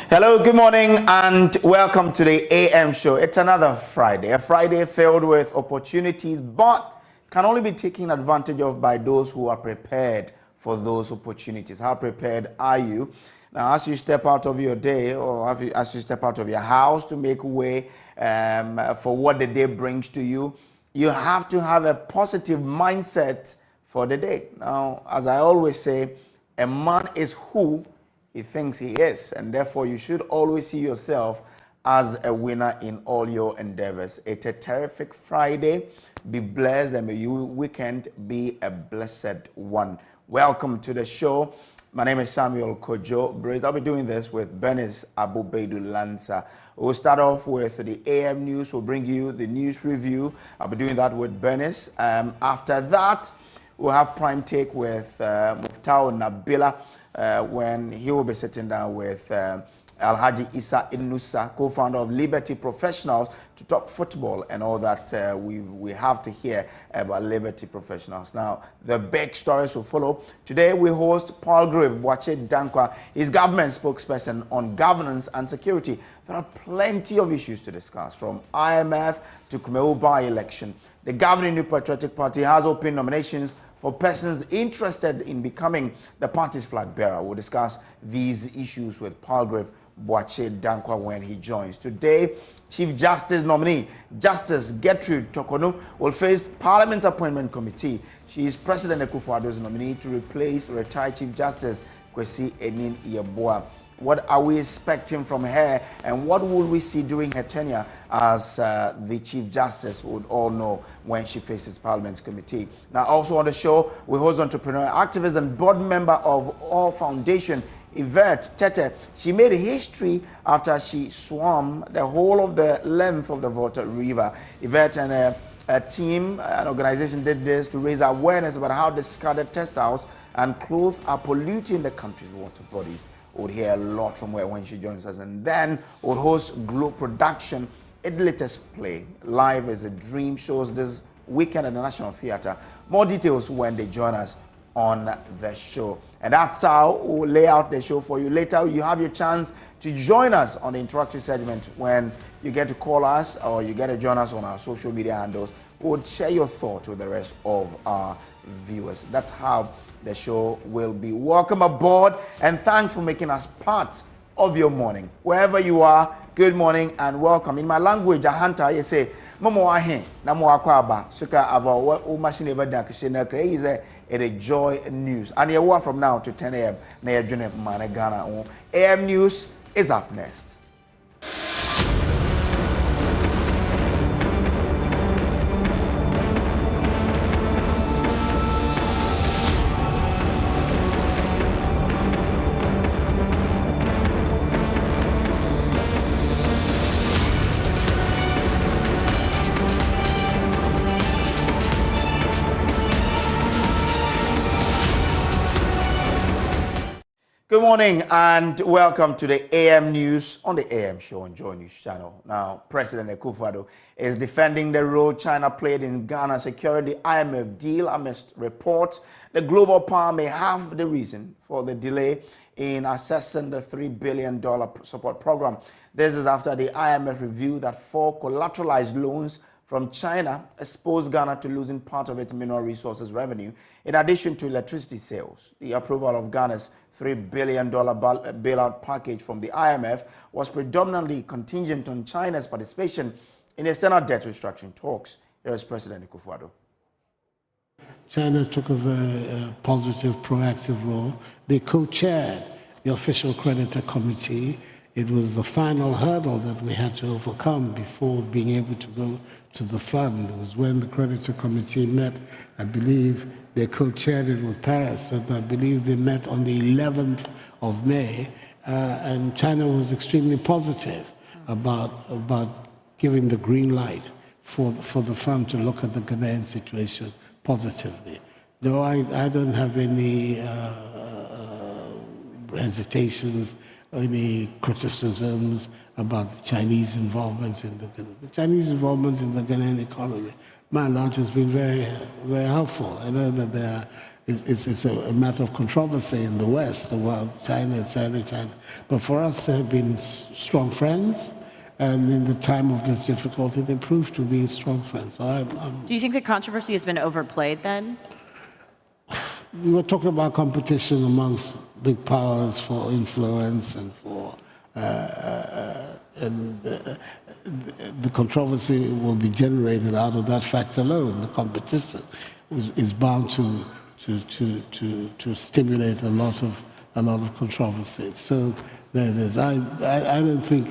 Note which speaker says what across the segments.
Speaker 1: Hello, good morning, and welcome to the AM show. It's another Friday, a Friday filled with opportunities, but can only be taken advantage of by those who are prepared for those opportunities. How prepared are you? Now, as you step out of your day, or as you step out of your house to make way for what the day brings to you, you have to have a positive mindset for the day. Now, as I always say, a man is who he thinks he is, and therefore you should always see yourself as a winner in all your endeavors. It's a terrific Friday. Be blessed, and may your weekend be a blessed one. Welcome to the show. My name is Samuel Kojo Braze. I'll be doing this with Bernice Abubedu Lanza. We'll start off with the AM news. We'll bring you the news review. I'll be doing that with Bernice. After that, we'll have Prime Take with Muftau Nabila, when he will be sitting down with Alhaji Isa Inusa, co-founder of Liberty Professionals, to talk football and all that we have to hear about Liberty Professionals. Now, the big stories will follow. Today, we host Palgrave Dankwa, his government spokesperson on governance and security. There are plenty of issues to discuss, from IMF to Kumeu by-election. The governing New Patriotic Party has opened nominations for persons interested in becoming the party's flag bearer. We'll discuss these issues with Palgrave Dankwa when he joins. Today, Chief Justice nominee Justice Gertrude Tokonu will face Parliament's Appointment Committee. She is President Akufo-Addo's nominee to replace retired Chief Justice Kwesi Enin-Yeboah. What are we expecting from her, and what will we see during her tenure as the Chief Justice? Would all know when she faces Parliament's committee. Now, also on the show, we host entrepreneur, activist, and board member of All Foundation, Yvette Tete. She made history after she swam the whole of the length of the Volta River. Yvette and a team, an organization, did this to raise awareness about how discarded textiles and clothes are polluting the country's water bodies. We'll hear a lot from her when she joins us. And then we'll host Globe Production, its latest play, Live is a Dream, shows this weekend at the National Theatre. More details when they join us on the show. And that's how we'll lay out the show for you. Later, you have your chance to join us on the interactive segment when you get to call us or you get to join us on our social media handles. We'll share your thoughts with the rest of our viewers. That's how the show will be. Welcome aboard, and thanks for making us part of your morning. Wherever you are, good morning and welcome. In my language, Ahanta, you say, Momo ahe, na mo akwaba, suka ava o machine ever dan kishena kreize a joy news. And you are from now to 10 a.m. na ya june man Ghana. AM news is up next. Good morning and welcome to the AM News on the AM Show on Joy News Channel. Now, President Akufo-Addo is defending the role China played in Ghana securing the IMF deal amidst reports the global power may have the reason for the delay in assessing the $3 billion support program. This is after the IMF review that 4 collateralized loans from China exposed Ghana to losing part of its mineral resources revenue, in addition to electricity sales. The approval of Ghana's $3 billion bailout package from the IMF was predominantly contingent on China's participation in external debt restructuring talks. Here is President Akufo-Addo.
Speaker 2: China took a very positive, proactive role. They co-chaired the official creditor committee. It was the final hurdle that we had to overcome before being able to go to the fund. It was when the creditor committee met, I believe they co-chaired it with Paris, and I believe they met on the 11th of May, and China was extremely positive about giving the green light for the fund to look at the Ghanaian situation positively. Though I don't have any hesitations, any criticisms about the Chinese involvement in the Chinese involvement in the Ghanaian economy. By and large, has been very, very helpful. I know that there are it's a matter of controversy in the West, the world, China. But for us, they have been strong friends, and in the time of this difficulty, they proved to be strong friends. So
Speaker 3: do you think the controversy has been overplayed then?
Speaker 2: We were talking about competition amongst big powers for influence and for the controversy will be generated out of that fact alone. The competition is bound to stimulate a lot of controversy. So there it is. I don't think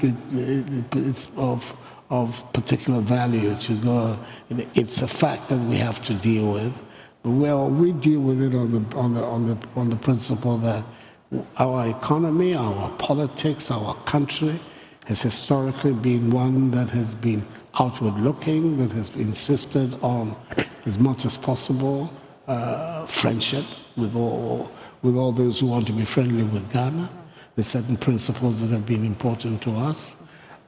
Speaker 2: it's of particular value to go. It's a fact that we have to deal with. Well, we deal with it on the principle that our economy, our politics, our country has historically been one that has been outward looking, that has insisted on as much as possible friendship with all those who want to be friendly with Ghana. There's certain principles that have been important to us.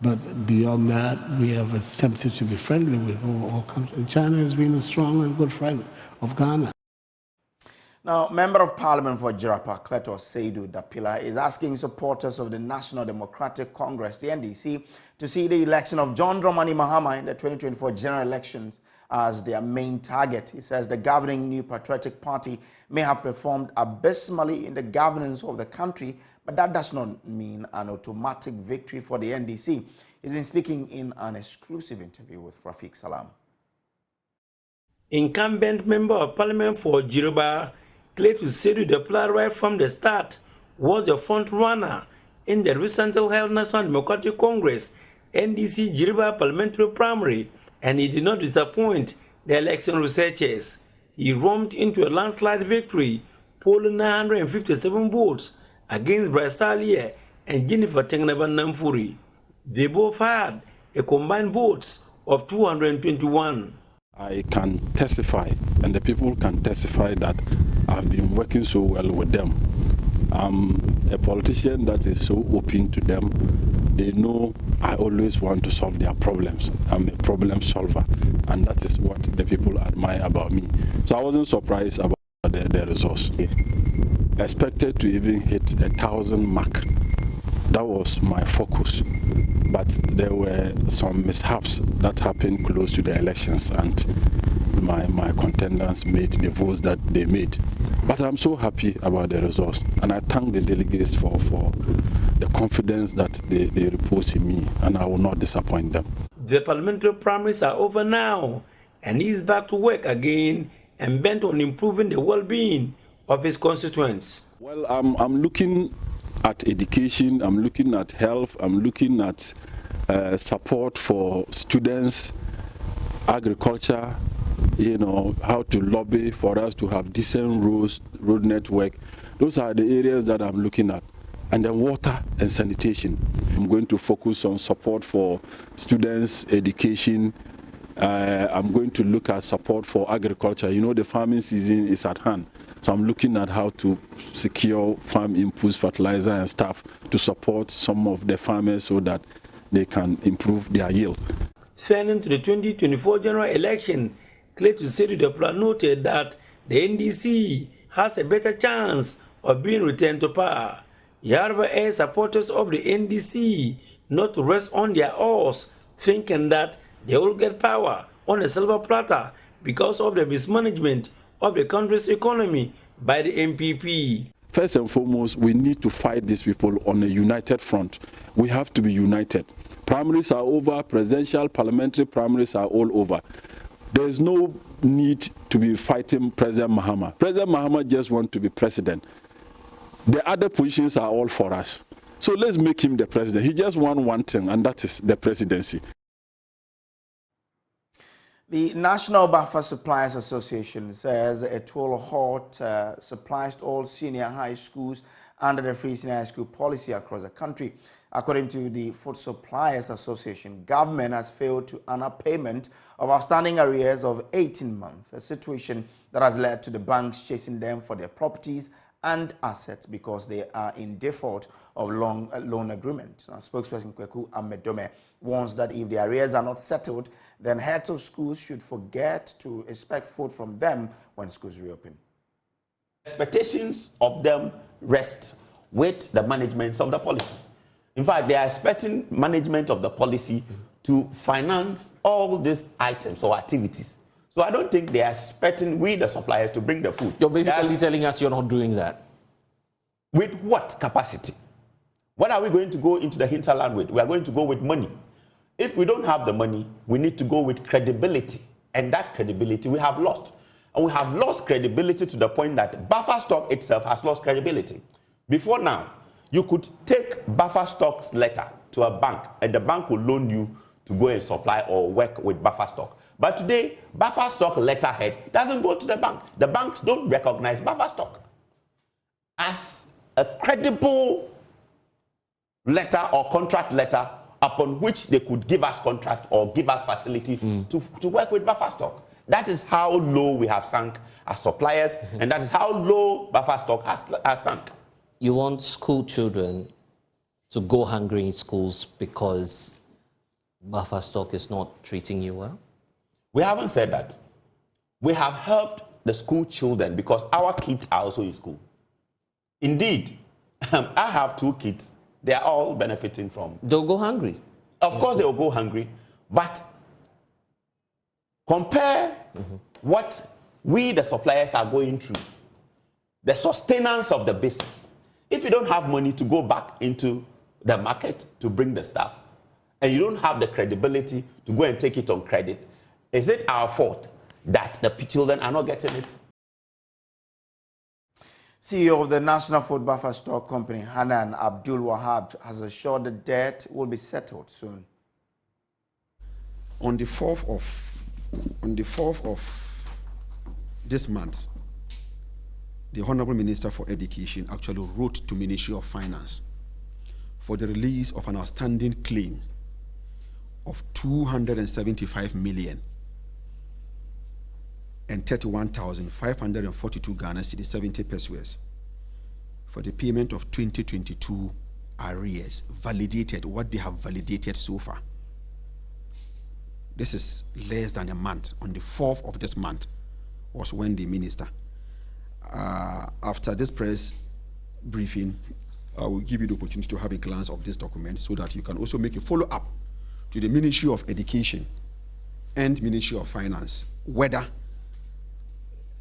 Speaker 2: But beyond that, we have attempted to be friendly with all countries. China has been a strong and good friend of Ghana.
Speaker 1: Now, Member of Parliament for Jirapa, Cleto Seydou Dapila, is asking supporters of the National Democratic Congress, the NDC, to see the election of John Dramani Mahama in the 2024 general elections as their main target. He says the governing New Patriotic Party may have performed abysmally in the governance of the country, but that does not mean an automatic victory for the NDC. He's been speaking in an exclusive interview with Rafiq Salam.
Speaker 4: Incumbent Member of Parliament for Jiroba, Cleto Seydou Dapila, right from the start, was the front runner in the recently held National Democratic Congress NDC Jiroba parliamentary primary, and he did not disappoint the election researchers. He romped into a landslide victory, polling 957 votes against Bryce Alier and Jennifer Tengnaba Namfuri. They both had a combined votes of 221.
Speaker 5: I can testify, and the people can testify, that I've been working so well with them. I'm a politician that is so open to them. They know I always want to solve their problems. I'm a problem solver, and that is what the people admire about me. So I wasn't surprised about the results. I expected to even hit 1,000 mark. That was my focus. But there were some mishaps that happened close to the elections, and my contenders made the votes that they made. But I'm so happy about the results, and I thank the delegates for the confidence that they repose in me, and I will not disappoint them.
Speaker 4: The parliamentary primaries are over now, and he's back to work again and bent on improving the well-being of his constituents.
Speaker 5: Well, I'm looking at education, I'm looking at health, I'm looking at support for students, agriculture, how to lobby for us to have decent road network. Those are the areas that I'm looking at. And then water and sanitation. I'm going to focus on support for students, education. I'm going to look at support for agriculture. The farming season is at hand. So I'm looking at how to secure farm inputs, fertilizer and stuff to support some of the farmers so that they can improve their yield.
Speaker 4: Turning to the 2024 general election, Cleto Seydou Dapila noted that the NDC has a better chance of being returned to power. He however urged supporters of the NDC not to rest on their oars, thinking that they will get power on a silver platter because of the mismanagement of the country's economy by the MPP.
Speaker 5: First and foremost, we need to fight these people on a united front. We have to be united. Primaries are over, presidential, parliamentary primaries are all over. There is no need to be fighting President Mahama. President Mahama just wants to be president. The other positions are all for us. So let's make him the president. He just wants one thing, and that is the presidency.
Speaker 1: The National Buffer Suppliers Association says it will halt supplies to all senior high schools under the Free Senior High School policy across the country. According to the Food Suppliers Association, government has failed to honor payment of outstanding arrears of 18 months, a situation that has led to the banks chasing them for their properties and assets because they are in default of loan agreement. Now, spokesperson Kweku Amedome warns that if the arrears are not settled, then heads of schools should forget to expect food from them when schools reopen.
Speaker 6: expectations of them rest with the management of the policy. In fact, they are expecting management of the policy to finance all these items or activities. So I don't think they are expecting we, the suppliers, to bring the food.
Speaker 7: You're basically telling us you're not doing that.
Speaker 6: With what capacity? What are we going to go into the hinterland with? We are going to go with money. If we don't have the money, we need to go with credibility. And that credibility we have lost. And we have lost credibility to the point that buffer stock itself has lost credibility. Before now, you could take buffer stock's letter to a bank and the bank will loan you to go and supply or work with buffer stock. But today, buffer stock letterhead doesn't go to the bank. The banks don't recognize buffer stock as a credible letter or contract letter upon which they could give us contract or give us facility to work with buffer stock. That is how low we have sunk as suppliers, and that is how low buffer stock has sunk.
Speaker 7: You want school children to go hungry in schools because buffer stock is not treating you well?
Speaker 6: We haven't said that. We have helped the school children because our kids are also in school. Indeed, I have 2 kids. They are all benefiting from.
Speaker 7: They'll go hungry.
Speaker 6: Of course, they will go hungry, but compare what we, the suppliers, are going through, the sustenance of the business. If you don't have money to go back into the market to bring the stuff, and you don't have the credibility to go and take it on credit, is it our fault that the children are not getting it?
Speaker 1: CEO of the National Food Buffer Stock Company, Hanan Abdul Wahab, has assured the debt will be settled soon.
Speaker 8: On the 4th of this month, the Honorable Minister for Education actually wrote to Ministry of Finance for the release of an outstanding claim of 275 million and 31,542 Ghana cedis, 70 pesos, for the payment of 2022 arrears, validated, what they have validated so far. This is less than a month. On the 4th of this month was when the minister, after this press briefing, I will give you the opportunity to have a glance of this document so that you can also make a follow-up to the Ministry of Education and Ministry of Finance, whether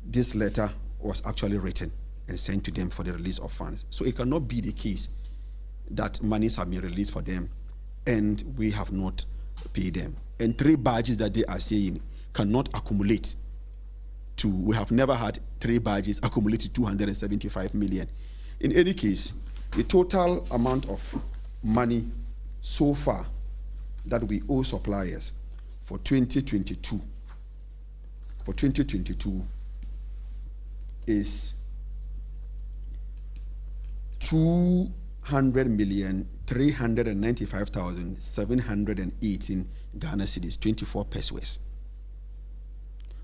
Speaker 8: this letter was actually written and sent to them for the release of funds. So it cannot be the case that monies have been released for them and we have not paid them. And 3 badges that they are saying cannot accumulate to, we have never had 3 badges accumulate to 275 million. In any case, the total amount of money so far that we owe suppliers for 2022 is 200,395,718 Ghana cedis, 24 pesos.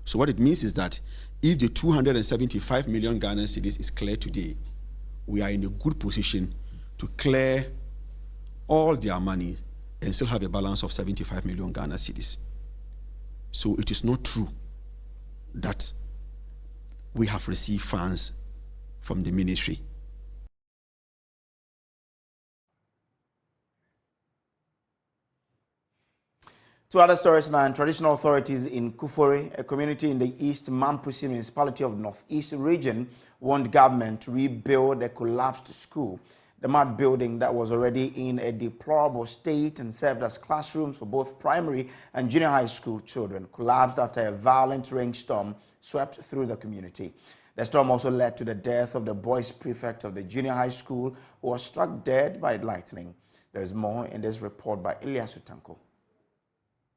Speaker 8: So what it means is that if the 275 million Ghana cedis is clear today, we are in a good position to clear all their money and still have a balance of 75 million Ghana cedis. So it is not true that we have received funds from the ministry.
Speaker 1: To other stories now, traditional authorities in Kufore, a community in the East Mampusi municipality of Northeast region, want government to rebuild a collapsed school. The mud building that was already in a deplorable state and served as classrooms for both primary and junior high school children collapsed after a violent rainstorm swept through the community. The storm also led to the death of the boys prefect of the junior high school, who was struck dead by lightning. There is more in this report by Ilyasu Tanko.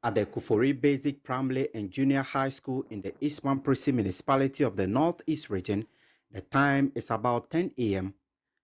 Speaker 9: At the Kufori Basic Primary and Junior High School in the East Mampusi municipality of the Northeast region, the time is about 10 a.m.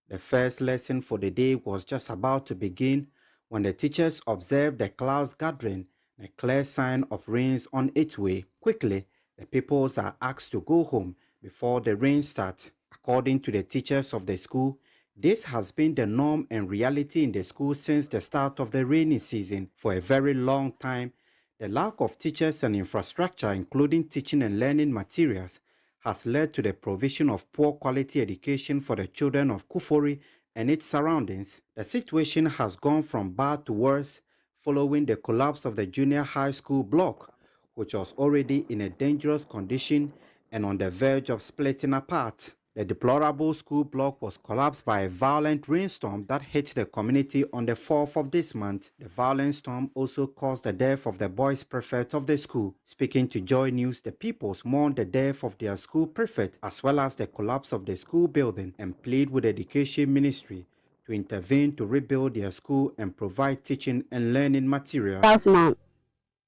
Speaker 9: The first lesson for the day was just about to begin when the teachers observed the clouds gathering, a clear sign of rains on its way. Quickly, the pupils are asked to go home before the rain starts. According to the teachers of the school, this has been the norm and reality in the school since the start of the rainy season. For a very long time, the lack of teachers and infrastructure, including teaching and learning materials, has led to the provision of poor quality education for the children of Kufori and its surroundings. The situation has gone from bad to worse following the collapse of the junior high school block, which was already in a dangerous condition and on the verge of splitting apart. The deplorable school block was collapsed by a violent rainstorm that hit the community on the 4th of this month. The violent storm also caused the death of the boys prefect of the school. Speaking to Joy News, the pupils mourned the death of their school prefect as well as the collapse of the school building and plead with the Education Ministry to intervene to rebuild their school and provide teaching and learning material.
Speaker 10: Last month,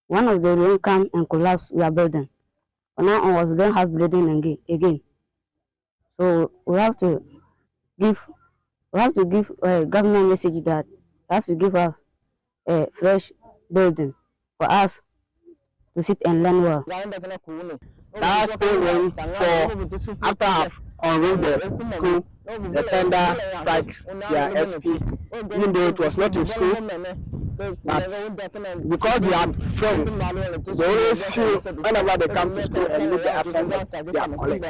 Speaker 10: one of the rain came and collapsed your building. Now I was then have building again. So we have to give a government message that we have to give us a fresh building for us to sit and learn well.
Speaker 11: That's still waiting for after I've unrolled the school, the tender strike their SP, even though it was not in school, but because they are friends, they always feel whenever they come to school and meet the absence of their colleagues.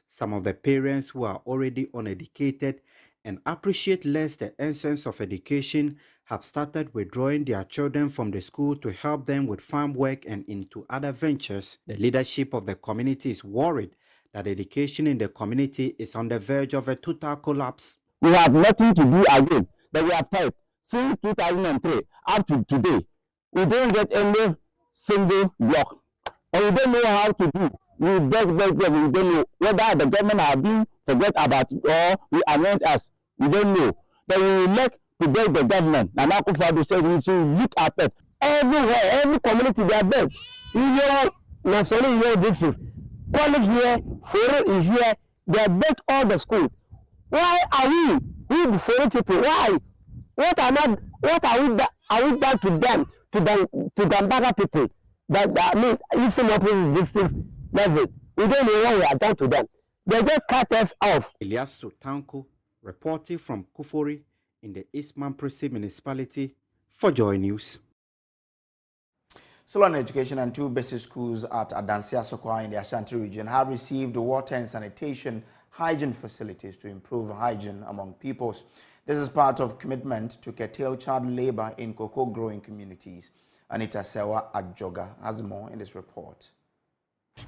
Speaker 9: Some of the parents who are already uneducated and appreciate less the essence of education have started withdrawing their children from the school to help them with farm work and into other ventures. The leadership of the community is worried that education in the community is on the verge of a total collapse.
Speaker 11: We have nothing to do again, but we have tried. Since 2003 up to today, we don't get any single block. And we don't know how to do. We beg, we don't know whether the government are being forget about it or we anoint us. We don't know. But we will make to beg the government. And Akufo said we should look at it. Everywhere, every community they are begged. You know, nationally, you know this is. College here, foreign is here, they are begged all the schools. Why are we the foreign people? Why? What are we done to them, to the Gambara people? That I mean, if someone is this level, we don't know what we have done to them. They just cut us off.
Speaker 9: Elias Sotanko, reporting from Kufori in the Eastman municipality for Joy News.
Speaker 1: Solon Education and 2 basic schools at Adansia Sokwa in the Ashanti region have received water and sanitation hygiene facilities to improve hygiene among peoples. This is part of commitment to curtail child labor in cocoa growing communities. Anita Sewa Adjoga has more in this report.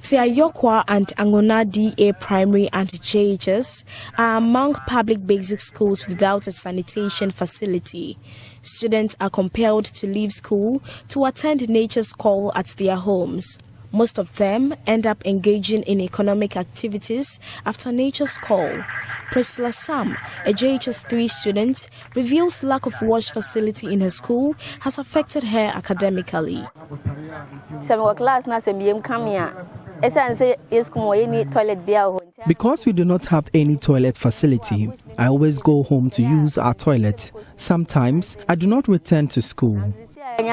Speaker 12: Siayokwa and Angona DA Primary and JHS are among public basic schools without a sanitation facility. Students are compelled to leave school to attend nature's call at their homes. Most of them end up engaging in economic activities after nature's call. Priscilla Sam, a JHS 3 student, reveals lack of wash facility in her school has affected her academically.
Speaker 13: Because we do not have any toilet facility, I always go home to use our toilet. Sometimes I do not return to school.
Speaker 12: The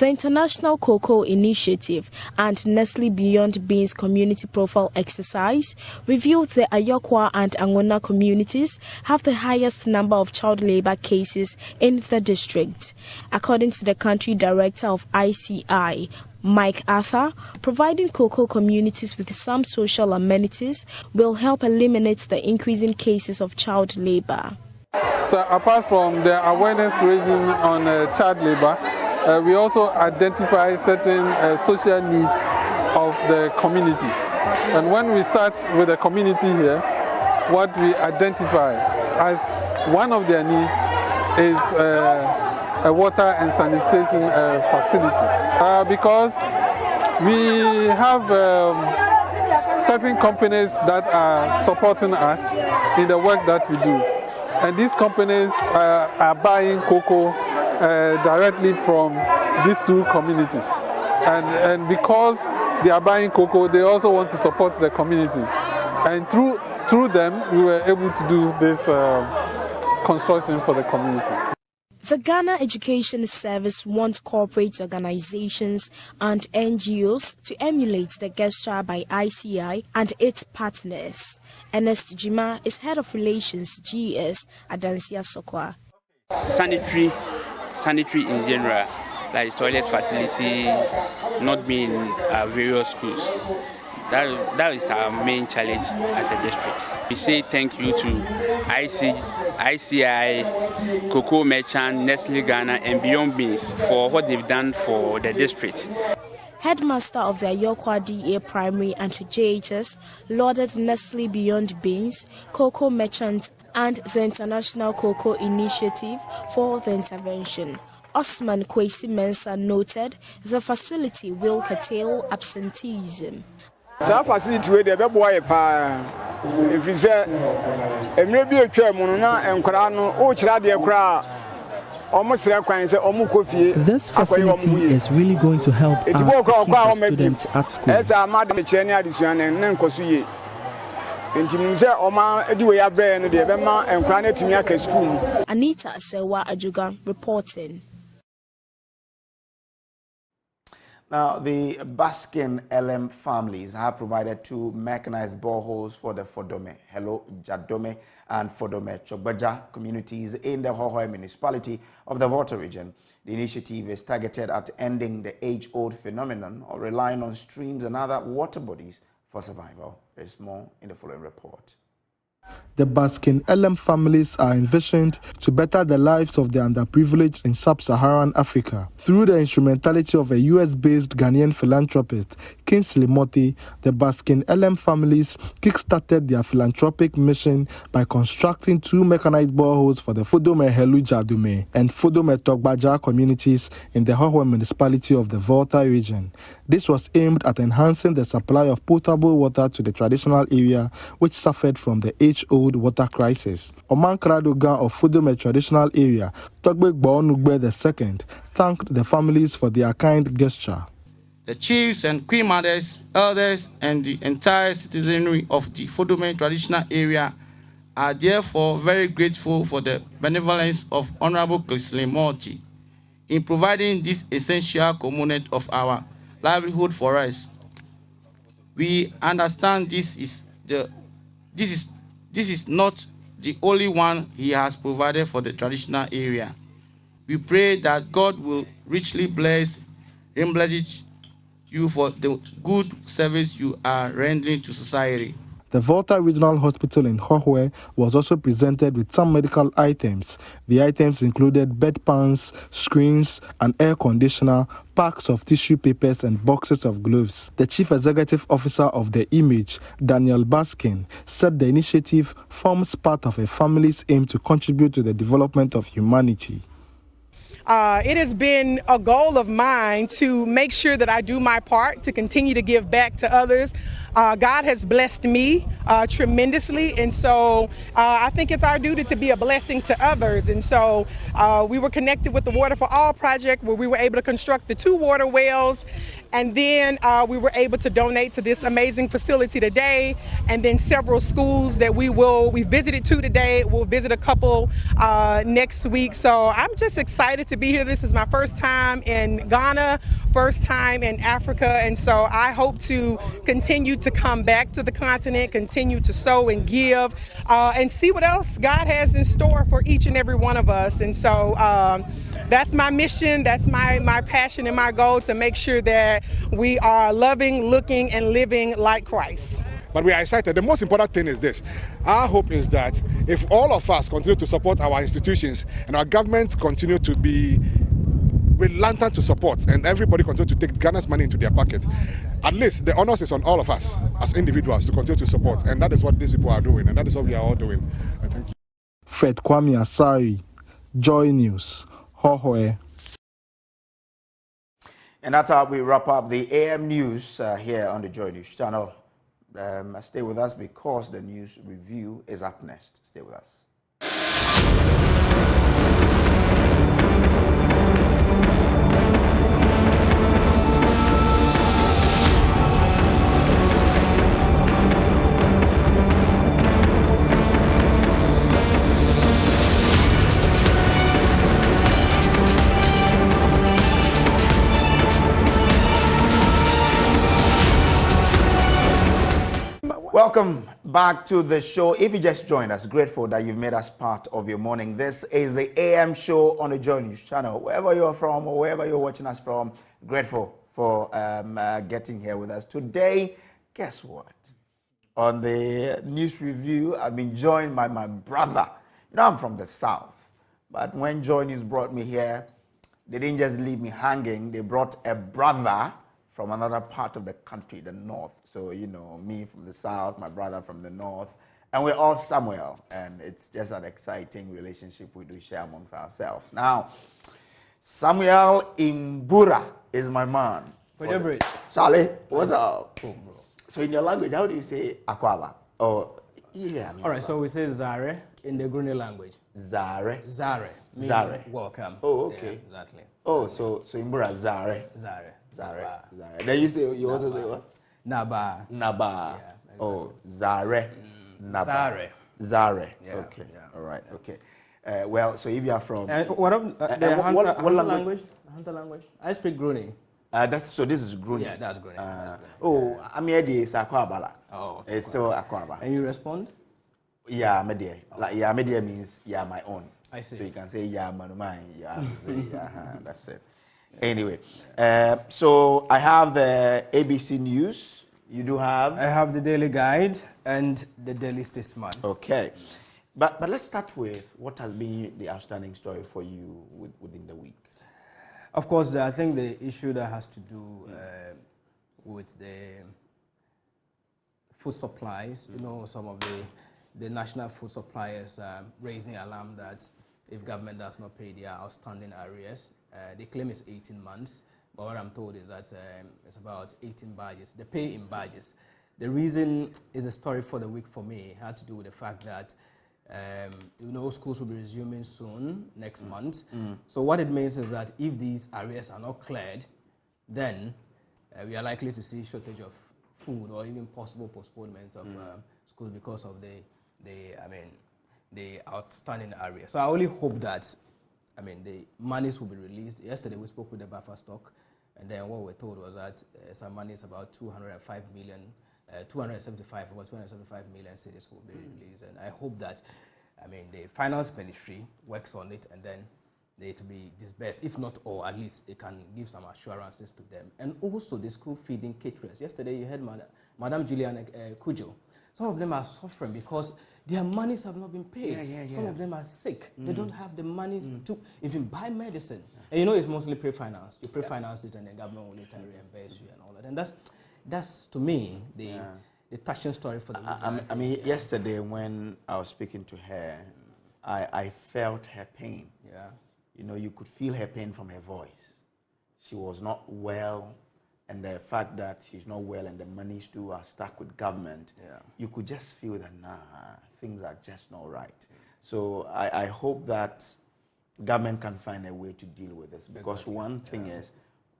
Speaker 12: International Cocoa Initiative and Nestle Beyond Beans Community Profile Exercise revealed the Ayokwa and Angona communities have the highest number of child labor cases in the district. According to the country director of ICI, Mike Arthur, providing cocoa communities with some social amenities will help eliminate the increasing cases of child labor.
Speaker 5: So apart from the awareness raising on child labor, we also identify certain social needs of the community. And when we start with the community here, what we identify as one of their needs is a water and sanitation facility. Because we have certain companies that are supporting us in the work that we do. And these companies are buying cocoa directly from these 2 communities. And because they are buying cocoa, they also want to support the community. And through them, we were able to do this construction for the community.
Speaker 12: The Ghana Education Service wants corporate organizations and NGOs to emulate the gesture by ICI and its partners. Ernest Jima is Head of Relations, GES, Adansia Sokwa.
Speaker 14: Sanitary in general like toilet facility not being in various schools. That is our main challenge as a district. We say thank you to ICI, Cocoa Merchant, Nestle Ghana, and Beyond Beans for what they've done for the district.
Speaker 12: Headmaster of the Ayokwa DA Primary and JHS lauded Nestle Beyond Beans, Cocoa Merchant, and the International Cocoa Initiative for the intervention. Osman Kwesi Mensah noted the facility will curtail absenteeism.
Speaker 15: Sa facility we dey be boy pa if you say emre bi otwa mu na enkora no o kira de kra omusre kwan se omu kofie.
Speaker 13: This facility is really going to help our students at school.
Speaker 15: Esa amade kire ni adisua ne nkoso ye. Enti se oma edi we ya bre no de be ma enkora na tumi aka school.
Speaker 12: Anita Sewa Ajuga reporting.
Speaker 1: Now, the Baskin LM families have provided 2 mechanized boreholes for the Fodome, Hello, Jadome, and Fodome Chogbaja communities in the Hohoe municipality of the Volta region. The initiative is targeted at ending the age-old phenomenon of relying on streams and other water bodies for survival. There's more in the following report.
Speaker 16: The Baskin LM families are envisioned to better the lives of the underprivileged in sub-Saharan Africa. Through the instrumentality of a US-based Ghanaian philanthropist, Kingsley Moti, the Baskin LM families kick-started their philanthropic mission by constructing 2 mechanized boreholes for the Fodome Helu Jadume and Fodome Togbaja communities in the Hohoe municipality of the Volta region. This was aimed at enhancing the supply of potable water to the traditional area, which suffered from the age-old water crisis. Oman Kradogan of Fodome traditional area, Togbe Gbaonugbe II, thanked the families for their kind gesture.
Speaker 17: The chiefs and queen mothers, elders, and the entire citizenry of the Fodome traditional area are therefore very grateful for the benevolence of Honorable Kingsley Moti in providing this essential component of our livelihood for us. We understand this is not the only one he has provided for the traditional area. We pray that God will richly bless you for the good service you are rendering to society.
Speaker 16: The Volta Regional Hospital in Hohoe was also presented with some medical items. The items included bedpans, screens, an air conditioner, packs of tissue papers, and boxes of gloves. The Chief Executive Officer of the Image, Daniel Baskin, said the initiative forms part of a family's aim to contribute to the development of humanity.
Speaker 18: It has been a goal of mine to make sure that I do my part to continue to give back to others. God has blessed me tremendously, and so I think it's our duty to be a blessing to others. And so we were connected with the Water for All project, where we were able to construct the 2 water wells, and then we were able to donate to this amazing facility today, and then several schools that we visited 2 today. We'll visit a couple next week. So I'm just excited to be here. This is my first time in Ghana, first time in Africa, and so I hope to continue to come back to the continent, continue to sow and give, and see what else God has in store for each and every one of us. And so that's my mission, that's my passion and my goal, to make sure that we are loving, looking, and living like Christ.
Speaker 19: But we are excited. The most important thing is this. Our hope is that if all of us continue to support our institutions and our governments continue to be reluctant to support, and everybody continue to take Ghana's money into their pocket, at least the onus is on all of us as individuals to continue to support. And that is what these people are doing, and that is what we are all doing. Thank you.
Speaker 16: Fred Kwame Asari, Joy News, Hohoe.
Speaker 1: And that's how we wrap up the AM News here on the Joy News channel. Stay with us because the news review is up next. Stay with us. Welcome back to the show. If you just joined us, grateful that you've made us part of your morning. This is the AM show on the Joy News channel. Wherever you're from or wherever you're watching us from, grateful for getting here with us. Today, guess what? On the news review, I've been joined by my brother. You know, I'm from the South, but when Joy News brought me here, they didn't just leave me hanging. They brought a brother from another part of the country, the North. So, you know, me from the South, my brother from the North, and we're all Samuel. And it's just an exciting relationship we do share amongst ourselves. Now, Samuel Imbura is my man. Charlie, what's up?
Speaker 20: Cool, bro.
Speaker 1: So in your language, how do you say Akwaba? Oh, yeah.
Speaker 20: All right, so we say Zare in the Gruni language.
Speaker 1: Zare?
Speaker 20: Zare.
Speaker 1: Zare.
Speaker 20: Welcome.
Speaker 1: Oh, okay.
Speaker 20: Yeah, exactly.
Speaker 1: Oh, so Imbura, Zare.
Speaker 20: Zare.
Speaker 1: Zare. Zare. Then you also say what?
Speaker 20: Naba.
Speaker 1: Naba. Yeah, exactly. Oh, Zare. Naba.
Speaker 20: Zare.
Speaker 1: Zare.
Speaker 20: Yeah,
Speaker 1: okay.
Speaker 20: Yeah.
Speaker 1: All right. Okay. Well, so if you are from
Speaker 20: what language? Hunter language. I speak Gruni.
Speaker 1: So this is Gruni.
Speaker 20: Yeah, that's Gruni.
Speaker 1: Amiedi is Akwabala.
Speaker 20: Oh, okay.
Speaker 1: It's still Akwaba.
Speaker 20: And you respond?
Speaker 1: Yeah, Media. Like yeah, Media means yeah, my own.
Speaker 20: I see.
Speaker 1: So you can say yeah, manumai. Yeah, that's it. Anyway, so I have the ABC News. You do have?
Speaker 20: I have the Daily Guide and the Daily Statesman.
Speaker 1: Okay. But let's start with what has been the outstanding story for you within the week.
Speaker 20: Of course, I think the issue that has to do with the food supplies, you know, some of the national food suppliers raising alarm that if government does not pay their outstanding arrears, they claim it's 18 months, but what I'm told is that it's about 18 badges. They pay in badges. The reason is a story for the week for me. It had to do with the fact that you know, schools will be resuming soon, next month. So what it means is that if these arrears are not cleared, then we are likely to see shortage of food or even possible postponements of schools because of the outstanding arrears. So I only hope that, the monies will be released. Yesterday we spoke with the buffer stock, and then what we're told was that some money is about 275 million cities will be released, and I hope that, the finance ministry works on it, and then they to be disbursed, if not all, at least it can give some assurances to them. And also the school feeding caterers. Yesterday you heard Madam Juliana Kujo. Some of them are suffering because their monies have not been paid. Some of them are sick. They don't have the money to even buy medicine. And you know it's mostly pre-financed. You pre-finance it and the government will later reimburse you and all that. And that's to me the touching story for the week.
Speaker 1: Yesterday when I was speaking to her, I felt her pain.
Speaker 20: Yeah.
Speaker 1: You know, you could feel her pain from her voice. She was not well, and the fact that she's not well and the monies too are stuck with government, you could just feel that, things are just not right. So I hope that government can find a way to deal with this, because one thing is,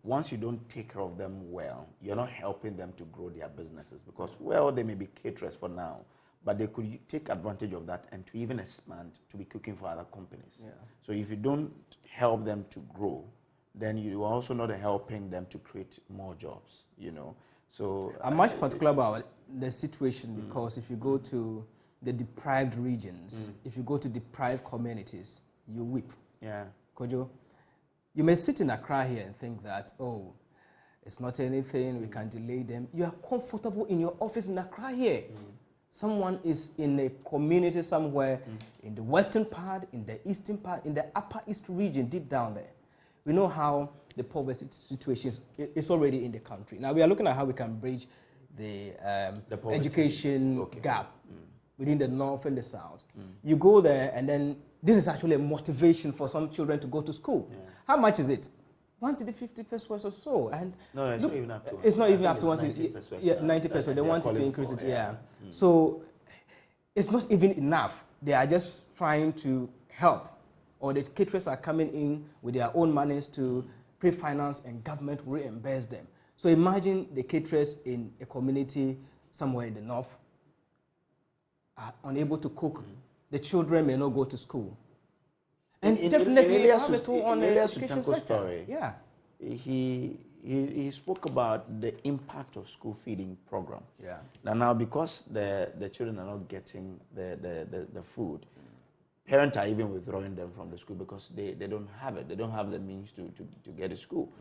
Speaker 1: once you don't take care of them well, you're not helping them to grow their businesses, because, well, they may be caterers for now, but they could take advantage of that and to even expand to be cooking for other companies.
Speaker 20: Yeah.
Speaker 1: So if you don't help them to grow, then you are also not helping them to create more jobs, you know. So
Speaker 20: I'm much particular about the situation, because if you go to the deprived regions, if you go to deprived communities, you weep.
Speaker 1: Yeah.
Speaker 20: Kojo, you may sit in Accra here and think that, oh, it's not anything, we can delay them. You are comfortable in your office in Accra here. Someone is in a community somewhere in the western part, in the eastern part, in the upper east region, deep down there. We know how the poverty situation is already in the country. Now we are looking at how we can bridge the education gap within the north and the south. You go there, and then this is actually a motivation for some children to go to school. Yeah. How much is it? 150 pesos or so, and
Speaker 1: no, it's not even up to.
Speaker 20: It's not even up to 90 pesos. They wanted to increase it. Yeah. So it's not even enough. They are just trying to help, or the caterers are coming in with their own monies to pre-finance, and government will reimburse them. So imagine the caterers in a community somewhere in the north are unable to cook. The children may not go to school. And definitely have a toll on the education sector.
Speaker 1: Story, he he spoke about the impact of school feeding program.
Speaker 20: Yeah.
Speaker 1: Now because the children are not getting the food, parents are even withdrawing them from the school because they don't have it. They don't have the means to get to school.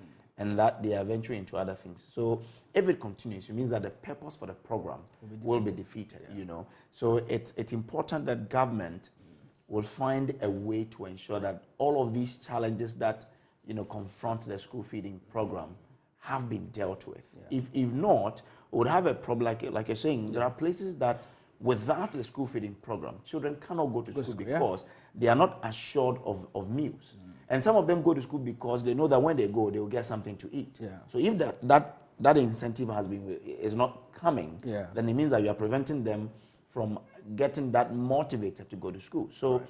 Speaker 1: And that they are venturing into other things. So if it continues, it means that the purpose for the program will be defeated, you know. So it's important that government will find a way to ensure that all of these challenges that, you know, confront the school feeding program have been dealt with. If not, we would have a problem, like you're saying, there are places that without the school feeding program, children cannot go to school because they are not assured of meals. And some of them go to school because they know that when they go, they will get something to eat. So if that incentive is not coming, then it means that you are preventing them from getting that motivated to go to school. So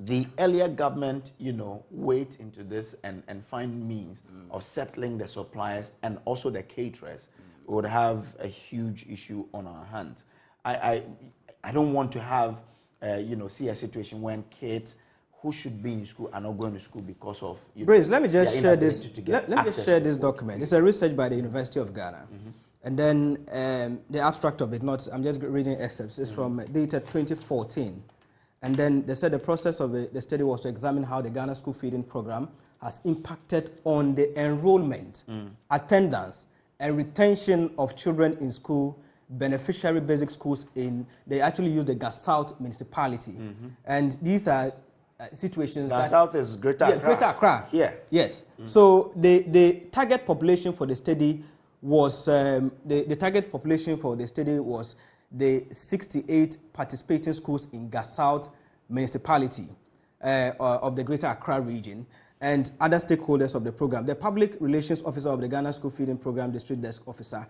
Speaker 1: the earlier government, you know, wait into this and find means of settling the suppliers and also the caterers, would have a huge issue on our hands. I don't want to have, see a situation when kids who should be in school are not going to school because of,
Speaker 20: Brace, let me just share this. Let me just share this document. It's a research by the University of Ghana. And then the abstract of it, I'm just reading excerpts. It's from data 2014. And then they said the process of the study was to examine how the Ghana school feeding program has impacted on the enrollment, attendance, and retention of children in school, beneficiary basic schools they actually use the South municipality. And these are situations
Speaker 1: South is Greater Accra.
Speaker 20: Greater Accra.
Speaker 1: Yeah.
Speaker 20: Yes. So the target population for the study was the target population for the study was the 68 participating schools in South municipality of the Greater Accra region and other stakeholders of the program. The public relations officer of the Ghana School Feeding Program, district desk officer,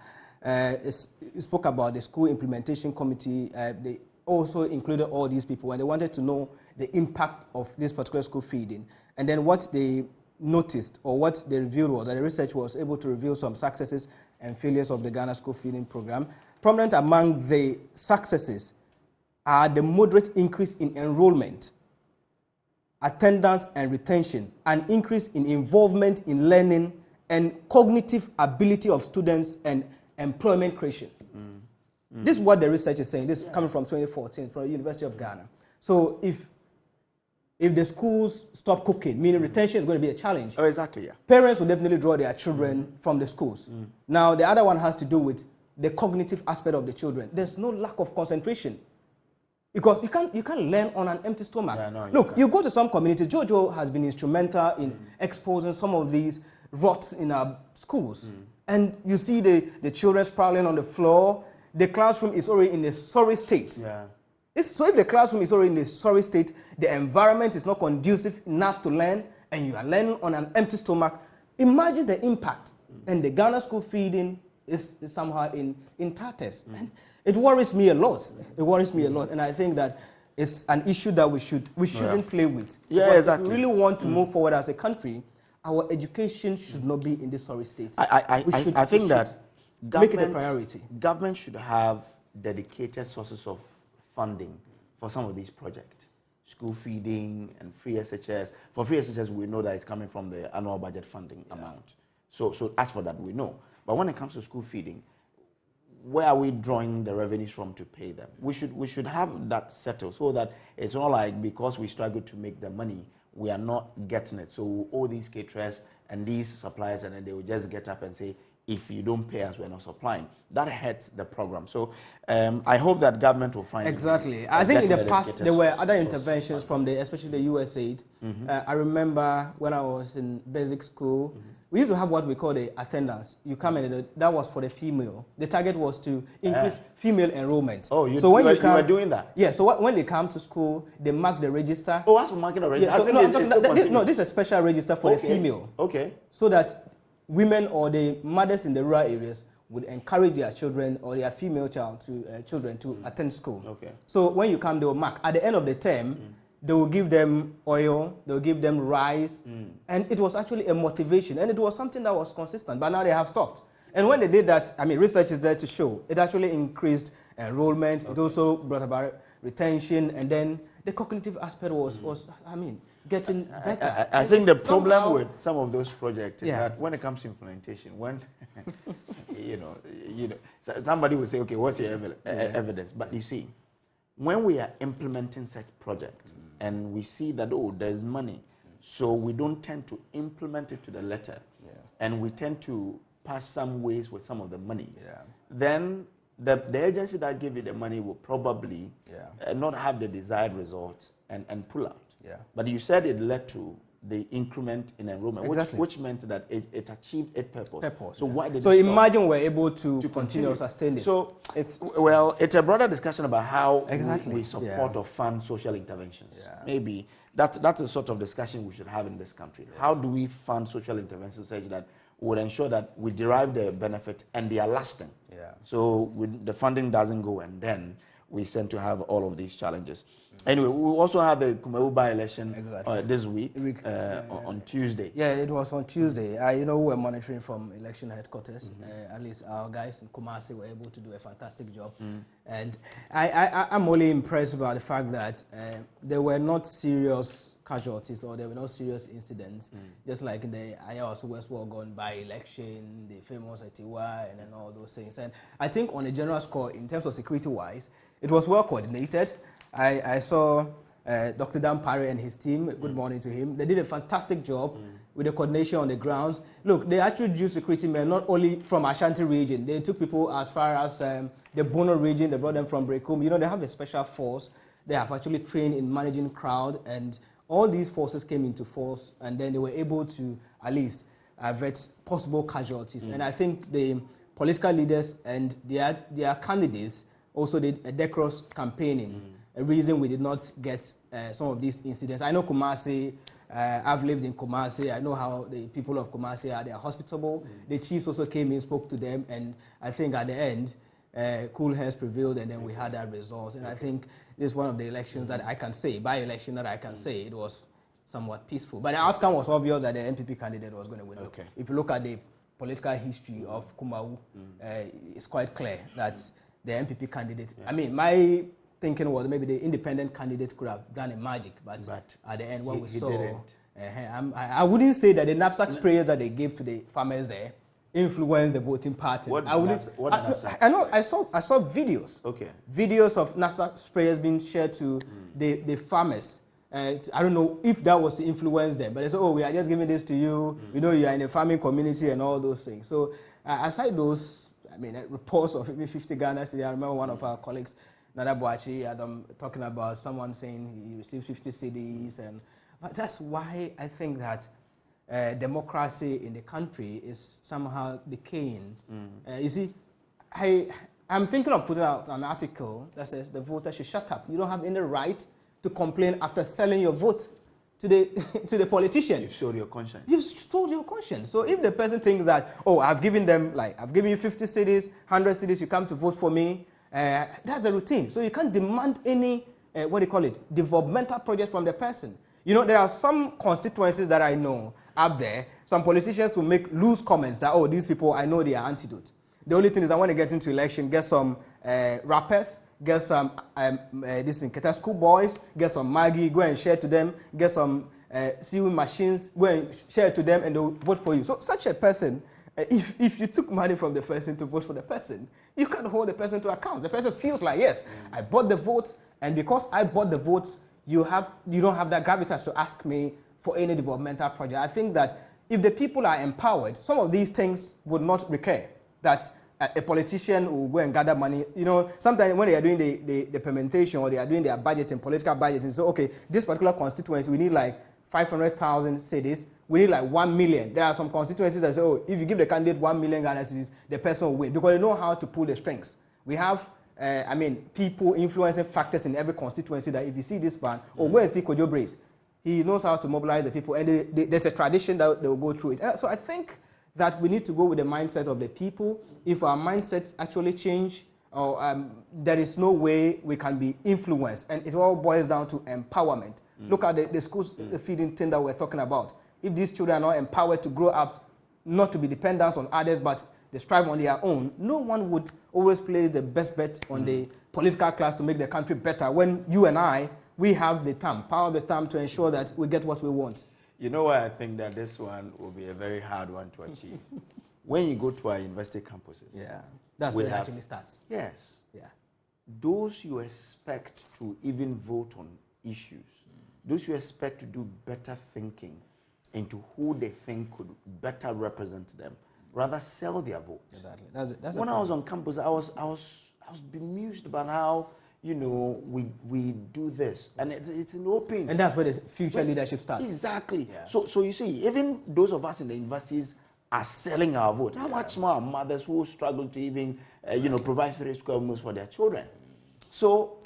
Speaker 20: spoke about the school implementation committee. They also included all these people and they wanted to know the impact of this particular school feeding. And then what they noticed or what they revealed was that the research was able to reveal some successes and failures of the Ghana School Feeding Program. Prominent among the successes are the moderate increase in enrollment, attendance and retention, an increase in involvement in learning and cognitive ability of students and employment creation. This is what the research is saying. This is coming from 2014 from the University of Ghana. So if the schools stop cooking, meaning retention is going to be a challenge.
Speaker 1: Oh, exactly, yeah.
Speaker 20: Parents will definitely draw their children from the schools. Now, the other one has to do with the cognitive aspect of the children. There's no lack of concentration because you can't learn on an empty stomach. Look, you go to some communities. Jojo has been instrumental in exposing some of these rots in our schools. And you see the children sprawling on the floor. The classroom is already in a sorry state. So if the classroom is already in a sorry state, the environment is not conducive enough to learn, and you are learning on an empty stomach, imagine the impact. And the Ghana school feeding is somehow in tatters. And it worries me a lot. It worries me a lot. And I think that it's an issue that we shouldn't play with. If we really want to move forward as a country, our education should not be in this sorry state.
Speaker 1: I think that
Speaker 20: make it a priority.
Speaker 1: Government should have dedicated sources of funding for some of these projects. School feeding and free SHS. For free SHS, we know that it's coming from the annual budget funding amount. So as for that, we know. But when it comes to school feeding, where are we drawing the revenues from to pay them? We should have that settled so that it's not like because we struggle to make the money, we are not getting it. So we owe these caterers and these suppliers, and then they will just get up and say, if you don't pay us, we're not supplying. That hurts the program. So I hope that government will find
Speaker 20: exactly. I think in the past there were other interventions from especially the USAID. I remember when I was in basic school, we used to have what we call the attendance. You come in, that was for the female. The target was to increase female enrollment.
Speaker 1: Oh, you were doing that?
Speaker 20: Yeah, so when they come to school, they mark the register.
Speaker 1: Oh, that's for marking the register?
Speaker 20: No, this is a special register for the female.
Speaker 1: Okay.
Speaker 20: So that women or the mothers in the rural areas would encourage their children or their female children to attend school.
Speaker 1: Okay.
Speaker 20: So when you come, they will mark. At the end of the term, they will give them oil, they will give them rice, and it was actually a motivation, and it was something that was consistent, but now they have stopped. And when they did that, I mean, research is there to show, it actually increased enrollment, it also brought about retention, and then the cognitive aspect was I mean, getting better.
Speaker 1: I think the problem with some of those projects is that when it comes to implementation, when you know, somebody will say, okay, what's your evidence? But you see, when we are implementing such projects and we see that, oh, there's money, so we don't tend to implement it to the letter, and we tend to pass some ways with some of the monies, then the agency that gave you the money will probably not have the desired results and pull out. But you said it led to the increment in enrollment, which meant that it achieved its purpose. So why did
Speaker 20: so imagine we're able to continue to sustain this.
Speaker 1: So it's a broader discussion about how we support or fund social interventions. Maybe that's a sort of discussion we should have in this country. How do we fund social interventions such that would ensure that we derive the benefit and they are lasting? So the funding doesn't go and then we tend to have all of these challenges. Anyway, we also have a Kumawu by-election this week on Tuesday.
Speaker 20: Yeah, it was on Tuesday. You know, we're monitoring from election headquarters. At least our guys in Kumasi were able to do a fantastic job. And I'm only impressed by the fact that there were not serious casualties or there were no serious incidents, just like in the Ayawaso West Wagon by-election, the famous Etiwa, and then all those things. And I think on a general score, in terms of security-wise, it was well coordinated. I saw Dr. Dan Parry and his team, good morning to him. They did a fantastic job with the coordination on the grounds. Look, they actually drew security men not only from Ashanti region, they took people as far as the Bono region, they brought them from Brekum. You know, they have a special force. They have actually trained in managing crowd, and all these forces came into force, and then they were able to at least avert possible casualties. And I think the political leaders and their candidates also did a decorous campaigning. A reason we did not get some of these incidents. I know Kumasi, I've lived in Kumasi. I know how the people of Kumasi are. They are hospitable. The chiefs also came in, spoke to them, and I think at the end, cool heads prevailed, and then we had that result. And I think this is one of the elections that I can say, by-election that I can say, it was somewhat peaceful. But the outcome was obvious that the NPP candidate was going to win. If you look at the political history of Kumawu, it's quite clear that the NPP candidate, I mean, my thinking was maybe the independent candidate could have done a magic, but at the end, what we saw, I wouldn't say that the knapsack sprayers that they gave to the farmers there influenced the voting pattern. I know. I saw videos. Videos of knapsack sprayers being shared to the farmers. I don't know if that was to influence them, but they said, "Oh, we are just giving this to you. We know you are in a farming community and all those things." So aside those, I mean, reports of maybe 50 Ghana cedis. I remember one of our colleagues, Nada Boachi, talking about someone saying he received 50 cedis, but that's why I think that democracy in the country is somehow decaying. You see, I'm thinking of putting out an article that says the voter should shut up. You don't have any right to complain after selling your vote to the politician.
Speaker 1: You've sold your conscience.
Speaker 20: You've sold your conscience. So if the person thinks that, oh, I've given you 50 cedis, 100 cedis, you come to vote for me, that's the routine. So you can't demand any, developmental project from the person. You know, there are some constituencies that I know up there, some politicians will make loose comments that, oh, these people, I know they are antidote. The only thing is I want to get into election, get some rappers, get some Keta school boys, get some Maggie, go and share to them, get some sewing machines, go and share to them, and they'll vote for you. So such a person, if you took money from the person to vote for the person, you can't hold the person to account. The person feels like, yes, I bought the vote, and because I bought the vote, you don't have that gravitas to ask me for any developmental project. I think that if the people are empowered, some of these things would not recur. That a politician will go and gather money. You know, sometimes when they are doing the implementation or they are doing their budgeting, political budgeting, so okay, this particular constituency, we need like 500,000 cedis, we need like 1 million. There are some constituencies that say, oh, if you give the candidate 1 million Ghana cedis, the person will win, because they know how to pull the strings. We have, people influencing factors in every constituency that if you see this man, or go and see Kojo Brace, he knows how to mobilize the people, and there's a tradition that they will go through it. So I think that we need to go with the mindset of the people. If our mindset actually change, there is no way we can be influenced. And it all boils down to empowerment. Look at the schools, the feeding thing that we're talking about. If these children are not empowered to grow up, not to be dependent on others, but they strive on their own, no one would always place the best bet on the political class to make the country better when you and I, we have the power of the thumb to ensure that we get what we want?
Speaker 1: You know why I think that this one will be a very hard one to achieve? When you go to our university campuses.
Speaker 20: Yeah, that's where it actually starts.
Speaker 1: Yes.
Speaker 20: Yeah.
Speaker 1: Those you expect to even vote on issues, those you expect to do better thinking into who they think could better represent them, rather sell their votes.
Speaker 20: Exactly. That's
Speaker 1: when I was on campus, I was bemused about how, you know, we do this, and it's an open.
Speaker 20: And that's where the future leadership starts.
Speaker 1: Exactly.
Speaker 20: Yeah.
Speaker 1: So you see, even those of us in the universities are selling our vote. How much more our mothers who struggle to even, provide 3 square meals for their children? So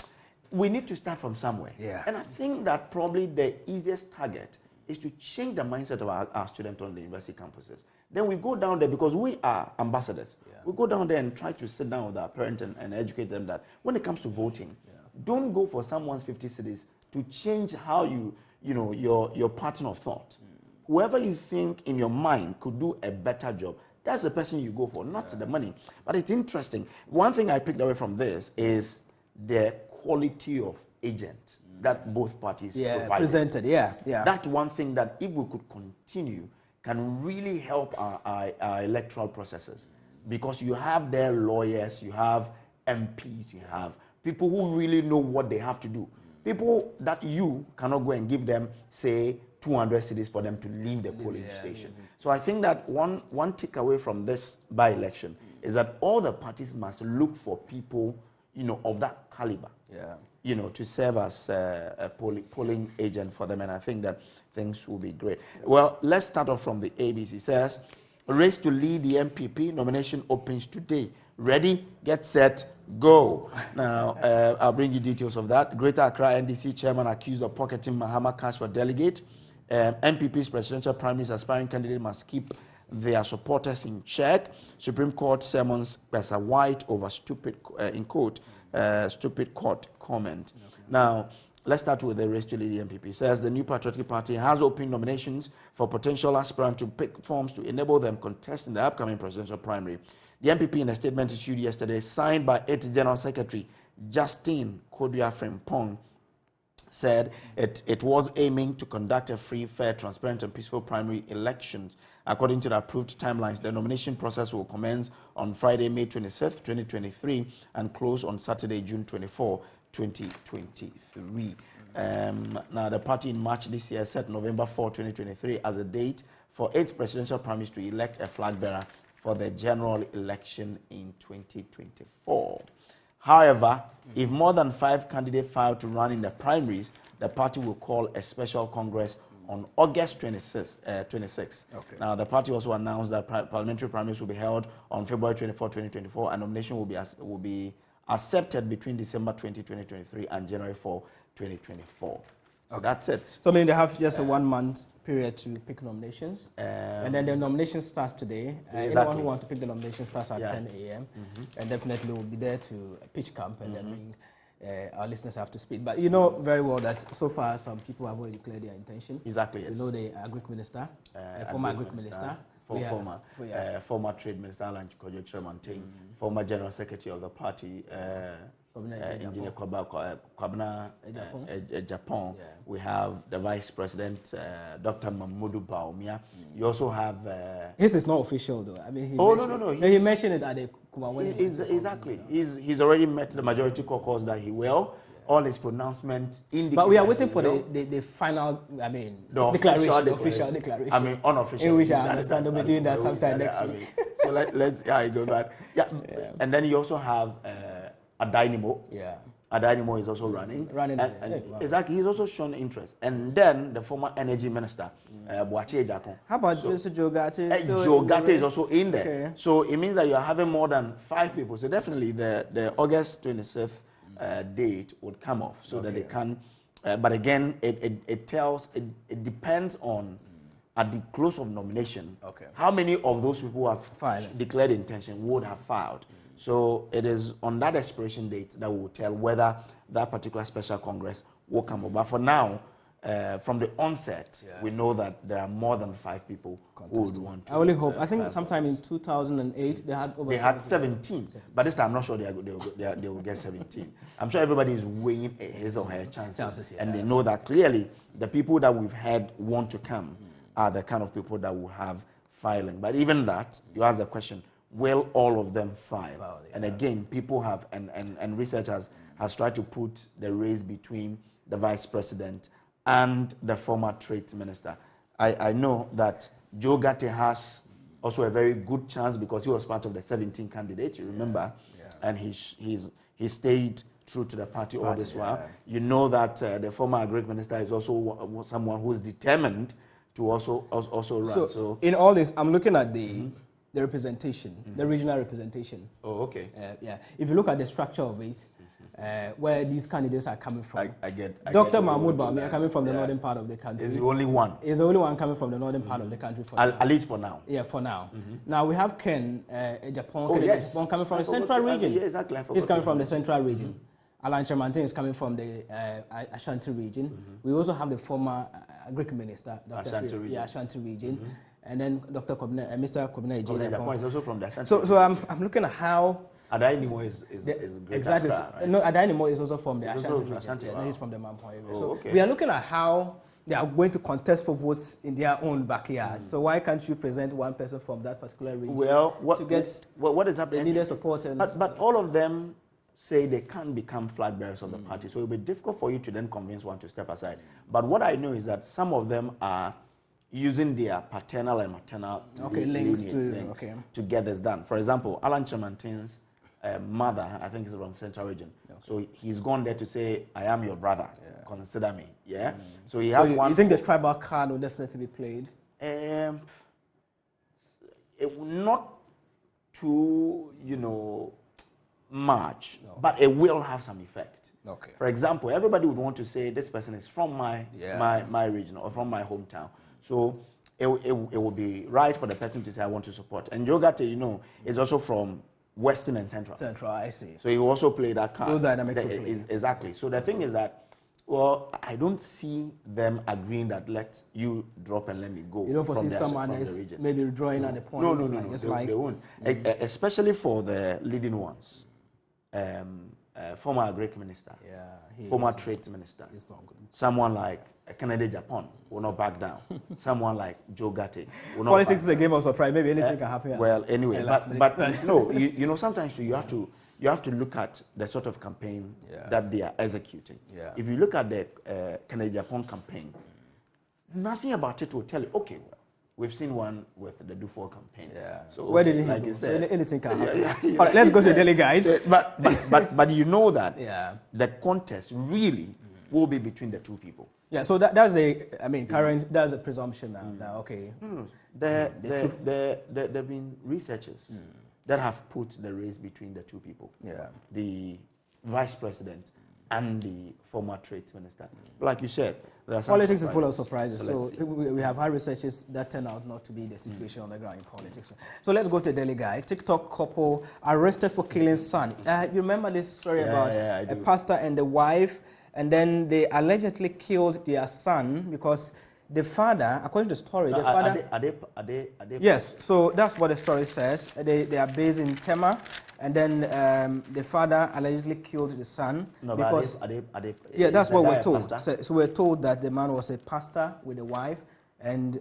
Speaker 1: we need to start from somewhere.
Speaker 20: Yeah.
Speaker 1: And I think that probably the easiest target is to change the mindset of our students on the university campuses. Then we go down there, because we are ambassadors. Yeah. We go down there and try to sit down with our parents and educate them that when it comes to voting, don't go for someone's 50 cities to change how your pattern of thought. Whoever you think in your mind could do a better job, that's the person you go for, not the money. But it's interesting. One thing I picked away from this is the quality of agent that both parties provide.
Speaker 20: Presented. Yeah.
Speaker 1: That's one thing that if we could continue can really help our electoral processes, because you have their lawyers, you have MPs, you have people who really know what they have to do. People that you cannot go and give them, say, 200 cedis for them to leave the polling station. So I think that one takeaway from this by-election is that all the parties must look for people, of that caliber, to serve as a polling agent for them. And I think that things will be great. Well, let's start off from the ABC. It says, race to lead the MPP nomination opens today. Ready, get set, go. Now, I'll bring you details of that. Greater Accra NDC chairman accused of pocketing Mahama cash for delegate. MPP's presidential primaries aspiring candidate must keep their supporters in check. Supreme Court summons Professor White over stupid court comment. Okay. Now, let's start with the race to lead the MPP. It says the New Patriotic Party has opened nominations for potential aspirants to pick forms to enable them contest in the upcoming presidential primary. The MPP, in a statement issued yesterday, signed by its General Secretary, Justin Kodua Frimpong, said it was aiming to conduct a free, fair, transparent, and peaceful primary elections. According to the approved timelines, the nomination process will commence on Friday, May 25th, 2023, and close on Saturday, June 24, 2023. Now, the party in March this year set November 4, 2023 as a date for its presidential primaries to elect a flag bearer for the general election in 2024. However, if more than 5 candidates file to run in the primaries, the party will call a special Congress on August 26. Okay. Now, the party also announced that parliamentary primaries will be held on February 24, 2024, and nomination will be accepted between December 20, 2023 and January 4, 2024. So that's it.
Speaker 20: So, I mean, they have just a 1 month period to pick nominations. And then the nomination starts today.
Speaker 1: Exactly.
Speaker 20: Anyone who wants to pick the nomination starts at 10 a.m. And definitely we'll be there to pitch camp and then bring our listeners have to speak. But you know very well that so far some people have already declared their intention.
Speaker 1: Exactly, yes.
Speaker 20: You know the Agric Minister, former Agric Minister.
Speaker 1: Former Trade Minister Alan Kojo Tremontaine, former General Secretary of the party, Engineer Kwabena Japan. We have the Vice President, Dr. Mamudu Baumia. You also have...
Speaker 20: His is not official, though. I mean,
Speaker 1: no.
Speaker 20: He mentioned it at the Kumawani.
Speaker 1: Exactly. He's already met the majority caucus that he will. All his pronouncements indicate.
Speaker 20: But we are waiting for the final, I mean, the official declaration.
Speaker 1: I mean, unofficial.
Speaker 20: In which I understand they'll be doing that sometime next week.
Speaker 1: So let's go that. Yeah. And then you also have a Dynamo.
Speaker 20: Yeah.
Speaker 1: A Dynamo is also running. Exactly. He's also shown interest. And then the former energy minister, Boache Jakon.
Speaker 20: How about Mr. Joe Gate?
Speaker 1: Joe Gate is also in there.
Speaker 20: Okay.
Speaker 1: So it means that you are having more than 5 people. So definitely the August 26th date would come off so that they can, but again, it depends on at the close of nomination, how many of those people who have declared intention would have filed. So it is on that expiration date that will tell whether that particular special Congress will come up. But for now, from the onset, we know that there are more than 5 people who would want to.
Speaker 20: I only hope. I think sometime in 2008 they had over.
Speaker 1: They had 17, but this time I'm not sure they will get 17. I'm sure everybody is weighing his or her chances, and they know that clearly the people that we've had want to come are the kind of people that will have filing. But even that, you ask the question: will all of them file? And again, people have and researchers has tried to put the race between the vice president and the former trade minister. I know that Joe Gatti has also a very good chance because he was part of the 17 candidates, you remember, and he stayed true to the party all this while. You know that the former agri minister is also someone who is determined to also run.
Speaker 20: So in all this, I'm looking at the representation, the regional representation.
Speaker 1: Oh, okay.
Speaker 20: Yeah. If you look at the structure of it, where these candidates are coming from.
Speaker 1: I get
Speaker 20: Dr. Mahmoud Bawumia are coming from the northern part of the country.
Speaker 1: Is the only one.
Speaker 20: Is the only one coming from the northern part of the country.
Speaker 1: At least for now.
Speaker 20: Yeah, for now. Now we have Ken Japan, Japan coming from the central region.
Speaker 1: Yeah, exactly.
Speaker 20: He's coming from the central region. Alan Chamantin is coming from the Ashanti region. We also have the former Greek minister, Dr. Ashanti region. And then Dr. Mr. Kobina
Speaker 1: Japan is also from the Ashanti
Speaker 20: region. So I'm looking at how
Speaker 1: Adainimo is great.
Speaker 20: Exactly.
Speaker 1: Right?
Speaker 20: No, Adainimo is also from the Ashanti region. He's from the Mampong area. So we are looking at how they are going to contest for votes in their own backyard. So why can't you present one person from that particular region to get
Speaker 1: what is happening?
Speaker 20: The needed support?
Speaker 1: But all of them say they can't become flag bearers of the party. So it will be difficult for you to then convince one to step aside. But what I know is that some of them are using their paternal and maternal
Speaker 20: links
Speaker 1: to get this done. For example, Alan Chamantin's mother, I think, is from Central Region. So he's gone there to say, I am your brother. Consider me. Yeah. So he has one.
Speaker 20: You think the tribal card will definitely be played?
Speaker 1: It will not too, much, but it will have some effect.
Speaker 20: Okay.
Speaker 1: For example, everybody would want to say this person is from my region or from my hometown. So it will be right for the person to say, I want to support. And Joe Gatti, is also from Western and Central.
Speaker 20: Central, I see.
Speaker 1: So he also played that card.
Speaker 20: Those dynamics
Speaker 1: exactly. So the thing is that, I don't see them agreeing that let you drop and let me go.
Speaker 20: You don't foresee someone else maybe drawing at the point.
Speaker 1: No, they won't. Especially for the leading ones. Former Greek minister, former trade minister, someone like Kennedy Japan will not back down. Someone like Joe Gatti will not.
Speaker 20: Politics is a game of surprise. Maybe anything can happen.
Speaker 1: Well, anyway, but no, sometimes you have to look at the sort of campaign that they are executing. If you look at the Kennedy Japan campaign, nothing about it will tell you, okay, well, we've seen one with the Dufour campaign. So
Speaker 20: where did he
Speaker 1: like you said,
Speaker 20: anything can happen. All right, let's go to Delhi, guys.
Speaker 1: But you know that the contest really will be between the two people.
Speaker 20: Yeah, so that's that's a presumption now. Okay.
Speaker 1: No. There have been researchers that have put the race between the two people. The vice president and the former trade minister. Like you said, there are some
Speaker 20: politics is full of surprises. So we have had researchers that turn out not to be the situation on the ground in politics. So let's go to Delhi, guy. TikTok couple arrested for killing son. You remember this story about a pastor and the wife, and then they allegedly killed their son because the father, according to the story, the father.
Speaker 1: Are they?
Speaker 20: Yes. So that's what the story says. They are based in Tema. And then the father allegedly killed the son.
Speaker 1: No,
Speaker 20: because
Speaker 1: are they
Speaker 20: yeah, that's what we're told. So we're told that the man was a pastor with a wife, and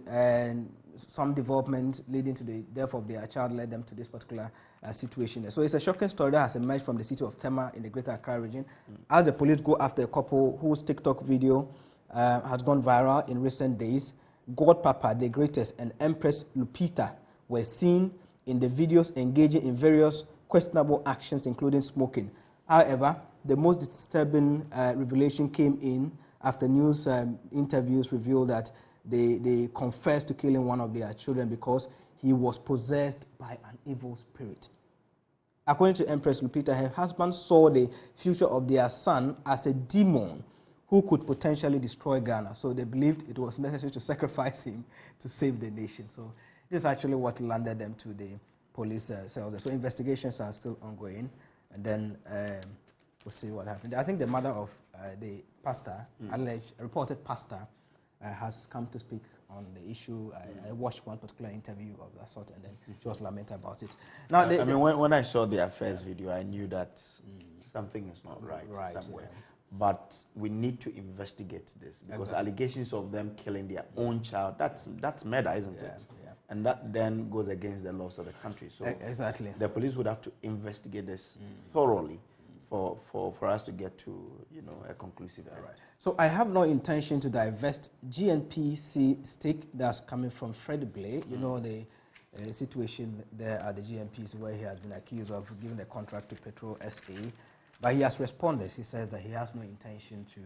Speaker 20: some development leading to the death of their child led them to this particular situation. So it's a shocking story that has emerged from the city of Tema in the Greater Accra region. As the police go after a couple whose TikTok video has gone viral in recent days, God Papa, the Greatest, and Empress Lupita were seen in the videos engaging in various questionable actions, including smoking. However, the most disturbing revelation came in after news interviews revealed that they confessed to killing one of their children because he was possessed by an evil spirit. According to Empress Lupita, her husband saw the future of their son as a demon who could potentially destroy Ghana. So they believed it was necessary to sacrifice him to save the nation. So this is actually what landed them to the police cells. So investigations are still ongoing, and then we'll see what happens. I think the mother of the pastor, alleged reported pastor, has come to speak on the issue. I watched one particular interview of that sort, and then she was lamenting about it. Now,
Speaker 1: I mean, when I saw their first video, I knew that something is not right somewhere.
Speaker 20: Yeah.
Speaker 1: But we need to investigate this, because allegations of them killing their own child, that's murder, isn't it?
Speaker 20: Yeah.
Speaker 1: And that then goes against the laws of the country. So
Speaker 20: exactly,
Speaker 1: the police would have to investigate this thoroughly for us to get to a conclusive end.
Speaker 20: Right. So I have no intention to divest GNPC stake that's coming from Fred Blay. You know the situation there at the GNPC, where he has been accused of giving the contract to Petro SA. But he has responded. He says that he has no intention to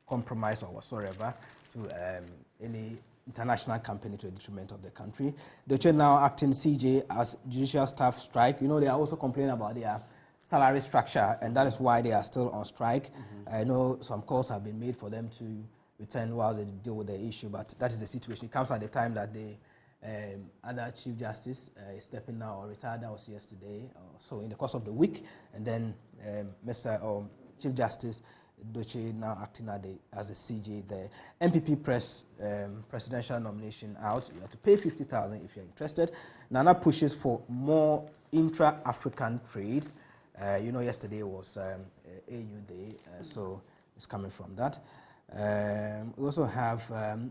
Speaker 20: compromise or whatsoever to any international company to the detriment of the country. The now acting CJ as judicial staff strike. They are also complaining about their salary structure, and that is why they are still on strike. I know some calls have been made for them to return while they deal with the issue, but that is the situation. It comes at the time that the other Chief Justice is stepping down or retired. That was yesterday, so in the course of the week, and then Mr. Chief Justice Doche now acting as a CJ. The MPP presidential nomination out. You have to pay 50,000 if you're interested. Nana pushes for more intra-African trade. Yesterday was AU Day, so it's coming from that. We also have,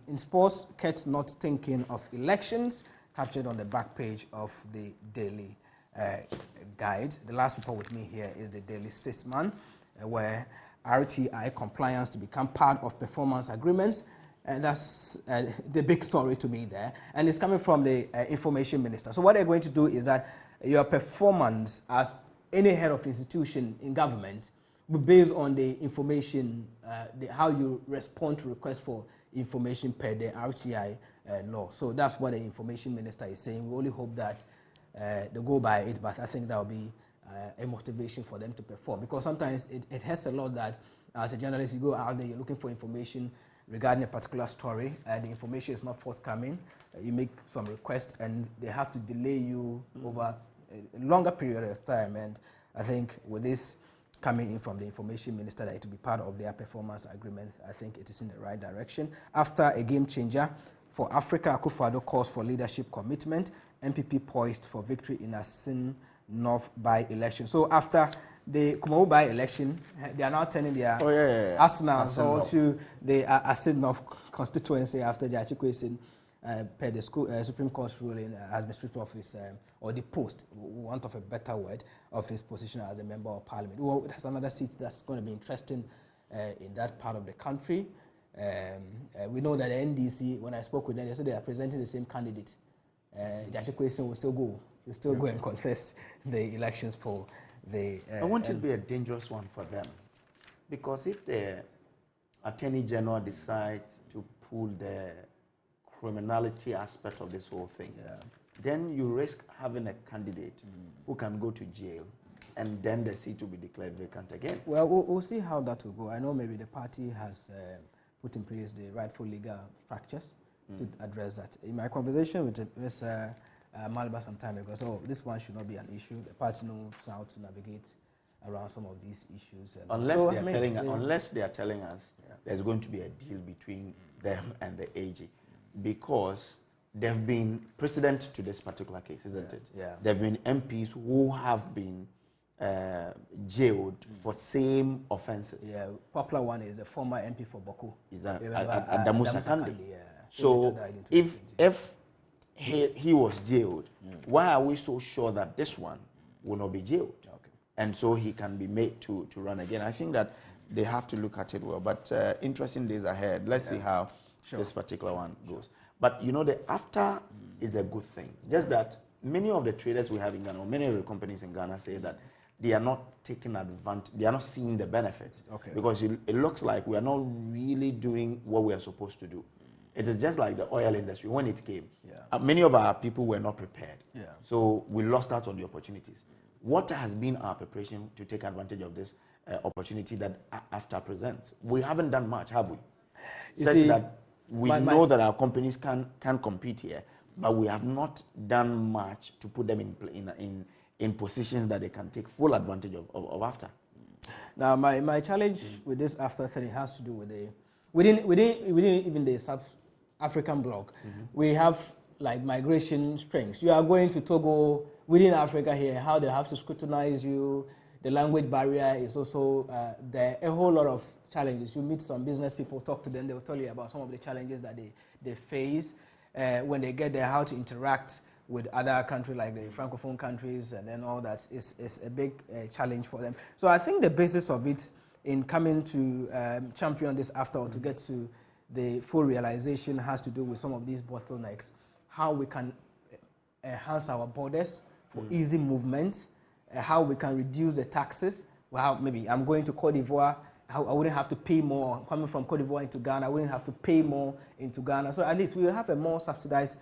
Speaker 20: in sports, Kets not thinking of elections, captured on the back page of the Daily Guide. The last report with me here is the Daily Statesman, where RTI compliance to become part of performance agreements. And that's the big story to me there. And it's coming from the information minister. So what they're going to do is that your performance as any head of institution in government will be based on the information, how you respond to requests for information per the RTI law. So that's what the information minister is saying. We only hope that they go by it, but I think that will be a motivation for them to perform, because sometimes it hurts a lot that as a journalist you go out there, you're looking for information regarding a particular story, the information is not forthcoming, you make some request and they have to delay you over a longer period of time. And I think with this coming in from the information minister that it will be part of their performance agreement, I think it is in the right direction. After a game changer for Africa, Akufo-Addo calls for leadership commitment. MPP poised for victory in Asin North by-election. So after the Kumawu by-election, they are now turning their arsenal to the Asin North constituency after Jachikwesin, per the Supreme Court's ruling, has been stripped of his, or the post, want of a better word, of his position as a member of parliament. Well, there's another seat that's going to be interesting in that part of the country. We know that the NDC, when I spoke with them, they said they are presenting the same candidate. Jachikwesin will still go. He'll still go and contest the elections for the...
Speaker 1: I want it to be a dangerous one for them. Because if the Attorney General decides to pull the criminality aspect of this whole thing, then you risk having a candidate who can go to jail, and then the seat will be declared vacant again.
Speaker 20: Well, we'll see how that will go. I know maybe the party has put in place the rightful legal structures to address that. In my conversation with Mr. Malba some time ago, so this one should not be an issue. The party knows how to navigate around some of these issues. And
Speaker 1: unless they are telling us there's going to be a deal between them and the AG, because they've been precedent to this particular case, isn't it?
Speaker 20: Yeah.
Speaker 1: There have been MPs who have been jailed for same offences.
Speaker 20: Yeah, popular one is a former MP for Boko.
Speaker 1: Is that Adamu Sakande?
Speaker 20: Yeah.
Speaker 1: So if he was jailed, why are we so sure that this one will not be jailed?
Speaker 20: Okay.
Speaker 1: And so he can be made to run again. I think that they have to look at it well. But interesting days ahead. Let's see how this particular one goes. But you know, the AfCFTA is a good thing. Just that many of the traders we have in Ghana, or many of the companies in Ghana, say that they are not taking advantage, they are not seeing the benefits.
Speaker 20: Okay.
Speaker 1: Because it looks like we are not really doing what we are supposed to do. It is just like the oil industry when it came. Many of our people were not prepared. So we lost out on the opportunities. What has been our preparation to take advantage of this opportunity that AfCFTA presents? We haven't done much, have we? Such that we know that our companies can compete here, but we have not done much to put them in positions that they can take full advantage of AfCFTA.
Speaker 20: Now, my challenge with this after 30 has to do with within even the South-African bloc, we have like migration strings. You are going to Togo within Africa here, how they have to scrutinize you. The language barrier is also there. A whole lot of challenges. You meet some business people, talk to them, they will tell you about some of the challenges that they face when they get there, how to interact with other countries like the Francophone countries, and then all that is a big challenge for them. So I think the basis of it in coming to champion this after or to get to the full realization has to do with some of these bottlenecks, how we can enhance our borders for easy movement, how we can reduce the taxes. Well, maybe I'm going to Cote d'Ivoire, I wouldn't have to pay more. Coming from Cote d'Ivoire into Ghana, I wouldn't have to pay more into Ghana. So at least we will have a more subsidized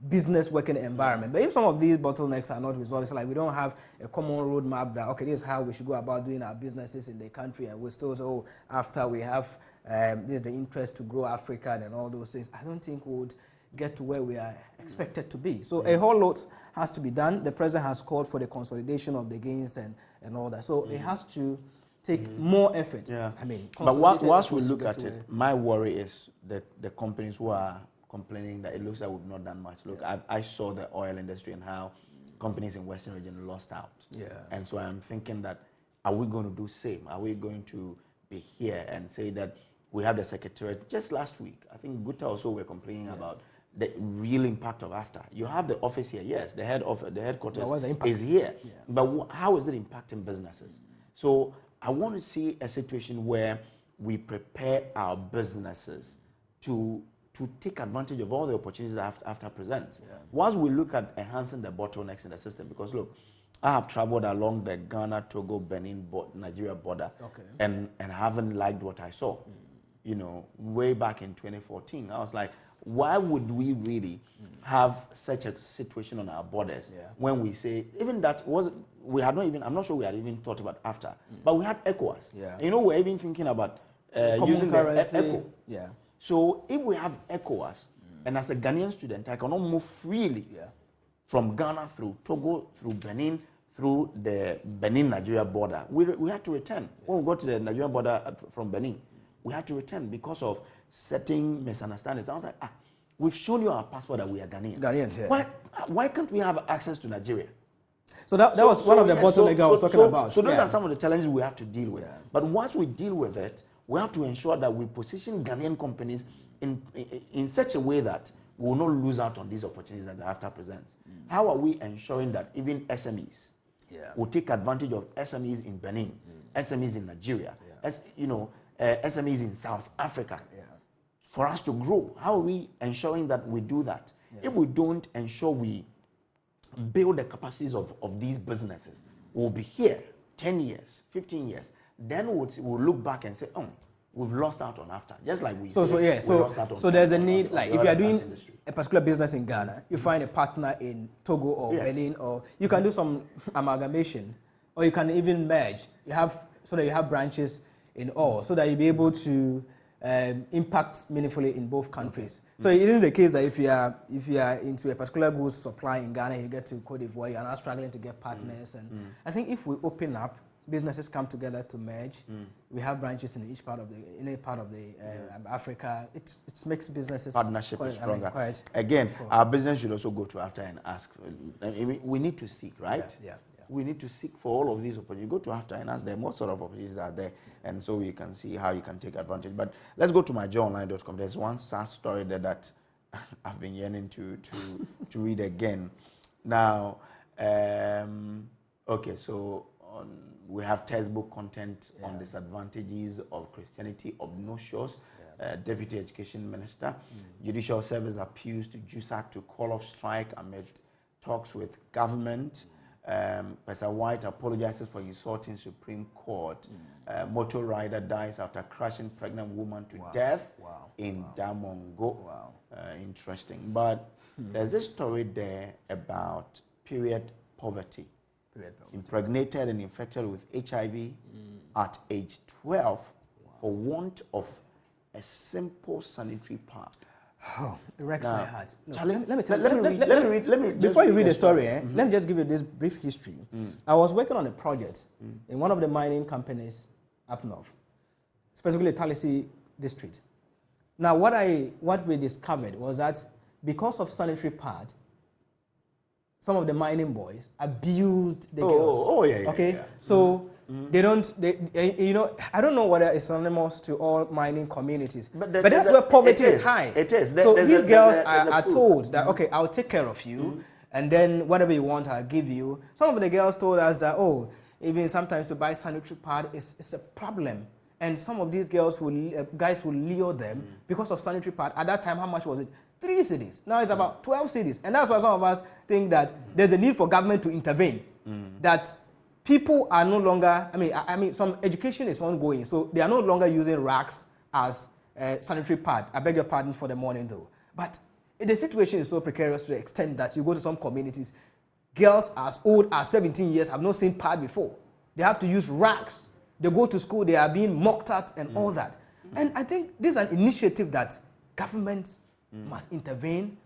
Speaker 20: business working environment. But if some of these bottlenecks are not resolved, it's like we don't have a common roadmap that, okay, this is how we should go about doing our businesses in the country, and we still say, oh, after we have this is the interest to grow Africa and all those things, I don't think we would get to where we are expected to be. So a whole lot has to be done. The president has called for the consolidation of the gains and all that. So it has to take more effort.
Speaker 1: Yeah.
Speaker 20: I mean,
Speaker 1: but once we look at it, my worry is that the companies who are complaining that it looks like we've not done much. Look, I saw the oil industry and how companies in Western region lost out.
Speaker 20: Yeah.
Speaker 1: And so I'm thinking that, are we going to do same? Are we going to be here and say that we have the secretariat? Just last week, I think Gutta also were complaining about the real impact of AfCFTA. You have the office here, yes, the headquarters is here, but how is it impacting businesses? So I want to see a situation where we prepare our businesses to take advantage of all the opportunities that AfCFTA presents. Once we look at enhancing the bottlenecks in the system, because look, I have traveled along the Ghana, Togo, Benin, Nigeria border, and haven't liked what I saw. You know, way back in 2014, I was like, why would we really have such a situation on our borders when we say, even that was, we had not even, I'm not sure we had even thought about AfCFTA, but we had ECOWAS. You know, we're even thinking about using the ECO. So if we have ECOWAS, and as a Ghanaian student, I cannot move freely from Ghana through Togo, through Benin, through the Benin-Nigeria border. We had to return. When we got to the Nigerian border from Benin, we had to return because of certain misunderstandings. I was like, we've shown you our passport that we are Ghanaians.
Speaker 20: Ghanaians,
Speaker 1: Why can't we have access to Nigeria?
Speaker 20: So that was one of the bottlenecks I was talking about.
Speaker 1: So those are some of the challenges we have to deal with. But once we deal with it, we have to ensure that we position Ghanaian companies in such a way that we will not lose out on these opportunities that the AfCFTA presents. How are we ensuring that even SMEs will take advantage of SMEs in Benin, SMEs in Nigeria, SMEs in South Africa, for us to grow? How are we ensuring that we do that? If we don't ensure we build the capacities of these businesses, we'll be here 10 years, 15 years. Then we'll look back and say, oh, we've lost out on AfCFTA. Just like we lost out on.
Speaker 20: So there's a need, like if you are doing a particular business in Ghana, you find a partner in Togo or Benin, or you can do some amalgamation, or you can even merge. So that you have branches in all, so that you'll be able to impact meaningfully in both countries. So it isn't the case that if you are into a particular goods supply in Ghana, you get to Cote d'Ivoire, you are now struggling to get partners. And I think if we open up, businesses come together to merge. We have branches in each part of Africa. It makes businesses
Speaker 1: partnership is stronger. Again, our business should also go to AfCFTA and ask. We need to seek, right? We need to seek for all of these opportunities. Go to AfCFTA and ask them what sort of opportunities are there, and so we can see how you can take advantage. But let's go to myjoyonline.com. There's one sad story there that I've been yearning to read again. Now, okay, so we have textbook content on disadvantages of Christianity obnoxious. Deputy Education Minister. Judicial Service appeals to JUSAC to call off strike amid talks with government. Professor White apologizes for insulting Supreme Court. Motor rider dies after crashing pregnant woman to death in Damongo. Interesting. But there's this story there about period poverty. Impregnated and infected with HIV at age 12 for want of a simple sanitary pad.
Speaker 20: Oh, it wrecks my heart.
Speaker 1: Let me read.
Speaker 20: Before you read the story, let me just give you this brief history. I was working on a project in one of the mining companies up north, specifically Talisi district. Now, what we discovered was that because of sanitary pad, some of the mining boys abused the girls.
Speaker 1: Oh, yeah.
Speaker 20: Okay,
Speaker 1: yeah.
Speaker 20: so they don't, you know, I don't know whether it's synonymous to all mining communities, but that's where poverty is high.
Speaker 1: It is.
Speaker 20: So these girls are told that, okay, I'll take care of you, and then whatever you want, I'll give you. Some of the girls told us that, oh, even sometimes to buy sanitary pad is a problem. And some of these guys will lure them because of sanitary pad. At that time, how much was it? 3 cedis. Now it's about 12 cedis. And that's why some of us think that there's a need for government to intervene. That people are no longer, I mean, some education is ongoing. So they are no longer using racks as sanitary pad. I beg your pardon for the morning though. But the situation is so precarious to the extent that you go to some communities, girls as old as 17 years have not seen pad before. They have to use racks. They go to school, they are being mocked at and all that. And I think this is an initiative that governments must intervene,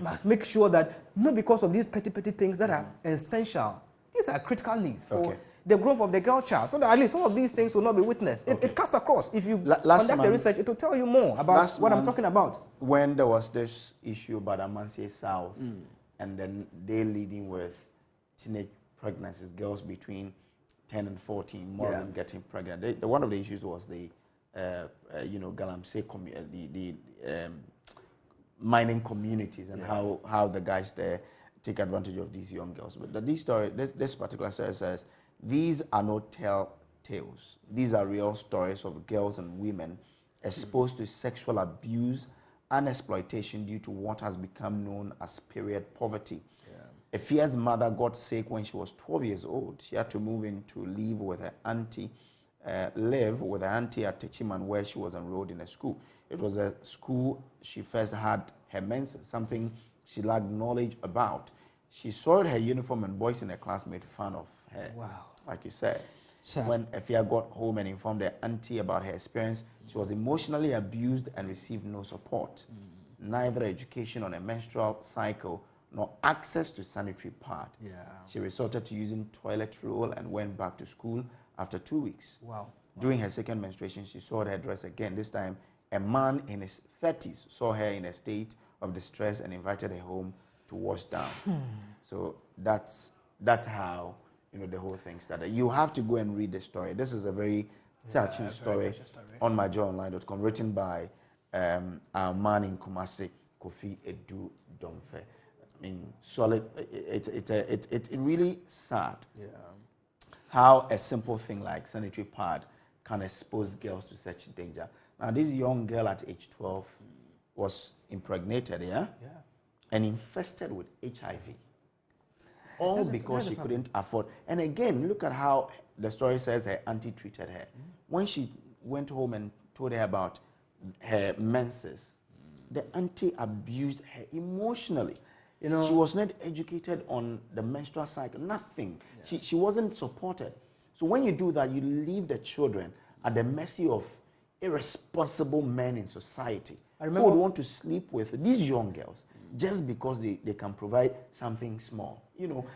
Speaker 20: must make sure that, not because of these petty things that are essential, these are critical needs for the growth of the girl child, so that at least some of these things will not be witnessed. It cuts across. If you conduct the research, it will tell you more about what I'm talking about.
Speaker 1: When there was this issue about Amansie South, and then they leading with teenage pregnancies, girls between 10 and 14, more of them getting pregnant. One of the issues was the, Galamsey community, the mining communities, and how the guys there take advantage of these young girls. But this particular story says, these are not tales. These are real stories of girls and women exposed to sexual abuse and exploitation due to what has become known as period poverty. Afia's mother got sick when she was 12 years old. She had to move in to live with her auntie at Techiman, where she was enrolled in a school. It was a school she first had her menses, something she lacked knowledge about. She soiled her uniform and boys in her class made fun of her. Wow. Like you said. Sure. When Afia got home and informed her auntie about her experience, she was emotionally abused and received no support. Neither education on a menstrual cycle nor access to sanitary pad. She resorted to using toilet roll and went back to school after 2 weeks. During her second menstruation, she soiled her dress again. This time, a man in his 30s saw her in a state of distress and invited her home to wash down. So that's how the whole thing started. You have to go and read the story. This is a very touching story on myjoyonline.com, written by our man in Kumasi, Kofi Edu Domfe. I mean, solid. It's really sad how a simple thing like sanitary pad can expose girls to such danger. Now, this young girl at age 12 was impregnated, and infested with HIV. All because she couldn't afford. And again, look at how the story says her auntie treated her. When she went home and told her about her menses, the auntie abused her emotionally. She was not educated on the menstrual cycle, nothing. She wasn't supported. So when you do that, you leave the children at the mercy of irresponsible men in society who would want to sleep with these young girls just because they can provide something small.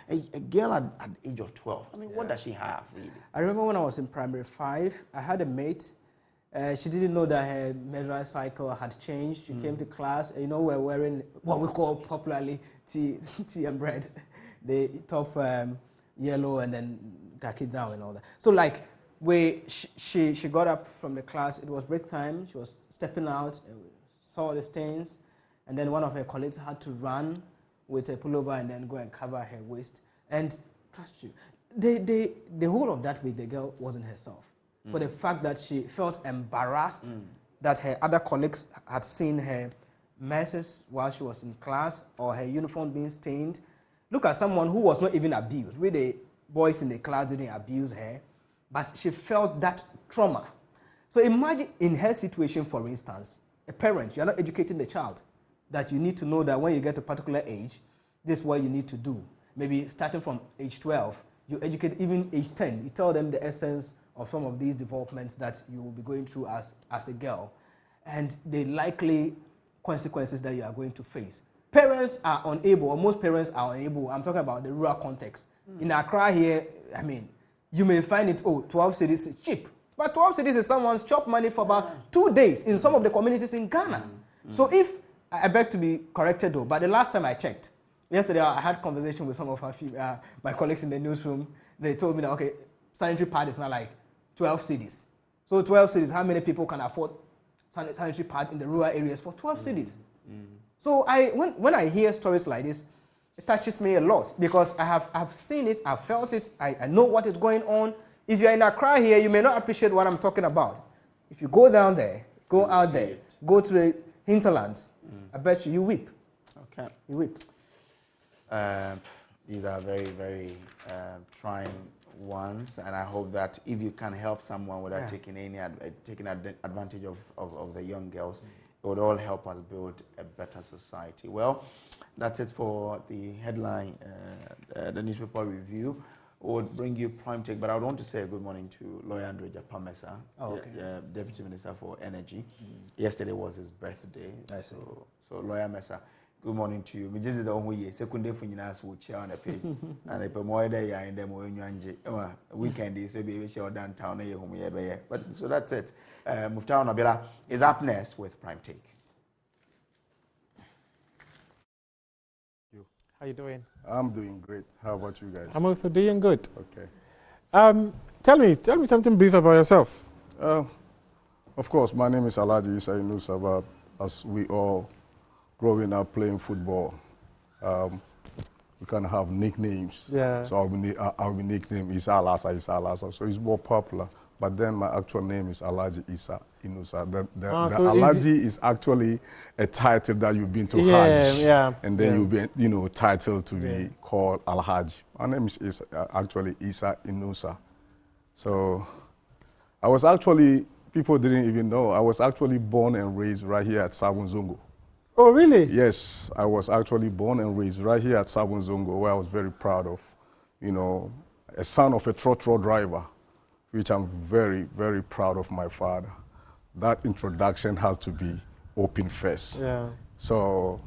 Speaker 1: A girl at the age of 12, I mean, what does she have, really?
Speaker 20: I remember when I was in primary 5, I had a mate. She didn't know that her menstrual cycle had changed. She came to class, we're wearing what we call popularly tea and bread. The top yellow and then khaki down and all that. So she got up from the class. It was break time. She was stepping out, saw the stains, and then one of her colleagues had to run with a pullover and then go and cover her waist. And trust you, the whole of that week, the girl wasn't herself. For the fact that she felt embarrassed that her other colleagues had seen her messes while she was in class or her uniform being stained. Look at someone who was not even abused. The boys in the class didn't abuse her, but she felt that trauma. So imagine in her situation, for instance, a parent, you're not educating the child, that you need to know that when you get to a particular age, this is what you need to do. Maybe starting from age 12, you educate even age 10. You tell them the essence of some of these developments that you will be going through as a girl, and the likely consequences that you are going to face. Parents are unable, or most parents are unable. I'm talking about the rural context. In Accra here, I mean, you may find it, 12 cedis is cheap. But 12 cedis is someone's chop money for about 2 days in some of the communities in Ghana. So if, I beg to be corrected though, but the last time I checked, yesterday I had conversation with some of my colleagues in the newsroom. They told me that, okay, sanitary pad is not like 12 cedis. So 12 cedis, how many people can afford sanitary pad in the rural areas for 12 cedis? So when I hear stories like this, it touches me a lot because I've seen it, I've felt it, I know what is going on. If you're in Accra here, you may not appreciate what I'm talking about. If you go down there, go out there, go to the hinterlands, I bet you weep.
Speaker 1: Okay.
Speaker 20: You weep.
Speaker 1: These are very, very trying ones, and I hope that if you can help someone without taking advantage of the young girls, it would all help us build a better society. Well, that's it for the headline, the newspaper review. Would bring you prime take, but I would want to say a good morning to Lawyer Andre Japamesa, Deputy Minister for Energy. Yesterday was his birthday. I see. So Lawyer Mesa, good morning to you. Me just the only year second day for you now, so chair on the page, and if more day in them when you weekend is so be show downtown here home here. But so that's it. Muftaw Nabila is up next with prime take.
Speaker 21: How you doing?
Speaker 22: I'm doing great. How about you guys?
Speaker 21: I'm also doing good.
Speaker 22: Okay.
Speaker 21: Tell me something brief about yourself.
Speaker 22: Of course, my name is Alhaji Isa Inusa, but as we all growing up playing football, we kind of have nicknames.
Speaker 21: Yeah.
Speaker 22: So our nickname is Alasa. So it's more popular. But then my actual name is Alhaji Isa Inusa. The Alhaji is actually a title that you've been to Hajj. And then you've been, titled to be called Alhaji. My name is actually Isa Inusa. So I was actually, people didn't even know, I was actually born and raised right here at Sabunzongo.
Speaker 21: Oh, really?
Speaker 22: Yes, I was actually born and raised right here at Sabunzongo, where I was very proud of, a son of a trotro driver, which I'm very, very proud of my father. That introduction has to be open first.
Speaker 21: Yeah.
Speaker 22: So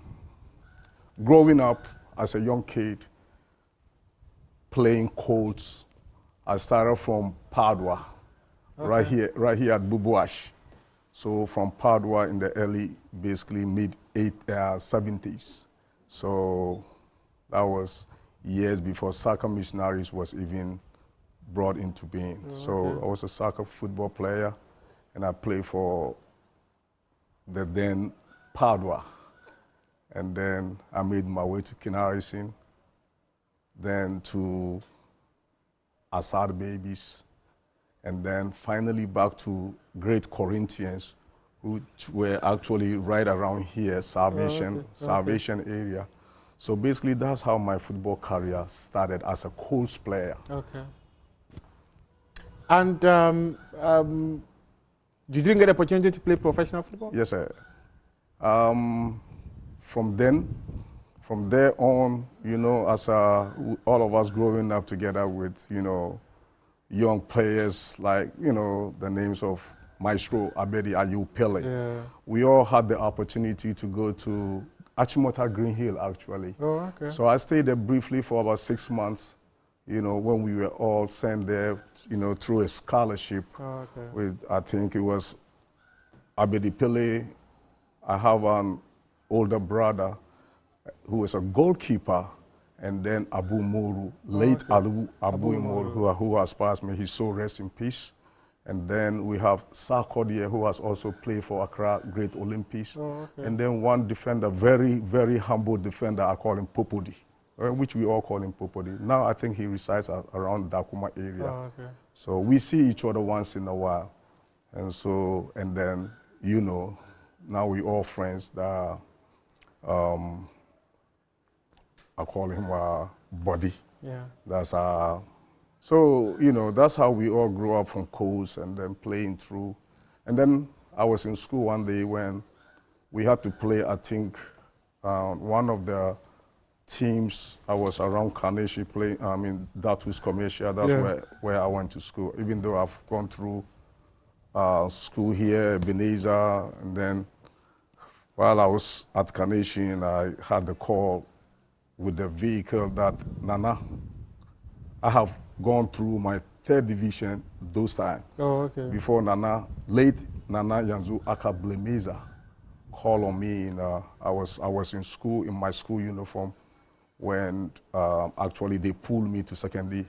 Speaker 22: growing up as a young kid, playing courts, I started from Padua, right here at Bubuash. So from Padua in the early, basically mid-70s. So that was years before soccer missionaries was even brought into being. So I was a soccer football player, and I played for the then Padua. And then I made my way to Kinarisin, then to Assad Babies, and then finally back to Great Corinthians, which were actually right around here, Salvation area. So basically that's how my football career started, as a coach player.
Speaker 21: Okay. And you didn't get the opportunity to play professional football?
Speaker 22: Yes, sir. From there on, as all of us growing up together with, young players like, the names of Maestro Abedi Ayew Pele. We all had the opportunity to go to Achimota Green Hill, actually.
Speaker 21: Oh, okay.
Speaker 22: So I stayed there briefly for about 6 months. When we were all sent there, through a scholarship with, I think it was Abedi Pele. I have an older brother who was a goalkeeper, and then Abu Moru, late Abu Moru, who has passed me. His soul rest in peace. And then we have Sarkodie, who has also played for Accra Great Olympics. And then one defender, very, very humble defender, I call him Popodi, which we all call him Popodi. Now I think he resides around Dakuma area. So we see each other once in a while. And then, now we all friends that I call him Buddy.
Speaker 21: Yeah.
Speaker 22: That's so, that's how we all grew up from coast and then playing through. And then I was in school one day when we had to play, I think, one of the teams. I was around Carnegie playing, Datus Commercial. That's where I went to school, even though I've gone through school here, Ebenezer, and then while I was at Carnegie, I had the call with the vehicle that, Nana, I have gone through my third division those time.
Speaker 21: Oh, okay.
Speaker 22: Before late Nana Yanzu Aka Blemeza called on me. I was in school, in my school uniform, when actually they pulled me to secondary,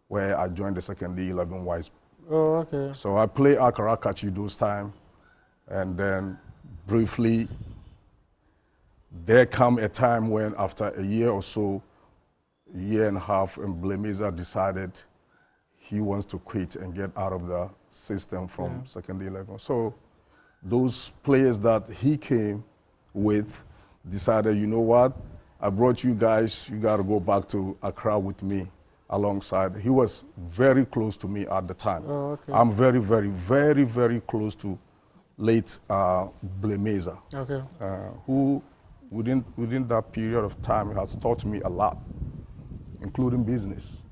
Speaker 22: where I joined the secondary 11 Wise.
Speaker 21: Oh, okay.
Speaker 22: So I played Akarakachi those time, and then briefly, there come a time when after a year or so, year and a half, and Blemeza decided he wants to quit and get out of the system from secondary 11. So those players that he came with decided, you know what, I brought you guys, you got to go back to Accra with me alongside. He was very close to me at the time.
Speaker 21: Oh, okay.
Speaker 22: I'm very, very, very, very close to late Blemeza,
Speaker 21: okay.
Speaker 22: Who within that period of time has taught me a lot, including business.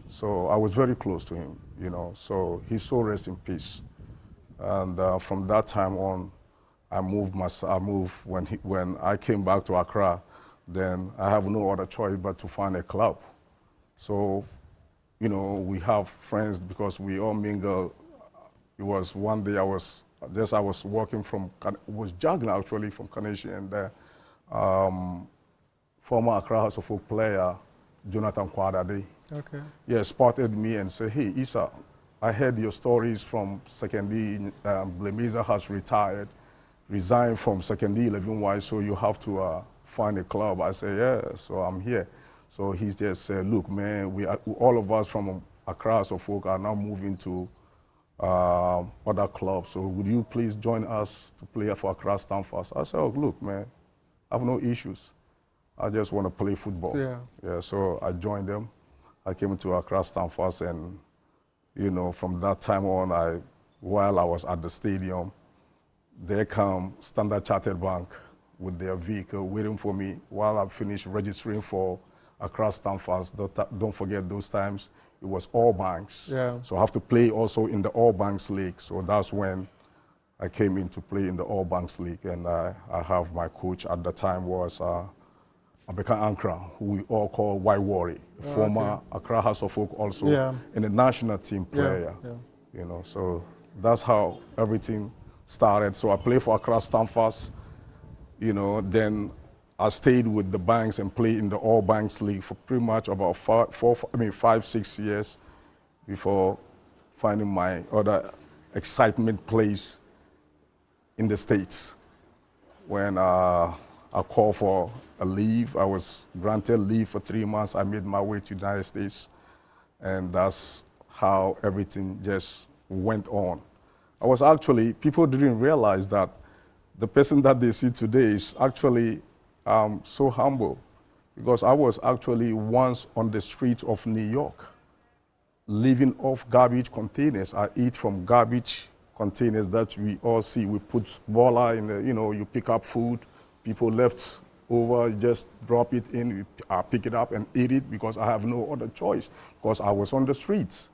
Speaker 22: So I was very close to him, you know, so his soul rest in peace. And from that time on, I moved when I came back to Accra, then I have no other choice but to find a club. So, you know, we have friends because we all mingle. It was one day I was walking was jogging actually from Kaneshi, and former Accra House of Folk player, Jonathan Kwadade, spotted me and said, hey, Issa, I heard your stories from secondary. Blemeza has resigned from secondary 11Y, so you have to find a club. I said, yeah, so I'm here. So he just said, look, man, all of us from Accra House of Folk are now moving to other clubs. So would you please join us to play for Accra Stamford? I said, oh, look, man, I have no issues. I just want to play football. Yeah, so I joined them. I came to Accra Stamford, and, you know, from that time on, while I was at the stadium, there come Standard Chartered Bank with their vehicle waiting for me while I finished registering for Accra Stamford. Don't forget those times, it was all banks.
Speaker 21: Yeah.
Speaker 22: So I have to play also in the All Banks League. So that's when I came in to play in the All Banks League. And I have my coach at the time was Abeka Ankra, who we all call White Warrior, former Accra House of Folk also, and a national team player. You know, so that's how everything started. So I played for Accra Stamford, you know, then I stayed with the banks and played in the All Banks League for pretty much about 5-6 years before finding my other excitement place in the States. When I called for a leave, I was granted leave for 3 months. I made my way to the United States, and that's how everything just went on. People didn't realize that the person that they see today is actually so humble, because I was actually once on the streets of New York, living off garbage containers. I eat from garbage containers that we all see. We put bola in the, you know, you pick up food, people left over, just drop it in, I pick it up and eat it because I have no other choice, because I was on the streets,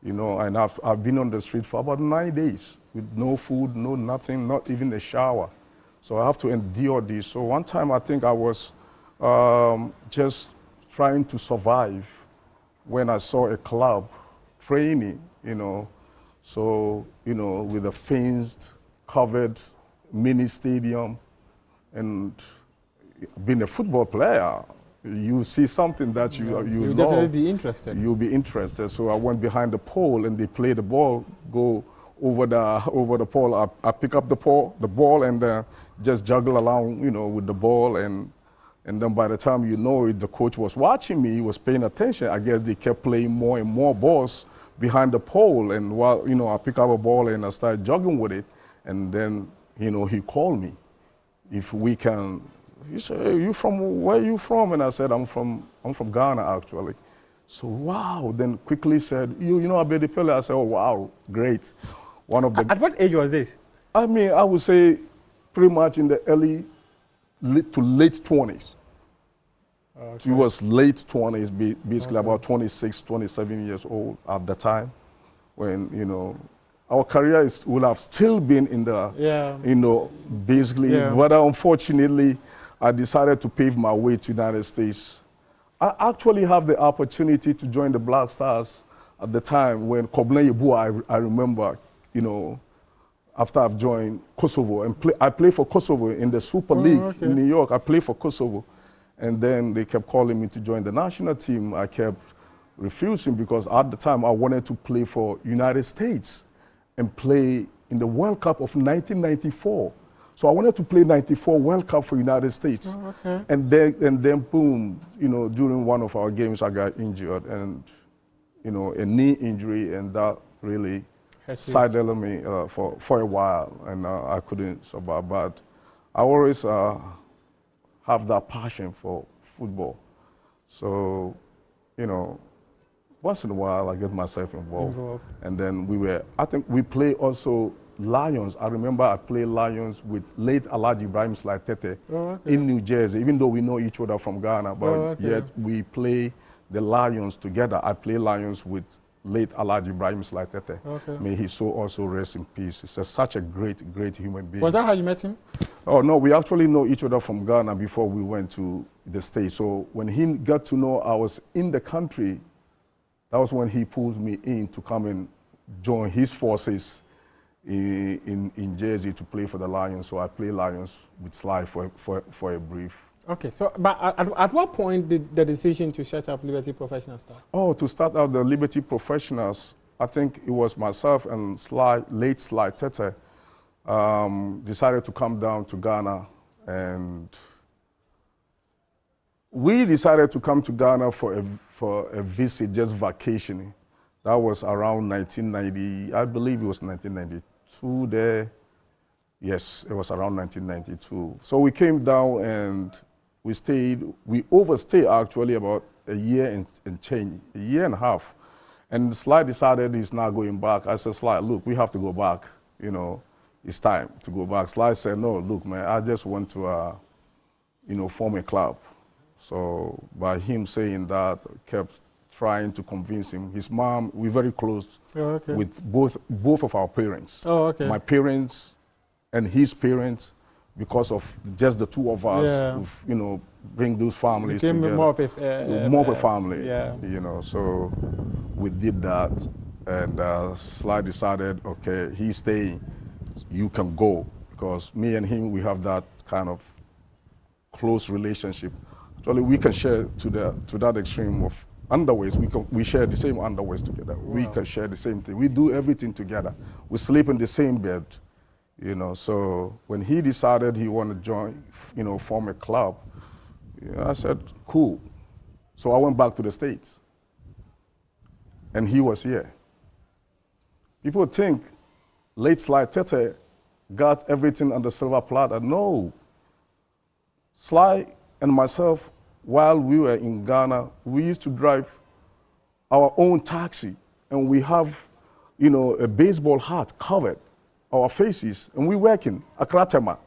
Speaker 22: you know, and I've been on the street for about 9 days with no food, no nothing, not even a shower. So I have to endure this. So one time I think I was just trying to survive when I saw a club training, you know, so, you know, with a fenced, covered mini stadium, and being a football player, you see something that you
Speaker 21: You'll
Speaker 22: love.
Speaker 21: definitely be interested.
Speaker 22: You'll be interested. So I went behind the pole and they play the ball, go over the pole. I pick up the ball and just juggle along, you know, with the ball. And then by the time you know it, the coach was watching me, he was paying attention. I guess they kept playing more and more balls behind the pole. And while, you know, I pick up a ball and I started jogging with it. And then, you know, he called me. If we can, he said, hey, where are you from? And I said, I'm from Ghana, actually. So, wow, then quickly said, you know Abedi Pele? I said, oh, wow, great.
Speaker 21: At what age was this?
Speaker 22: I mean, I would say pretty much in the early to late 20s. Okay. It was late 20s, basically about 26, 27 years old at the time, when, you know, our career would have still been in the, you know, basically, but unfortunately, I decided to pave my way to the United States. I actually have the opportunity to join the Black Stars at the time when Koblen Yeboah, I remember, you know, after I've joined Kosovo, and I played for Kosovo in the Super League in New York. I played for Kosovo. And then they kept calling me to join the national team. I kept refusing because at the time I wanted to play for United States and play in the World Cup of 1994. So I wanted to play 94 World Cup for United States. And then boom, you know, during one of our games I got injured and, you know, a knee injury, and that really sidelined me for a while, and I couldn't survive. But I always have that passion for football. So, you know, once in a while I get myself involved. And then I think we play also Lions. I remember I played Lions with late Alhaji Ibrahim Sly Tete in New Jersey, even though we know each other from Ghana, but yet we play the Lions together. I play Lions with late Alhaji Ibrahim Sly Tete. May his soul also rest in peace. He's such a great, great human being.
Speaker 21: Was that how you met him?
Speaker 22: Oh, no, we actually know each other from Ghana before we went to the States. So when he got to know I was in the country, that was when he pulled me in to come and join his forces in Jersey to play for the Lions. So I played Lions with Sly for a brief.
Speaker 21: Okay, so but at what point did the decision to set up Liberty Professionals start?
Speaker 22: Oh, to start out the Liberty Professionals, I think it was myself and late Sly Tete decided to come down to Ghana, and we decided to come to Ghana for a visit, just vacationing. That was around 1990, I believe it was 1992 there. Yes, it was around 1992. So we came down and we overstayed actually about a year and change, a year and a half. And Sly decided he's not going back. I said, Sly, look, we have to go back. You know, it's time to go back. Sly said, no, look, man, I just want to, you know, form a club. So by him saying that, kept trying to convince him. His mom, we're very close with both of our parents. My parents and his parents, because of just the two of us, you know, bring those families together. More of a family, you know. So we did that, and Sly decided, okay, he's staying, you can go, because me and him, we have that kind of close relationship. Actually, we can share to that extreme of underwears. We share the same underwears together. Wow. We can share the same thing. We do everything together. We sleep in the same bed. You know, so when he decided he wanted to join, you know, form a club, you know, I said, cool. So I went back to the States, and he was here. People think late Sly Tete got everything on the silver platter. No. Sly and myself, while we were in Ghana, we used to drive our own taxi, and we have, you know, a baseball hat covered our faces, and we working Akratema.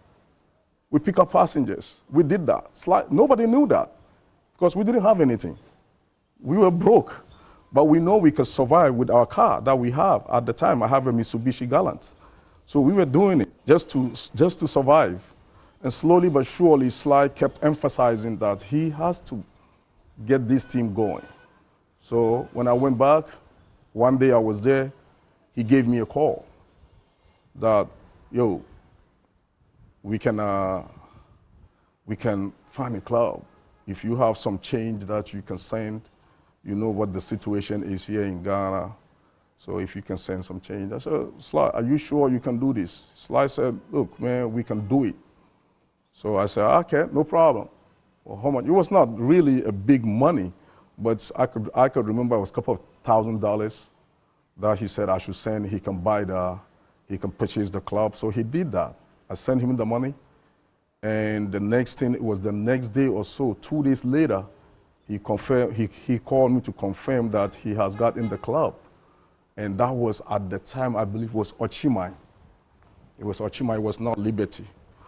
Speaker 22: We pick up passengers. We did that. Nobody knew that because we didn't have anything. We were broke, but we know we could survive with our car that we have. At the time, I have a Mitsubishi Galant. So we were doing it just to survive. And slowly but surely, Sly kept emphasizing that he has to get this team going. So when I went back, one day I was there, he gave me a call that, yo, we can find a club. If you have some change that you can send, you know what the situation is here in Ghana. So if you can send some change. I said, Sly, are you sure you can do this? Sly said, look, man, we can do it. So I said, okay, no problem. Well, how much? It was not really a big money, but I could remember it was a couple of $1,000 that he said I should send. He can he can purchase the club. So he did that. I sent him the money. And the next thing, it was the next day or so, 2 days later, he called me to confirm that he has got in the club. And that was at the time, I believe, was Ochimai. It was Ochimai, it was not Liberty.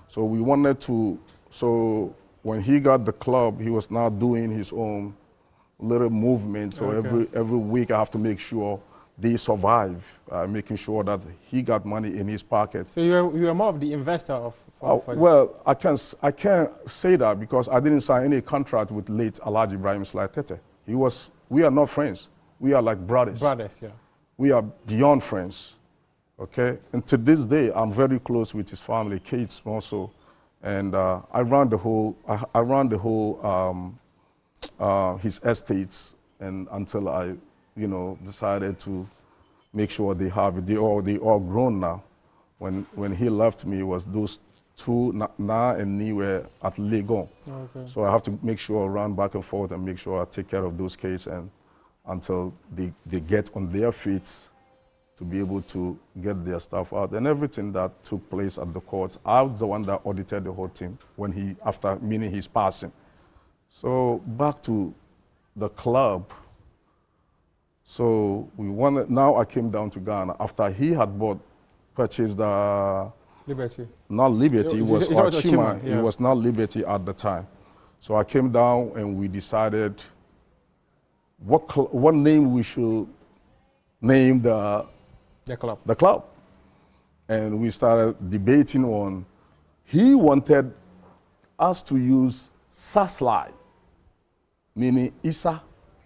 Speaker 22: So we wanted to, so when he got the club, he was now doing his own little movement. So every week I have to make sure they survive, making sure that he got money in his pocket. So you were more of the investor of? Well, I can't say that because I didn't sign any contract with late Alhaji Ibrahim Sly Tete. We are not friends. We are like brothers.
Speaker 21: Brothers, yeah.
Speaker 22: We are beyond friends, okay? And to this day, I'm very close with his family, Kate also. And I run the whole, his estates, and until I, decided to make sure they have it. They all grown now. When he left me, it was those two, Na and Ni, were at Legon.
Speaker 21: Okay.
Speaker 22: So I have to make sure I run back and forth and make sure I take care of those cases and until they get on their feet to be able to get their stuff out. And everything that took place at the court, I was the one that audited the whole thing after his passing. So back to the club. So now I came down to Ghana after he had purchased the
Speaker 21: Liberty.
Speaker 22: Not Liberty, it was Ochima.
Speaker 21: Yeah.
Speaker 22: It was not Liberty at the time. So I came down and we decided what name we should name the club. And we started debating on, he wanted us to use Saslai, meaning Isa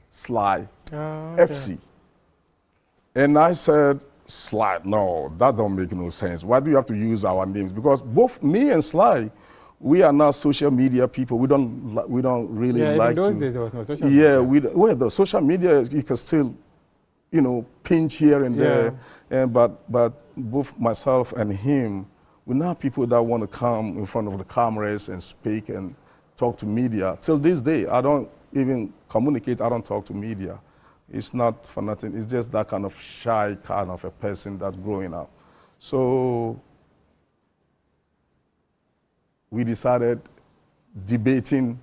Speaker 22: Sly FC. And I said, Sly, no, that don't make no sense. Why do you have to use our names? Because both me and Sly, we are not social media people. We don't really like to.
Speaker 21: In those days there was no social media.
Speaker 22: Yeah, the social media you can still, pinch here and there. But both myself and him, we're not people that want to come in front of the cameras and speak and talk to media. Till this day, I don't even communicate. I don't talk to media. It's not for nothing. It's just that kind of shy kind of a person that's growing up. So we decided debating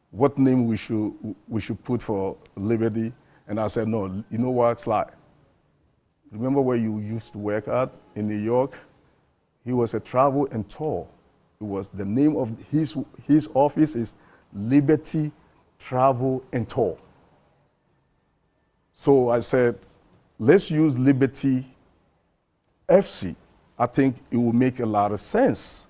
Speaker 22: what name we should put for Liberty. And I said, no, you know what, Sly? Remember where you used to work at in New York? He was a travel and tour. It was the name of his office is Liberty Travel and Tour. So I said, let's use Liberty FC. I think it will make a lot of sense.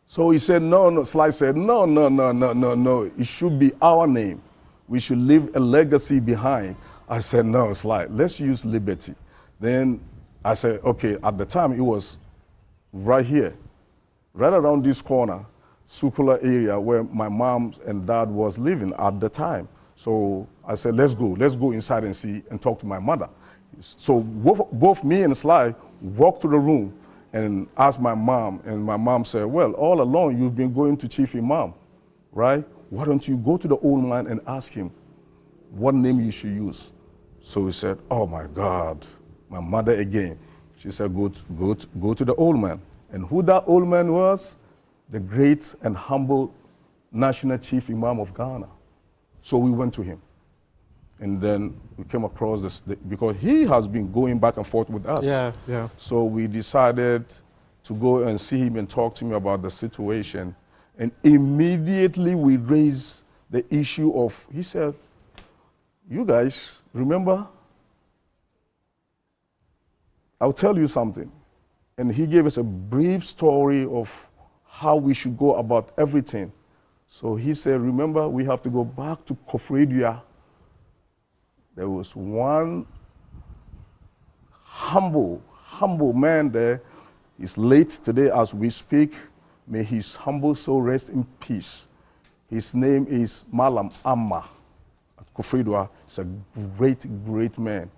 Speaker 22: So he said, no. Sly said, no. It should be our name. We should leave a legacy behind. I said, no, Sly, let's use Liberty. Then I said, okay, at the time it was right here, right around this corner, circular area where my mom and dad was living at the time. So I said, let's go inside and see and talk to my mother. So both me and Sly walked to the room and asked my mom, and my mom said, well, all along you've been going to Chief Imam, right? Why don't you go to the old man and ask him what name you should use? So he said, oh my God, my mother again. She said, go to the old man. And who that old man was? The great and humble National Chief Imam of Ghana. So we went to him. And then we came across this, because he has been going back and forth with us.
Speaker 21: Yeah.
Speaker 22: So we decided to go and see him and talk to him about the situation. And immediately we raised the issue of, he said, you guys, remember? I'll tell you something. And he gave us a brief story of how we should go about everything. So he said, remember, we have to go back to Kofredia. There was one humble man there. He's late today as we speak. May his humble soul rest in peace. His name is Malam Amma at Kofredia. He's a great man.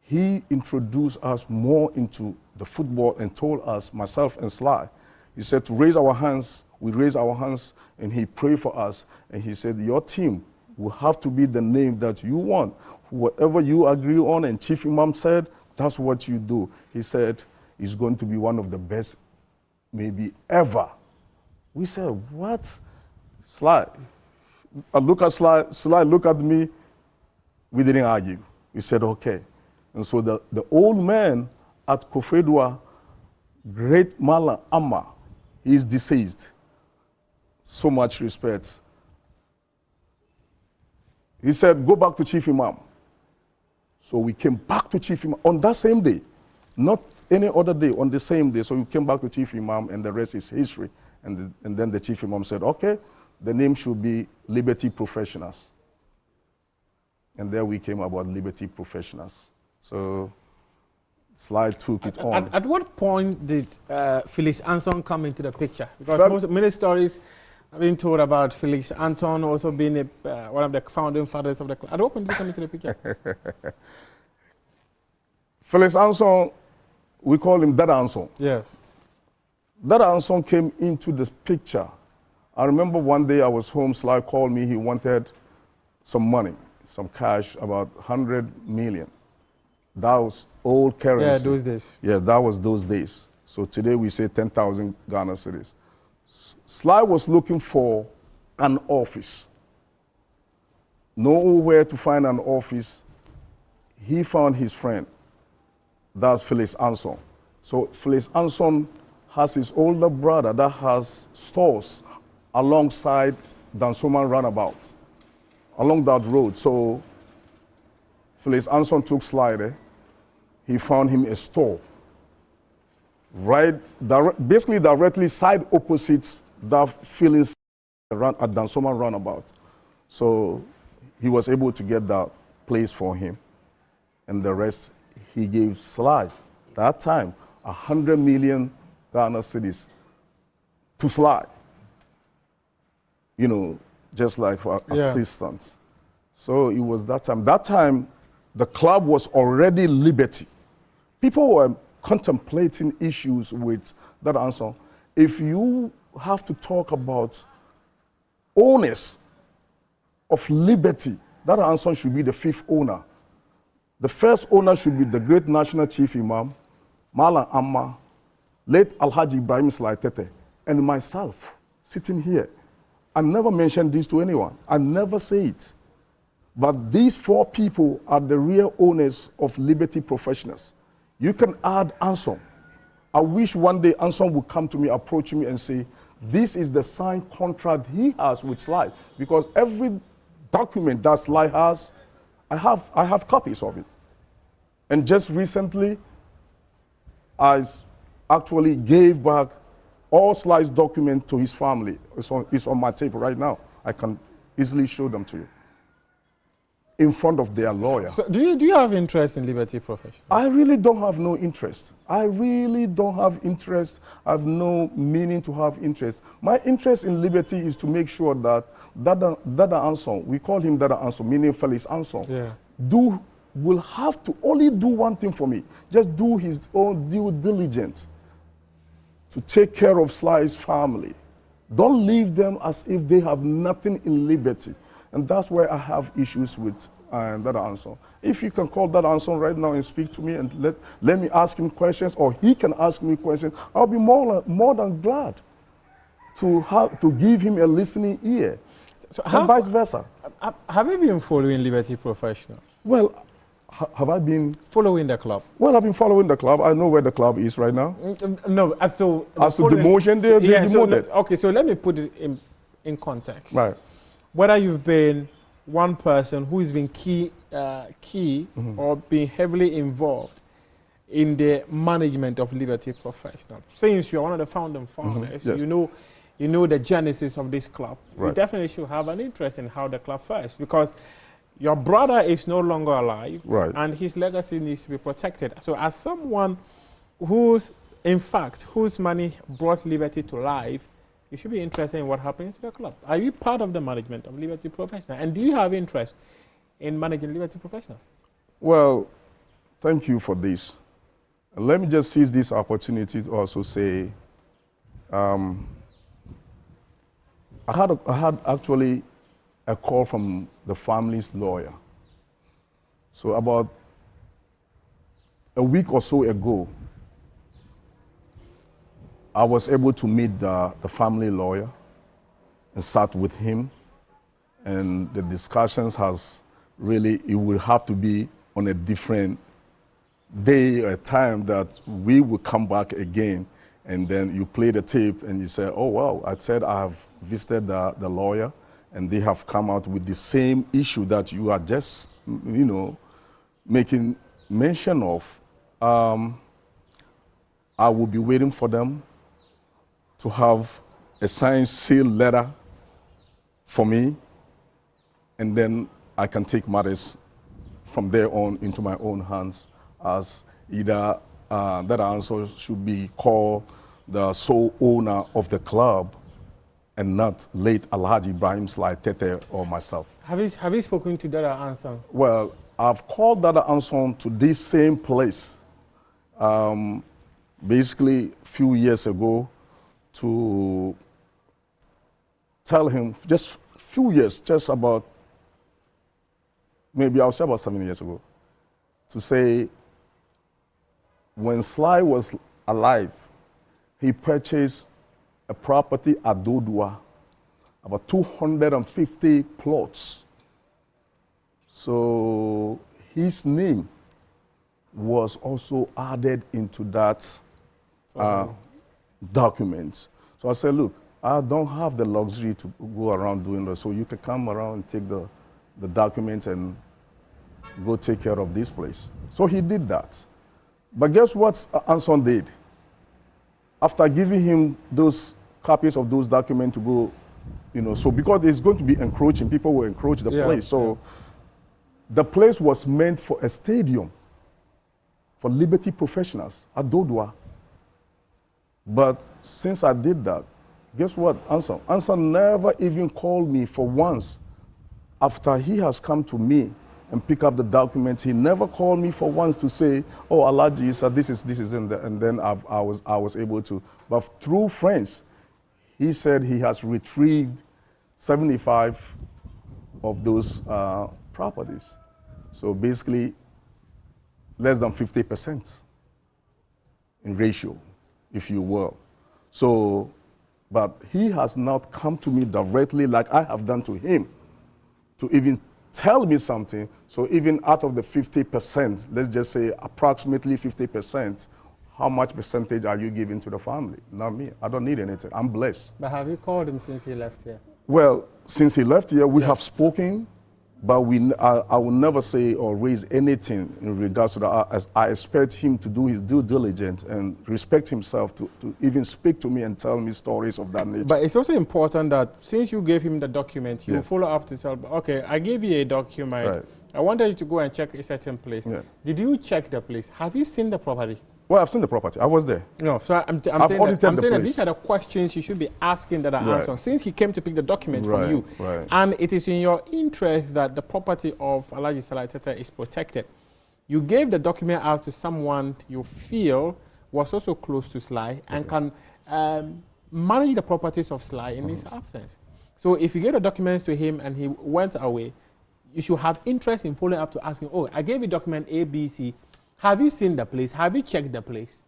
Speaker 22: He introduced us more into the football and told us, myself and Sly, he said to raise our hands. We raised our hands and he prayed for us. And he said, your team will have to be the name that you want. Whatever you agree on, and Chief Imam said, that's what you do. He said, it's going to be one of the best maybe ever. We said, what? Sly. I look at Sly look at me. We didn't argue. We said, okay. And so the old man at Kofredwa, great Mala Amma, he's deceased. So much respect. He said, go back to Chief Imam. So we came back to Chief Imam on that same day, not any other day, on the same day. So we came back to Chief Imam and the rest is history. And then the Chief Imam said, okay, the name should be Liberty Professionals. and there we came about Liberty Professionals. So Sly took it on.
Speaker 21: At what point did Felix Anson come into the picture? Because many stories have been told about Felix Anson also being one of the founding fathers of the club. At what point did he come into the picture?
Speaker 22: Felix Anson, we call him Dada Anson.
Speaker 21: Yes.
Speaker 22: Dada Anson came into this picture. I remember one day I was home, Sly called me, he wanted some money, some cash, about 100 million. That was old currency.
Speaker 21: Yeah, those days.
Speaker 22: Yes, that was those days. So today we say 10,000 Ghana cedis. Sly was looking for an office. Nowhere to find an office. He found his friend. That's Felix Anson. So Felix Anson has his older brother that has stores alongside Dansoman Roundabout, along that road. So Felix Anson took Sly there. He found him a store, basically directly side opposite that filling at Dansoman Roundabout. So he was able to get that place for him, and the rest he gave Sly. That time, 100 million Ghana cedis to Sly. You know, just like for assistance. So it was that time. That time, the club was already Liberty. People were contemplating issues with that answer. If you have to talk about owners of Liberty, that answer should be the fifth owner. The first owner should be the great national chief imam, Malam Amma, late Alhaji Ibrahim Sly Tete, and myself sitting here. I never mentioned this to anyone. I never say it. But these four people are the real owners of Liberty Professionals. You can add Anson. I wish one day Anson would come to me, approach me and say, this is the signed contract he has with Sly. Because every document that Sly has, I have copies of it. And just recently, I actually gave back all Sly's documents to his family. It's on my tape right now. I can easily show them to you. In front of their lawyer.
Speaker 21: So do you have interest in Liberty Professionals? I
Speaker 22: really don't have no interest. I really don't have interest. I have no meaning to have interest. My interest in Liberty is to make sure that Dada Anson, we call him Dada Anson, meaning Felix Anson, will have to only do one thing for me. Just do his own due diligence to take care of Sly's family. Don't leave them as if they have nothing in Liberty. And that's where I have issues with Dada Anson. If you can call Dada Anson right now and speak to me and let me ask him questions, or he can ask me questions, I'll be more than glad to give him a listening ear, and vice versa.
Speaker 21: Have you been following Liberty Professionals?
Speaker 22: Well, have I been
Speaker 21: following the club?
Speaker 22: Well, I've been following the club. I know where the club is right now.
Speaker 21: No, as to
Speaker 22: demotion, they're demoted.
Speaker 21: Okay, so let me put it in context.
Speaker 22: Right.
Speaker 21: Whether you've been one person who's been key or been heavily involved in the management of Liberty Professionals. Since you're one of the founding fathers,
Speaker 22: yes.
Speaker 21: you know the genesis of this club.
Speaker 22: Right.
Speaker 21: You definitely should have an interest in how the club fares, because your brother is no longer alive,
Speaker 22: right,
Speaker 21: and his legacy needs to be protected. So as someone whose money brought Liberty to life, you should be interested in what happens to the club. Are you part of the management of Liberty Professionals? And do you have interest in managing Liberty Professionals?
Speaker 22: Well, thank you for this. And let me just seize this opportunity to also say, I had actually a call from the family's lawyer. So about a week or so ago, I was able to meet the family lawyer and sat with him, and the discussions it will have to be on a different day or time that we will come back again, and then you play the tape and you say, oh wow, I said I have visited the lawyer and they have come out with the same issue that you are just, making mention of. I will be waiting for them to have a signed sealed letter for me, and then I can take matters from there on into my own hands as either that answer should be called the sole owner of the club and not late Alhaji Ibrahim Sly Tete or myself.
Speaker 21: Have you spoken to Dada Ansang?
Speaker 22: Well, I've called Dada Ansang to this same place basically a few years ago to tell him, just a few years, just about, maybe I'll say about 7 years ago, to say when Sly was alive, he purchased a property at Dodua, about 250 plots. So his name was also added into that document. So I said, look, I don't have the luxury to go around doing that, so you can come around and take the documents and go take care of this place. So he did that. But guess what Anson did? After giving him those copies of those documents to go, so because it's going to be encroaching, people will encroach the place. So the place was meant for a stadium for Liberty professionals at Dodua. But since I did that, guess what, Anson? Anson never even called me for once. After he has come to me and pick up the document, he never called me for once to say, oh, Alaji, so this is in there. And then I was able to. But through friends, he said he has retrieved 75 of those properties. So basically, less than 50% in ratio, if you will. So, but he has not come to me directly like I have done to him to even tell me something. So even out of the 50%, let's just say approximately 50%, how much percentage are you giving to the family? Not me. I don't need anything. I'm blessed.
Speaker 21: But have you called him since he left here?
Speaker 22: Well, since he left here, we have spoken, but I will never say or raise anything in regards to that. As I expect him to do his due diligence and respect himself to even speak to me and tell me stories of that nature.
Speaker 21: But it's also important that since you gave him the document, you follow up to tell, okay, I gave you a document. Right. I wanted you to go and check a certain place. Yeah. Did you check the place? Have you seen the property?
Speaker 22: Well, I've seen the property. I was there.
Speaker 21: No, so I'm saying that these are the questions you should be asking that are answered. Since he came to pick the document from you, and it is in your interest that the property of Alhaji Sly Tete is protected, you gave the document out to someone you feel was also close to Sly and can manage the properties of Sly in his absence. So if you gave the documents to him and he went away, you should have interest in following up to ask him, oh, I gave you document A, B, C. Have you seen the place? Have you checked the place?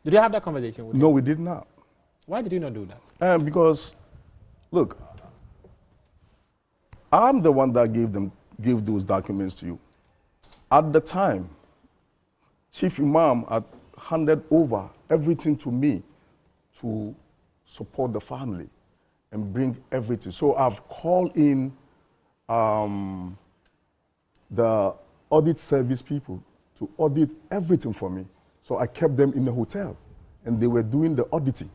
Speaker 21: Did you have that conversation with him?
Speaker 22: No, we did not.
Speaker 21: Why did you not do that?
Speaker 22: Because, look, I'm the one that gave those documents to you. At the time, Chief Imam had handed over everything to me to support the family and bring everything. So I've called in the audit service people to audit everything for me. So I kept them in the hotel and they were doing the auditing.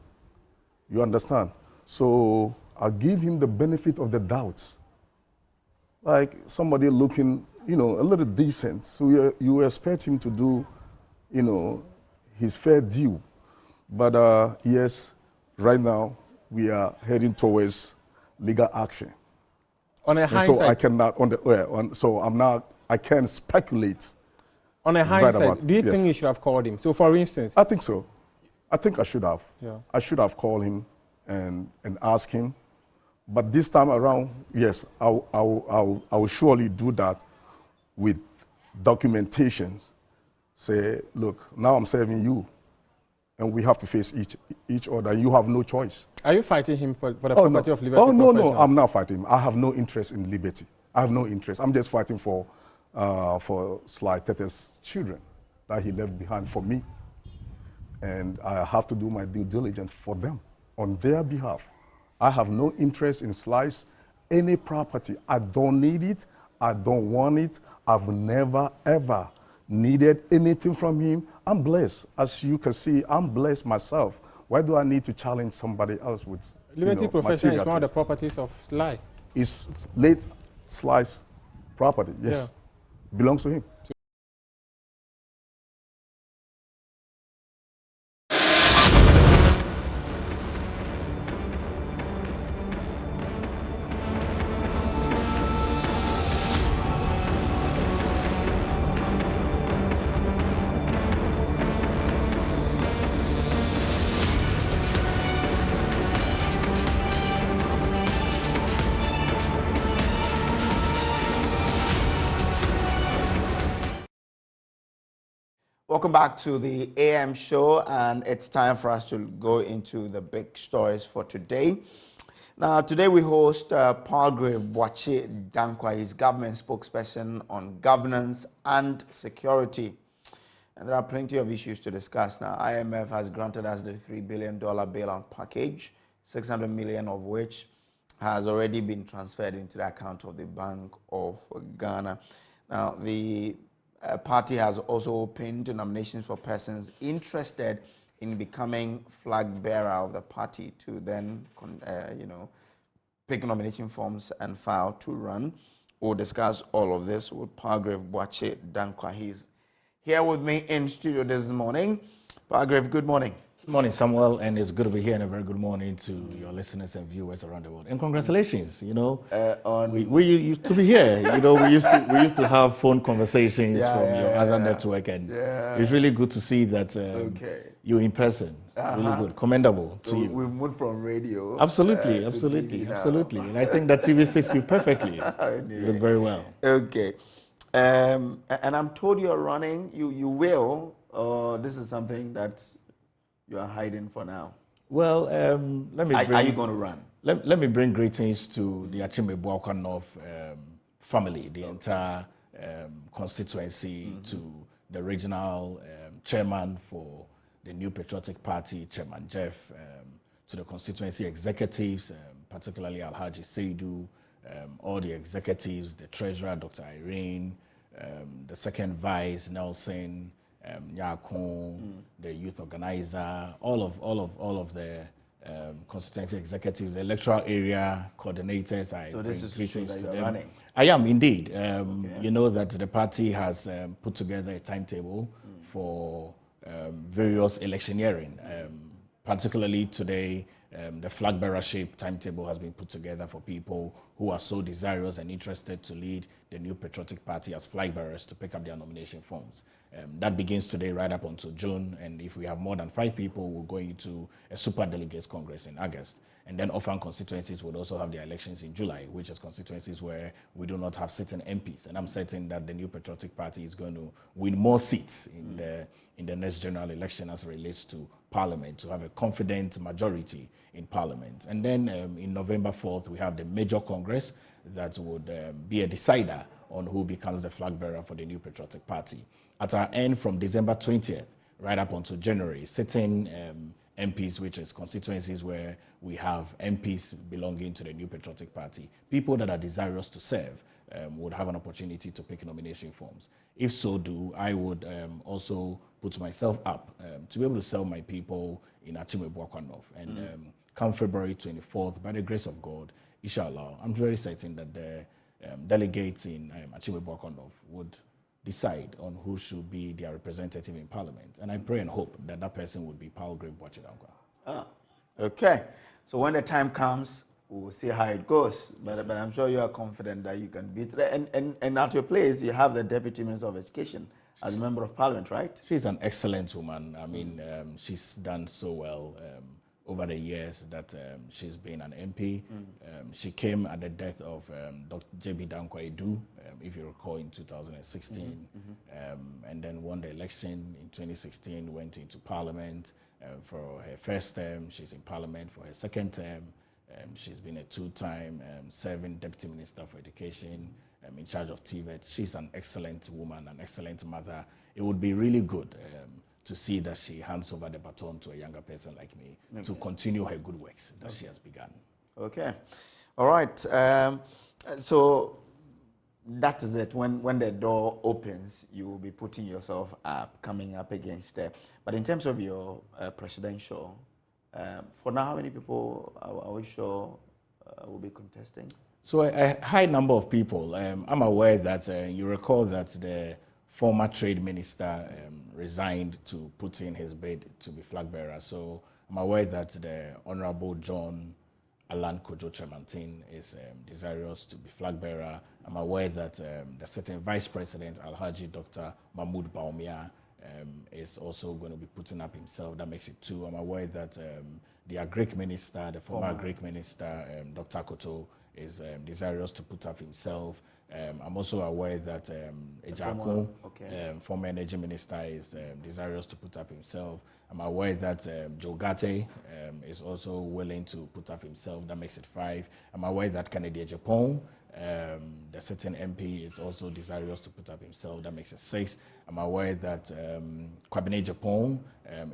Speaker 22: You understand? So I give him the benefit of the doubts. Like somebody looking, a little decent. So you expect him to do, his fair due. But yes, right now we are heading towards legal action.
Speaker 21: On a hindsight,
Speaker 22: so I cannot, I can't speculate.
Speaker 21: On a hindsight, do you think you should have called him? So, for instance,
Speaker 22: I think so. I think I should have. Yeah. I should have called him and asked him. But this time around, yes, I will surely do that with documentations. Say, look, now I'm serving you, and we have to face each other. You have no choice.
Speaker 21: Are you fighting him for the property of Liberty?
Speaker 22: Oh, no, I'm not fighting him. I have no interest in Liberty. I have no interest. I'm just fighting for Sly Tete's children that he left behind for me. And I have to do my due diligence for them on their behalf. I have no interest in Sly's any property. I don't need it. I don't want it. I've never, ever needed anything from him. I'm blessed. As you can see, I'm blessed myself. Why do I need to challenge somebody else with
Speaker 21: Liberty Profession is one of the properties of Sly.
Speaker 22: It's late Sly's property, yes. belongs to him.
Speaker 1: Welcome back to the AM show, and it's time for us to go into the big stories for today. Now, today we host Palgrave Dankwa, his government spokesperson on governance and security. And there are plenty of issues to discuss now. IMF has granted us the $3 billion bailout package, $600 million of which has already been transferred into the account of the Bank of Ghana. Now, the party has also opened nominations for persons interested in becoming flag bearer of the party to then, pick nomination forms and file to run. We'll discuss all of this with Palgrave Dankwa. He's here with me in studio this morning. Palgrave, good morning.
Speaker 2: Good morning, Samuel, and it's good to be here, and a very good morning to your listeners and viewers around the world. And congratulations, we used to be here. We used to have phone conversations from your other network, and it's really good to see that you're in person. Really good, commendable to you.
Speaker 1: We've moved from radio.
Speaker 2: Absolutely. And I think that TV fits you perfectly. You look very well.
Speaker 1: Okay, and I'm told you're running. You will. This is something that you are hiding for now.
Speaker 2: Well, let me.
Speaker 1: Are you going to run?
Speaker 2: Let me bring greetings to the Achimegbuakwa North family, the entire constituency, to the regional chairman for the New Patriotic Party, Chairman Jeff, to the constituency executives, particularly Alhaji Seidu, all the executives, the treasurer, Dr. Irene, the second vice, Nelson, Nyakon, the youth organizer, all of the constituency executives, the electoral area coordinators.
Speaker 1: So this is true that you're running?
Speaker 2: I am indeed. You know that the party has put together a timetable for various electioneering. Particularly today, the flag bearership timetable has been put together for people who are so desirous and interested to lead the New Patriotic Party as flag bearers to pick up their nomination forms. That begins today right up until June, and if we have more than 5 people, we'll go into a super delegates congress in August. And then orphan constituencies would also have their elections in July, which is constituencies where we do not have sitting MPs. And I'm certain that the New Patriotic Party is going to win more seats in the next general election as it relates to Parliament, to have a confident majority in Parliament. And then in November 4th, we have the major congress that would be a decider on who becomes the flag bearer for the New Patriotic Party. At our end, from December 20th right up until January, sitting MPs, which is constituencies where we have MPs belonging to the New Patriotic Party, people that are desirous to serve would have an opportunity to pick nomination forms. If so do, I would also put myself up to be able to sell my people in Achimegbuakwa North. And come February 24th, by the grace of God, inshallah, I'm very certain that the delegates in Achimegbuakwa North would decide on who should be their representative in Parliament. And I pray and hope that that person would be Palgrave Dankwa.
Speaker 1: Okay. So when the time comes, we'll see how it goes. But I'm sure you are confident that you can beat it. And at your place, you have the Deputy Minister of Education as a Member of Parliament, right?
Speaker 2: She's an excellent woman. I mean, she's done so well over the years that she's been an MP. She came at the death of Dr. J.B. Dankwa Edu, if you recall, in 2016, and then won the election in 2016, went into Parliament for her first term. She's in Parliament for her second term. She's been a 2-time serving Deputy Minister for Education, in charge of TVET. She's an excellent woman, an excellent mother. It would be really good to see that she hands over the baton to a younger person like me to continue her good works that she has begun.
Speaker 1: Okay. All right. So that is it. When the door opens, you will be putting yourself up, coming up against it. But in terms of your presidential, for now, how many people are we sure will be contesting?
Speaker 2: So a high number of people. I'm aware that you recall that the former trade minister resigned to put in his bid to be flag bearer. So I'm aware that the Honorable John Alan Kojo Tremantin is desirous to be flag bearer. I'm aware that the sitting Vice President Alhaji Dr. Mahmoud Baumia is also going to be putting up himself. That makes it 2. I'm aware that the Agric Minister, the former Agric Minister, Dr. Koto, is desirous to put up himself. I'm also aware that Ejako, former Energy Minister, is desirous to put up himself. I'm aware that Joe Gate is also willing to put up himself. That makes it 5. I'm aware that Kennedy Japan, the sitting MP, is also desirous to put up himself. That makes it 6. I'm aware that Kwabene Japan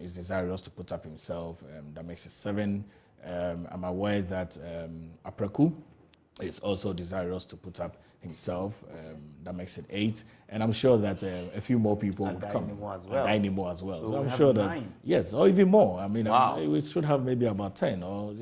Speaker 2: is desirous to put up himself. That makes it 7. I'm aware that Apreku is also desirous to put up himself. That makes it 8. And I'm sure that a few more people would come. More as well. So I'm sure that 9. Yes, or even more. I mean, we should have maybe about 10. Or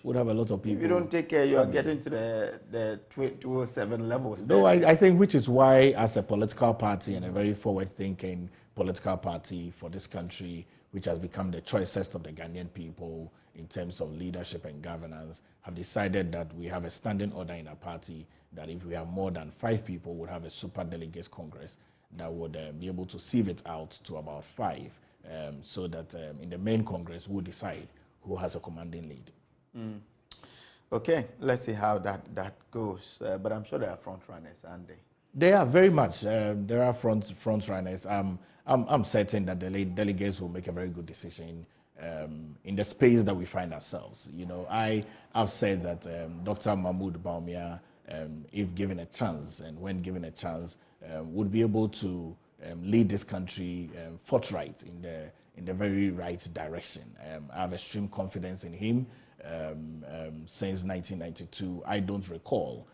Speaker 2: would have a lot of people.
Speaker 1: If you don't take care, you are getting to the 207 levels.
Speaker 2: No, I think which is why, as a political party and a very forward-thinking political party for this country, which has become the choicest of the Ghanaian people in terms of leadership and governance, have decided that we have a standing order in our party that if we have more than 5 people, we'll have a super delegates congress that would be able to sieve it out to about 5, so that in the main congress we'll decide who has a commanding lead.
Speaker 1: Okay, let's see how that goes. But I'm sure there are front runners, aren't they?
Speaker 2: They are very much. There are front runners. I'm certain that the delegates will make a very good decision in the space that we find ourselves. You know, I've said that Dr. Mahmoud Baumia, if given a chance and when given a chance, would be able to lead this country forthright in the very right direction. I have extreme confidence in him. Since 1992, I don't recall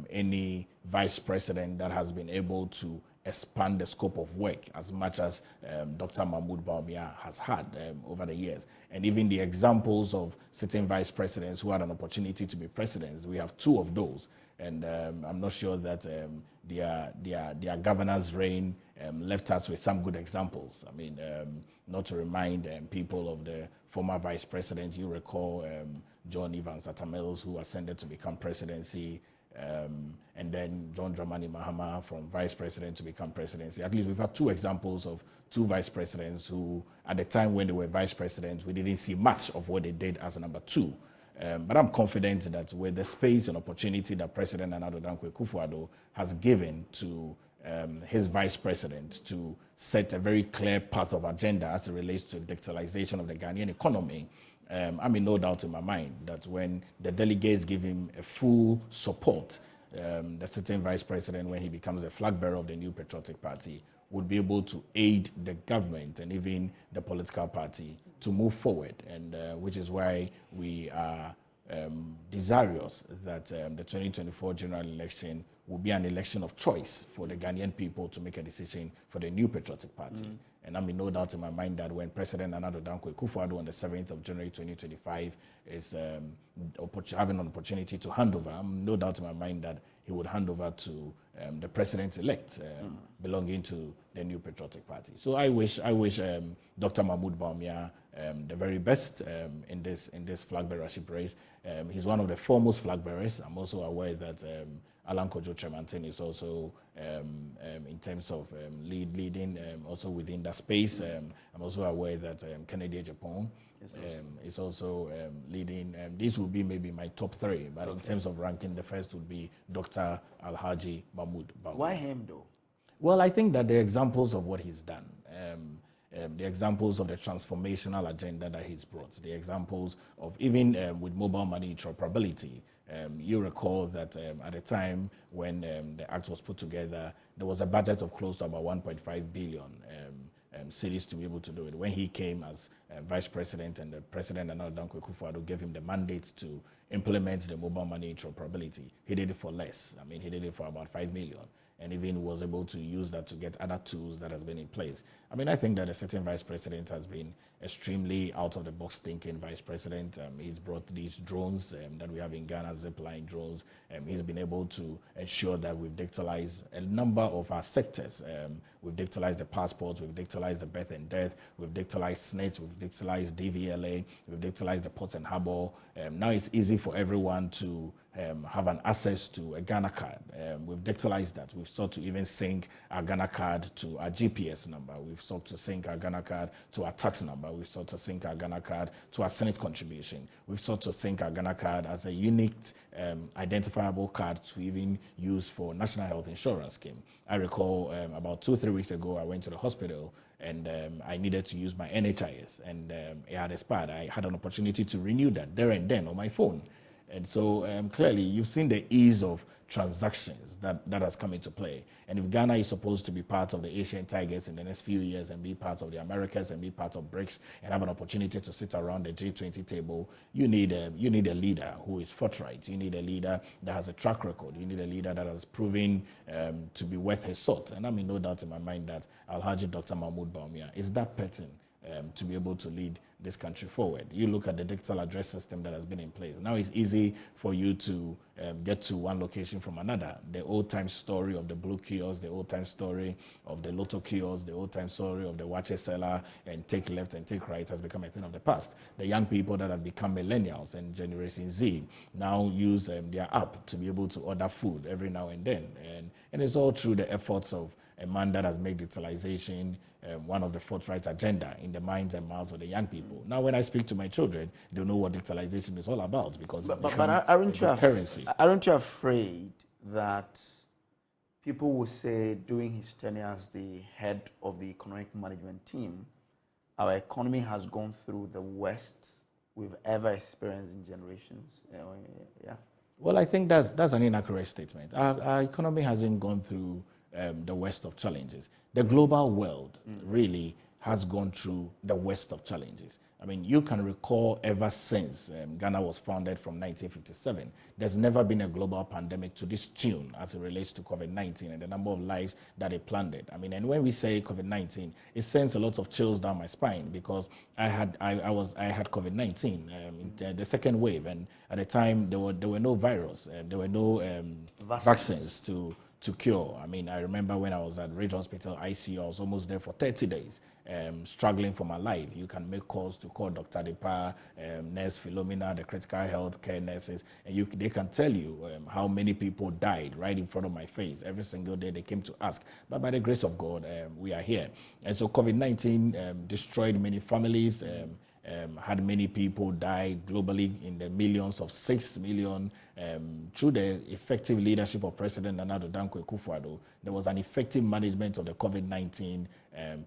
Speaker 2: any vice president that has been able to expand the scope of work as much as Dr. Mahmoud Baumia has had over the years. And even the examples of sitting vice presidents who had an opportunity to be presidents, we have 2 of those. And I'm not sure that their governance reign left us with some good examples. I mean, not to remind people of the former vice president, you recall John Evans Atamels, who ascended to become presidency, and then John Dramani Mahama from vice president to become presidency. At least we've had 2 examples of 2 vice presidents who, at the time when they were vice presidents, we didn't see much of what they did as number 2. But I'm confident that with the space and opportunity that President Nana Addo Dankwa Akufo-Addo has given to his vice president to set a very clear path of agenda as it relates to digitalization of the Ghanaian economy, I'm in no doubt in my mind that when the delegates give him a full support, the sitting vice president, when he becomes the flag bearer of the New Patriotic Party, would be able to aid the government and even the political party to move forward, and which is why we are desirous that the 2024 general election will be an election of choice for the Ghanaian people to make a decision for the New Patriotic Party. And I'm in no doubt in my mind that when President Nana Addo Dankwa Akufo-Addo on the 7th of January 2025 is having an opportunity to hand over, I'm no doubt in my mind that he would hand over to the president-elect belonging to the New Patriotic Party. So I wish Dr. Mahmoud Baumia the very best in this flag bearership race. He's one of the foremost flag bearers. I'm also aware that Alan Kojo Tremantin is also in terms of leading also within that space. I'm also aware that Kennedy Japan is also leading. These will be maybe my top 3, but in terms of ranking, the first would be Dr. Alhaji Mahmoud Baumia.
Speaker 1: Why him though?
Speaker 2: Well, I think that the examples of what he's done, the examples of the transformational agenda that he's brought, the examples of even with mobile money interoperability. You recall that at the time when the Act was put together, there was a budget of close to about 1.5 billion cities to be able to do it. When he came as vice president and the president, Nana Addo Dankwa Akufo-Addo, gave him the mandate to implement the mobile money interoperability. He did it for less. I mean, he did it for about 5 million. And even was able to use that to get other tools that has been in place. I mean, I think that a certain vice president has been extremely out-of-the-box thinking vice president. He's brought these drones that we have in Ghana, zipline drones. He's been able to ensure that we've digitalized a number of our sectors. We've digitalized the passports, we've digitalized the birth and death, we've digitalized SNET, we've digitalized DVLA, we've digitalized the ports and harbor. Now it's easy for everyone to have an access to a Ghana card. We've digitalized that. We've sought to even sync our Ghana card to our GPS number. We've sought to sync our Ghana card to our tax number. We've sought to sync our Ghana card to our Senate contribution. We've sought to sync our Ghana card as a unique identifiable card to even use for National Health Insurance Scheme. I recall about 2-3 weeks ago, I went to the hospital and I needed to use my NHIS, and it had expired. I had an opportunity to renew that there and then on my phone. And so clearly you've seen the ease of transactions that has come into play. And if Ghana is supposed to be part of the Asian Tigers in the next few years and be part of the Americas and be part of BRICS and have an opportunity to sit around the G20 table, you need a leader who is forthright. You need a leader that has a track record. You need a leader that has proven to be worth his salt. And I mean, no doubt in my mind that Alhaji Dr. Mahmoud Bawumia is that person to be able to lead this country forward. You look at the digital address system that has been in place. Now it's easy for you to get to one location from another. The old-time story of the blue kiosk, the old-time story of the Lotto kiosk, the old-time story of the watch seller and take left and take right has become a thing of the past. The young people that have become millennials and Generation Z now use their app to be able to order food every now and then. And it's all through the efforts of a man that has made digitalization one of the forthright agenda in the minds and mouths of the young people. Now, when I speak to my children, they know what digitalization is all about because
Speaker 1: but aren't you afraid that people will say during his tenure as the head of the economic management team, our economy has gone through the worst we've ever experienced in generations? Yeah.
Speaker 2: Well, I think that's an inaccurate statement. Our economy hasn't gone through the worst of challenges. The global world really has gone through the worst of challenges. I mean, you can recall ever since Ghana was founded from 1957, there's never been a global pandemic to this tune as it relates to COVID-19 and the number of lives that it plundered. I mean, and when we say COVID-19, it sends a lot of chills down my spine because I had COVID-19 in the second wave, and at the time there were no virus, there were no vaccines to cure. I mean, I remember when I was at Ridge Hospital ICU, I was almost there for 30 days, struggling for my life. You can make calls to call Dr. Depa, Nurse Philomena, the critical health care nurses, and they can tell you how many people died right in front of my face. Every single day they came to ask. But by the grace of God, we are here. And so COVID-19 destroyed many families, had many people die globally in the millions of 6 million. Through the effective leadership of President Nana Addo Dankwa Akufo-Addo, there was an effective management of the COVID-19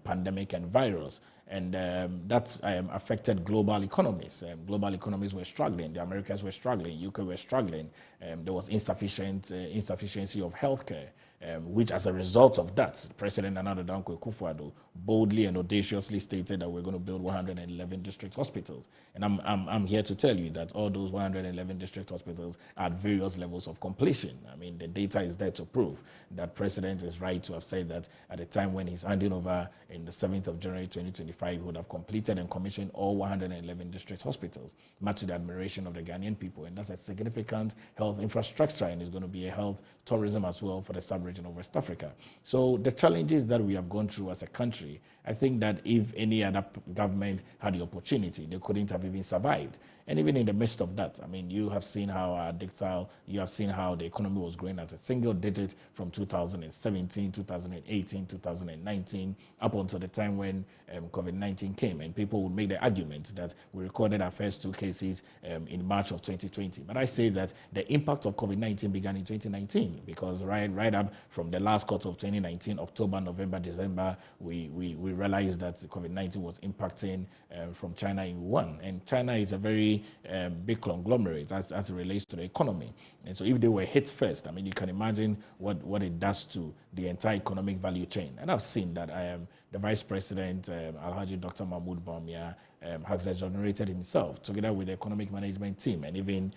Speaker 2: pandemic and virus. And that affected global economies. Global economies were struggling. The Americans were struggling. UK were struggling. There was insufficiency of healthcare. Which, as a result of that, President Nana Addo Dankwa Akufo-Addo boldly and audaciously stated that we're going to build 111 district hospitals. And I'm here to tell you that all those 111 district hospitals are at various levels of completion. I mean, the data is there to prove that President is right to have said that at the time when he's handing over in the 7th of January 2025, he would have completed and commissioned all 111 district hospitals, much to the admiration of the Ghanaian people. And that's a significant health infrastructure, and it's going to be a health tourism as well for the sub-region of West Africa. So the challenges that we have gone through as a country, I think that if any other government had the opportunity, they couldn't have even survived. And even in the midst of that, I mean, you have seen how you have seen how the economy was growing as a single digit from 2017, 2018, 2019, up until the time when COVID-19 came. And people would make the argument that we recorded our first 2 cases in March of 2020. But I say that the impact of COVID-19 began in 2019 because right up from the last quarter of 2019, October, November, December, we realized that COVID-19 was impacting from China in Wuhan. And China is a very big conglomerate as it relates to the economy. And so if they were hit first, I mean, you can imagine what it does to the entire economic value chain. And I've seen that the Vice President, Alhaji Dr. Mahmoud Bawumia, has exonerated himself, together with the economic management team and even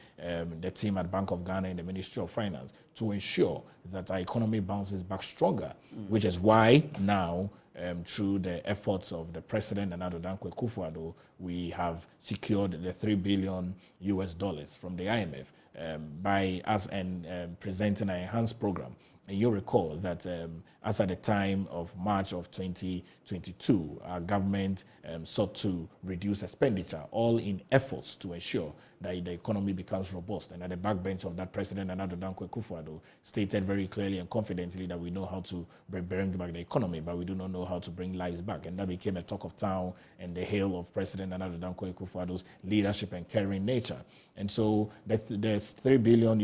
Speaker 2: the team at Bank of Ghana and the Ministry of Finance, to ensure that our economy bounces back stronger, which is why now, through the efforts of the President and Dankwa Akufo-Addo, we have secured the $3 billion from the IMF by us presenting an enhanced program. And you'll recall that as at the time of March of 2022, our government sought to reduce expenditure, all in efforts to ensure that the economy becomes robust. And at the backbench of that, President Dankwa Akufo-Addo stated very clearly and confidently that we know how to bring back the economy, but we do not know how to bring lives back. And that became a talk of town and the hail of President Dankwa Akufo-Addo's leadership and caring nature. And so the $3 billion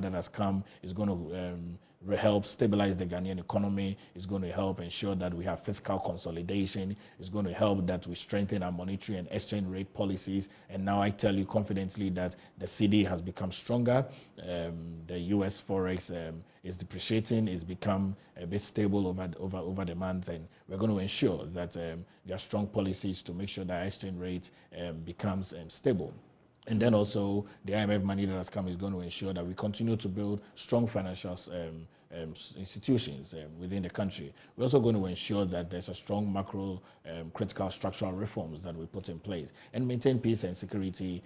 Speaker 2: that has come is going to help stabilize the Ghanaian economy. It's going to help ensure that we have fiscal consolidation. It's going to help that we strengthen our monetary and exchange rate policies. And now I tell you confidently that the cedi has become stronger. The U.S. forex is depreciating. It's become a bit stable over the months, and we're going to ensure that there are strong policies to make sure that our exchange rate becomes stable. And then also the IMF money that has come is going to ensure that we continue to build strong financial institutions within the country. We're also going to ensure that there's a strong macro critical structural reforms that we put in place and maintain peace and security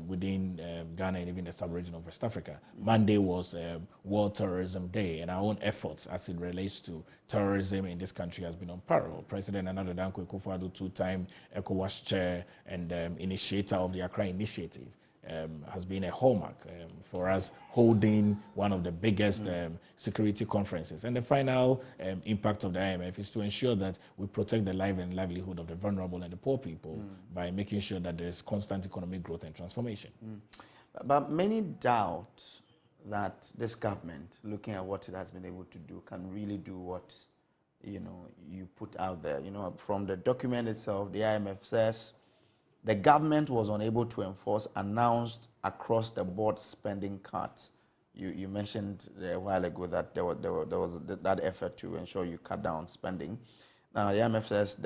Speaker 2: within Ghana and even the sub-region of West Africa. Monday was World Terrorism Day, and our own efforts as it relates to terrorism in this country has been unparalleled. President Dankwa Akufo-Addo, two-time ECOWAS chair and initiator of the Accra Initiative, has been a hallmark for us, holding one of the biggest security conferences. And the final impact of the IMF is to ensure that we protect the life and livelihood of the vulnerable and the poor people by making sure that there's constant economic growth and transformation.
Speaker 1: But many doubt that this government, looking at what it has been able to do, can really do what you put out there. From the document itself, the IMF says the government was unable to enforce announced across-the-board spending cuts. You mentioned a while ago that there was that effort to ensure you cut down spending. Now the IMF says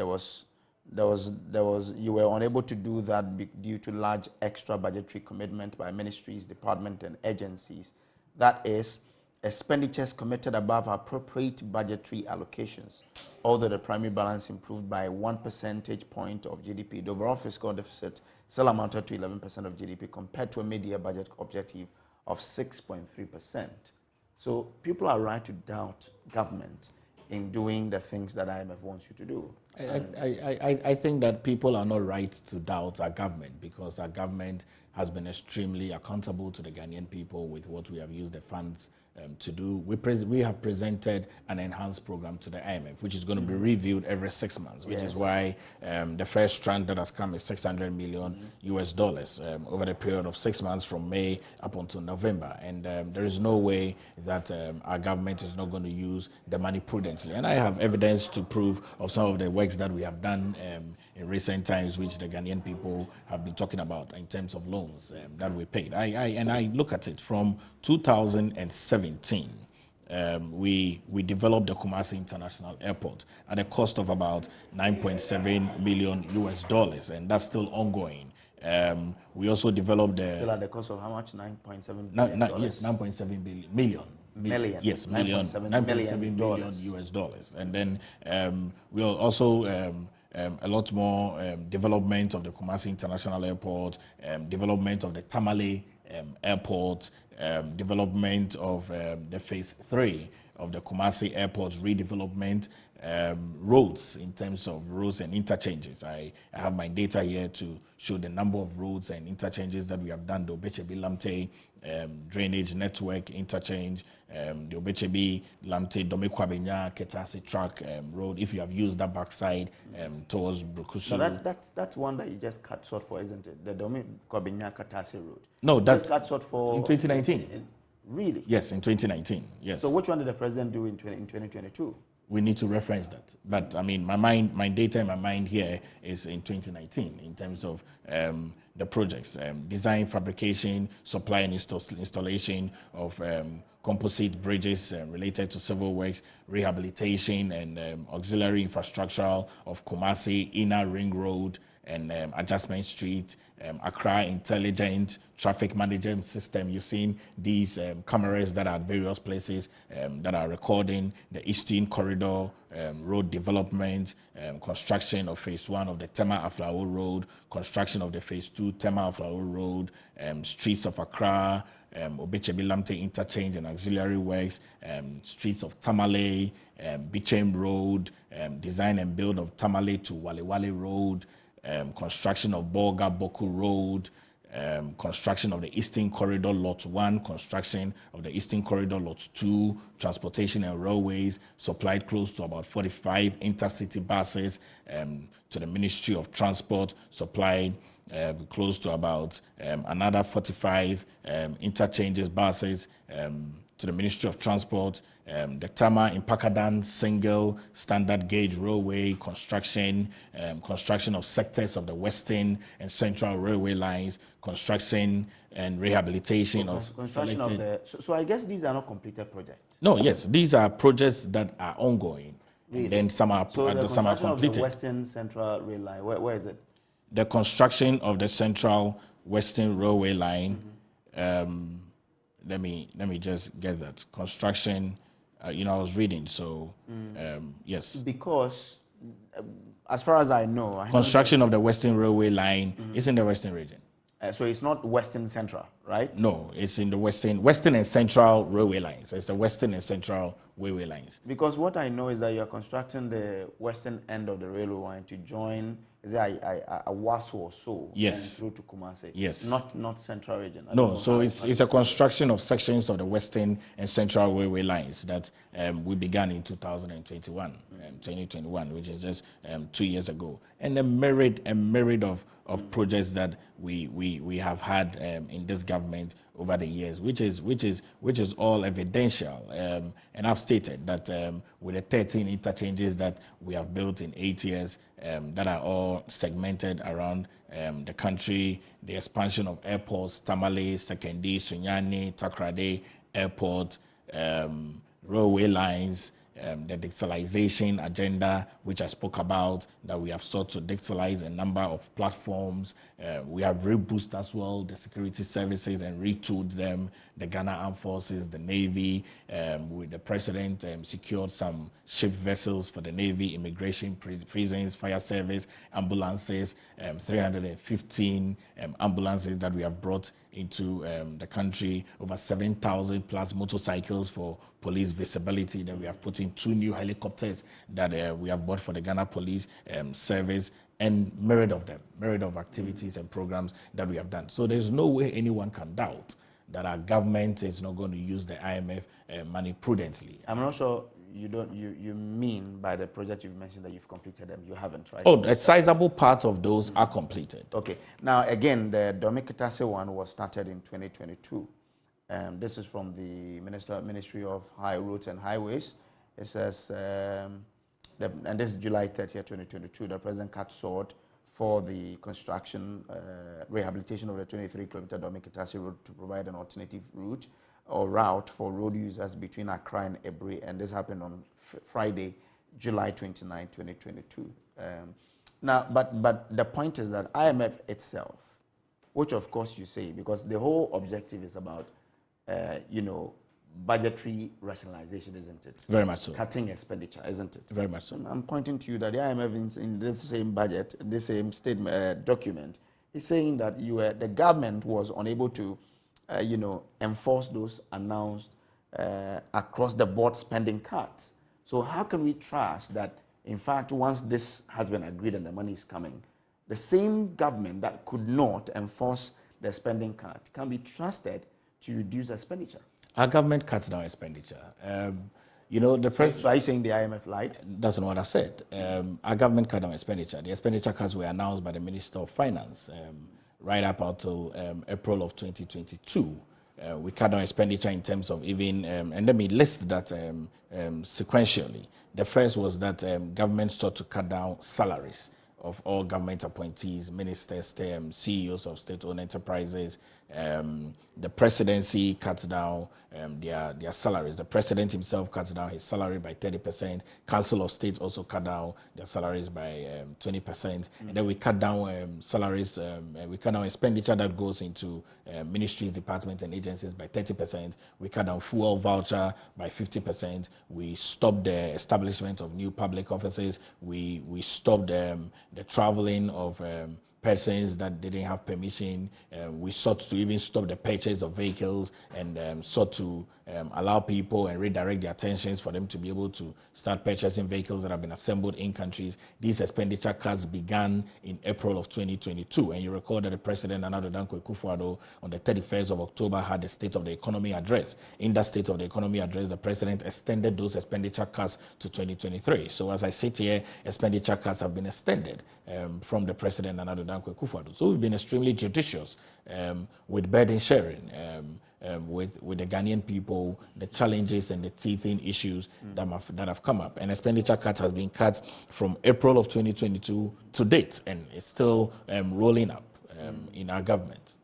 Speaker 1: you were unable to do that due to large extra budgetary commitment by ministries, departments, and agencies. That is, expenditures committed above appropriate budgetary allocations. Although the primary balance improved by 1 percentage point of GDP, the overall fiscal deficit still amounted to 11% of GDP compared to a mid-year budget objective of 6.3%. So people are right to doubt government in doing the things that IMF wants you to do.
Speaker 2: I think that people are not right to doubt our government, because our government has been extremely accountable to the Ghanaian people with what we have used the funds to do. We have presented an enhanced program to the IMF, which is going to be reviewed every 6 months, which is why the first strand that has come is $600 million over the period of 6 months from May up until November. And there is no way that our government is not going to use the money prudently. And I have evidence to prove of some of the works that we have done in recent times, which the Ghanaian people have been talking about in terms of loans that we paid. I look at it from 2017. We developed the Kumasi International Airport at a cost of about $9.7 million, and that's still ongoing. We also developed the...
Speaker 1: Still at the cost of how much? $9.7 billion?
Speaker 2: Yes, 9.7 million. Yes, $9.7 million. And then we'll also a lot more development of the Kumasi International Airport, development of the Tamale Airport, development of the phase 3 of the Kumasi Airport's redevelopment, roads in terms of roads and interchanges. I have my data here to show the number of roads and interchanges that we have done. The Obechebi Lamte drainage network interchange, the Obechebi Lamte Domekwabenya Ketase track road. If you have used that backside towards Brukusu.
Speaker 1: No, that's one that you just cut short for, isn't it? The Domekwabenya Ketase road.
Speaker 2: No, that's
Speaker 1: cut short for
Speaker 2: in 2019.
Speaker 1: Really?
Speaker 2: Yes, in 2019. Yes.
Speaker 1: So which one did the president do in 2022?
Speaker 2: we need to reference that. But I mean, my data in my mind here is in 2019 in terms of the projects, design, fabrication, supply and installation of composite bridges related to civil works, rehabilitation and auxiliary infrastructure of Kumasi, Inner Ring Road and Adjustment Street, Accra Intelligent Traffic Management System. You've seen these cameras that are at various places that are recording the Eastern Corridor road development, construction of phase 1 of the Tema Aflao Road, construction of the phase 2 Tema Aflao Road, streets of Accra, Obechebi Lamte Interchange and auxiliary works, streets of Tamale, Bichem Road, design and build of Tamale to Wale Road, construction of Bolga Boku Road, construction of the Eastern Corridor Lot 1, construction of the Eastern Corridor Lot 2, transportation and railways, supplied close to about 45 intercity buses to the Ministry of Transport, supplied close to about another 45 interchanges buses to the Ministry of Transport, the Tama in Pakadan single standard gauge railway construction, construction of sectors of the Western and Central Railway lines, construction and rehabilitation of
Speaker 1: construction of the. So I guess these are not completed projects.
Speaker 2: No, yes, these are projects that are ongoing. Really? And then some are completed.
Speaker 1: Of the Western Central Rail line, where is it?
Speaker 2: The construction of the Central Western Railway line. Mm-hmm. Let me just get that construction. I was reading, so yes.
Speaker 1: Because, as far as I know,
Speaker 2: construction of the Western Railway line is in the Western region.
Speaker 1: So it's not Western Central, right?
Speaker 2: No, it's in the Western and Central Railway lines. It's the Western and Central Railway lines.
Speaker 1: Because what I know is that you're constructing the western end of the railway line to join, is it a Waso or so?
Speaker 2: Yes.
Speaker 1: And through to Kumasi.
Speaker 2: Yes.
Speaker 1: Not Central region.
Speaker 2: No, so it's a construction of sections of the Western and Central Railway lines that we began in 2021, 2021, which is just 2 years ago. And a myriad of projects that we have had in this government over the years, which is all evidential. And I've stated that with the 13 interchanges that we have built in 8 years, that are all segmented around the country, the expansion of airports, Tamale, Sekendi, Sunyani, Takrade Airport, railway lines, the digitalization agenda, which I spoke about, that we have sought to digitalize a number of platforms. We have reboosted as well the security services and retooled them, the Ghana Armed Forces, the Navy. With the President secured some ship vessels for the Navy, immigration, prisons, fire service, ambulances, 315 ambulances that we have brought into the country, over 7,000 plus motorcycles for police visibility that we have put in, 2 new helicopters that we have bought for the Ghana Police Service, and myriad of activities and programs that we have done. So there's no way anyone can doubt that our government is not going to use the IMF money prudently.
Speaker 1: I'm not sure you mean by the project you've mentioned that you've completed them. You haven't, right?
Speaker 2: Oh, a sizable part of those are completed.
Speaker 1: Okay. Now, again, the Domikitase one was started in 2022. This is from the Ministry of High Roads and Highways. It says, and this is July 30th, 2022, the President cut short for the construction, rehabilitation of the 23-kilometer Domikitase road to provide an alternative route or route for road users between Accra and Ebre, and this happened on Friday, July 29, 2022. Now, but the point is that IMF itself, which of course you say, because the whole objective is about, budgetary rationalization, isn't it?
Speaker 2: Very much so.
Speaker 1: Cutting expenditure, isn't it?
Speaker 2: Very much so.
Speaker 1: I'm pointing to you that the IMF in this same budget, this same statement document, is saying that the government was unable to, enforce those announced across the board spending cuts. So how can we trust that, in fact, once this has been agreed and the money is coming, the same government that could not enforce the spending cut can be trusted to reduce expenditure?
Speaker 2: Our government cuts down expenditure. The president.
Speaker 1: So are you saying the IMF lied?
Speaker 2: That's not what I said. Our government cut down expenditure. The expenditure cuts were announced by the Minister of Finance right up until April of 2022. we cut down expenditure in terms of even, and let me list that sequentially. The first was that government sought to cut down salaries of all government appointees, ministers, CEOs of state-owned enterprises. The presidency cuts down their salaries. The president himself cuts down his salary by 30%. Council of State also cut down their salaries by 20%. And then we cut down salaries, we cut down expenditure that goes into ministries, departments, and agencies by 30%. We cut down fuel voucher by 50%. We stopped the establishment of new public offices. We stopped the traveling of persons that didn't have permission. We sought to even stop the purchase of vehicles and sought to allow people and redirect their attentions for them to be able to start purchasing vehicles that have been assembled in countries. These expenditure cuts began in April of 2022. And you recall that the President, Nana Addo Dankwa Akufo-Addo, on the 31st of October had the State of the Economy address. In that State of the Economy address, the President extended those expenditure cuts to 2023. So as I sit here, expenditure cuts have been extended from the President, Nana Addo Dankwa Akufo-Addo. So we've been extremely judicious with burden sharing, with the Ghanaian people, the challenges and the teething issues that have come up. And expenditure cuts has been cut from April of 2022 to date, and it's still rolling up in our government.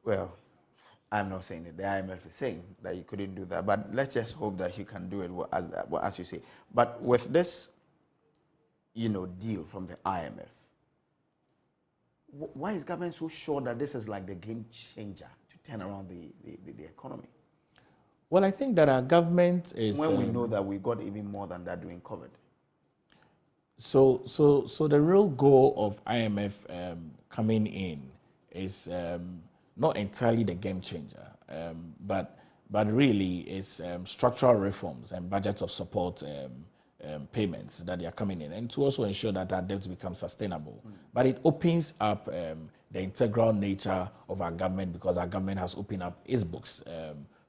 Speaker 1: Well, I'm not saying it. The IMF is saying that you couldn't do that, but let's just hope that you can do it as you say. But with this, deal from the IMF, why is government so sure that this is like the game changer to turn around the economy?
Speaker 2: Well, I think that our government is...
Speaker 1: When we know that we got even more than that during COVID.
Speaker 2: So the real goal of IMF coming in is not entirely the game changer, but really it's structural reforms and budgets of support payments that they are coming in, and to also ensure that our debt becomes sustainable. But it opens up the integral nature of our government, because our government has opened up its books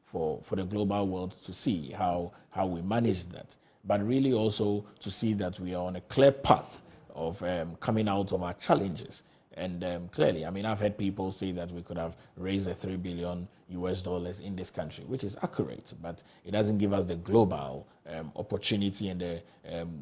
Speaker 2: for the global world to see how we manage that, but really also to see that we are on a clear path of coming out of our challenges. And clearly, I mean, I've heard people say that we could have raised $3 billion in this country, which is accurate, but it doesn't give us the global opportunity and the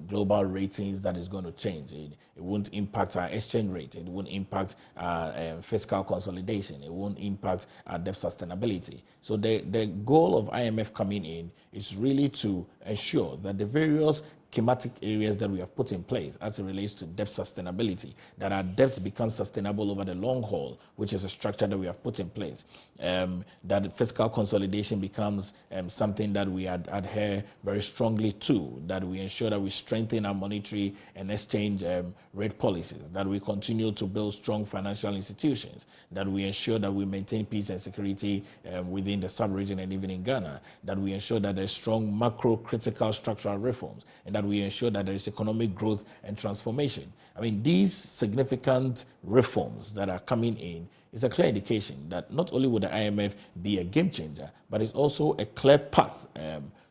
Speaker 2: global ratings that is going to change. It won't impact our exchange rate. It won't impact our fiscal consolidation. It won't impact our debt sustainability. So the goal of IMF coming in is really to ensure that the various thematic areas that we have put in place as it relates to debt sustainability, that our debts become sustainable over the long haul, which is a structure that we have put in place, that fiscal consolidation becomes something that we adhere very strongly to, that we ensure that we strengthen our monetary and exchange rate policies, that we continue to build strong financial institutions, that we ensure that we maintain peace and security within the sub-region and even in Ghana, that we ensure that there's strong macro-critical structural reforms, and that we ensure that there is economic growth and transformation. I mean, these significant reforms that are coming in is a clear indication that not only will the IMF be a game changer, but it's also a clear path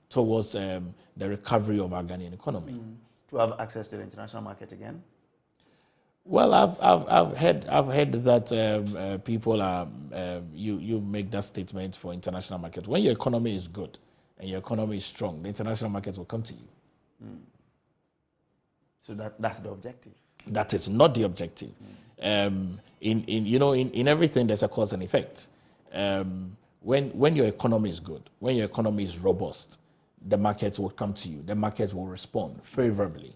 Speaker 2: towards the recovery of our Ghanaian economy.
Speaker 1: To have access to the international market again?
Speaker 2: Well, I've heard that people are you make that statement for international market. When your economy is good and your economy is strong, the international market will come to you.
Speaker 1: So that's the objective.
Speaker 2: That is not the objective. In everything there's a cause and effect. When your economy is good, when your economy is robust, the markets will come to you. The markets will respond favorably.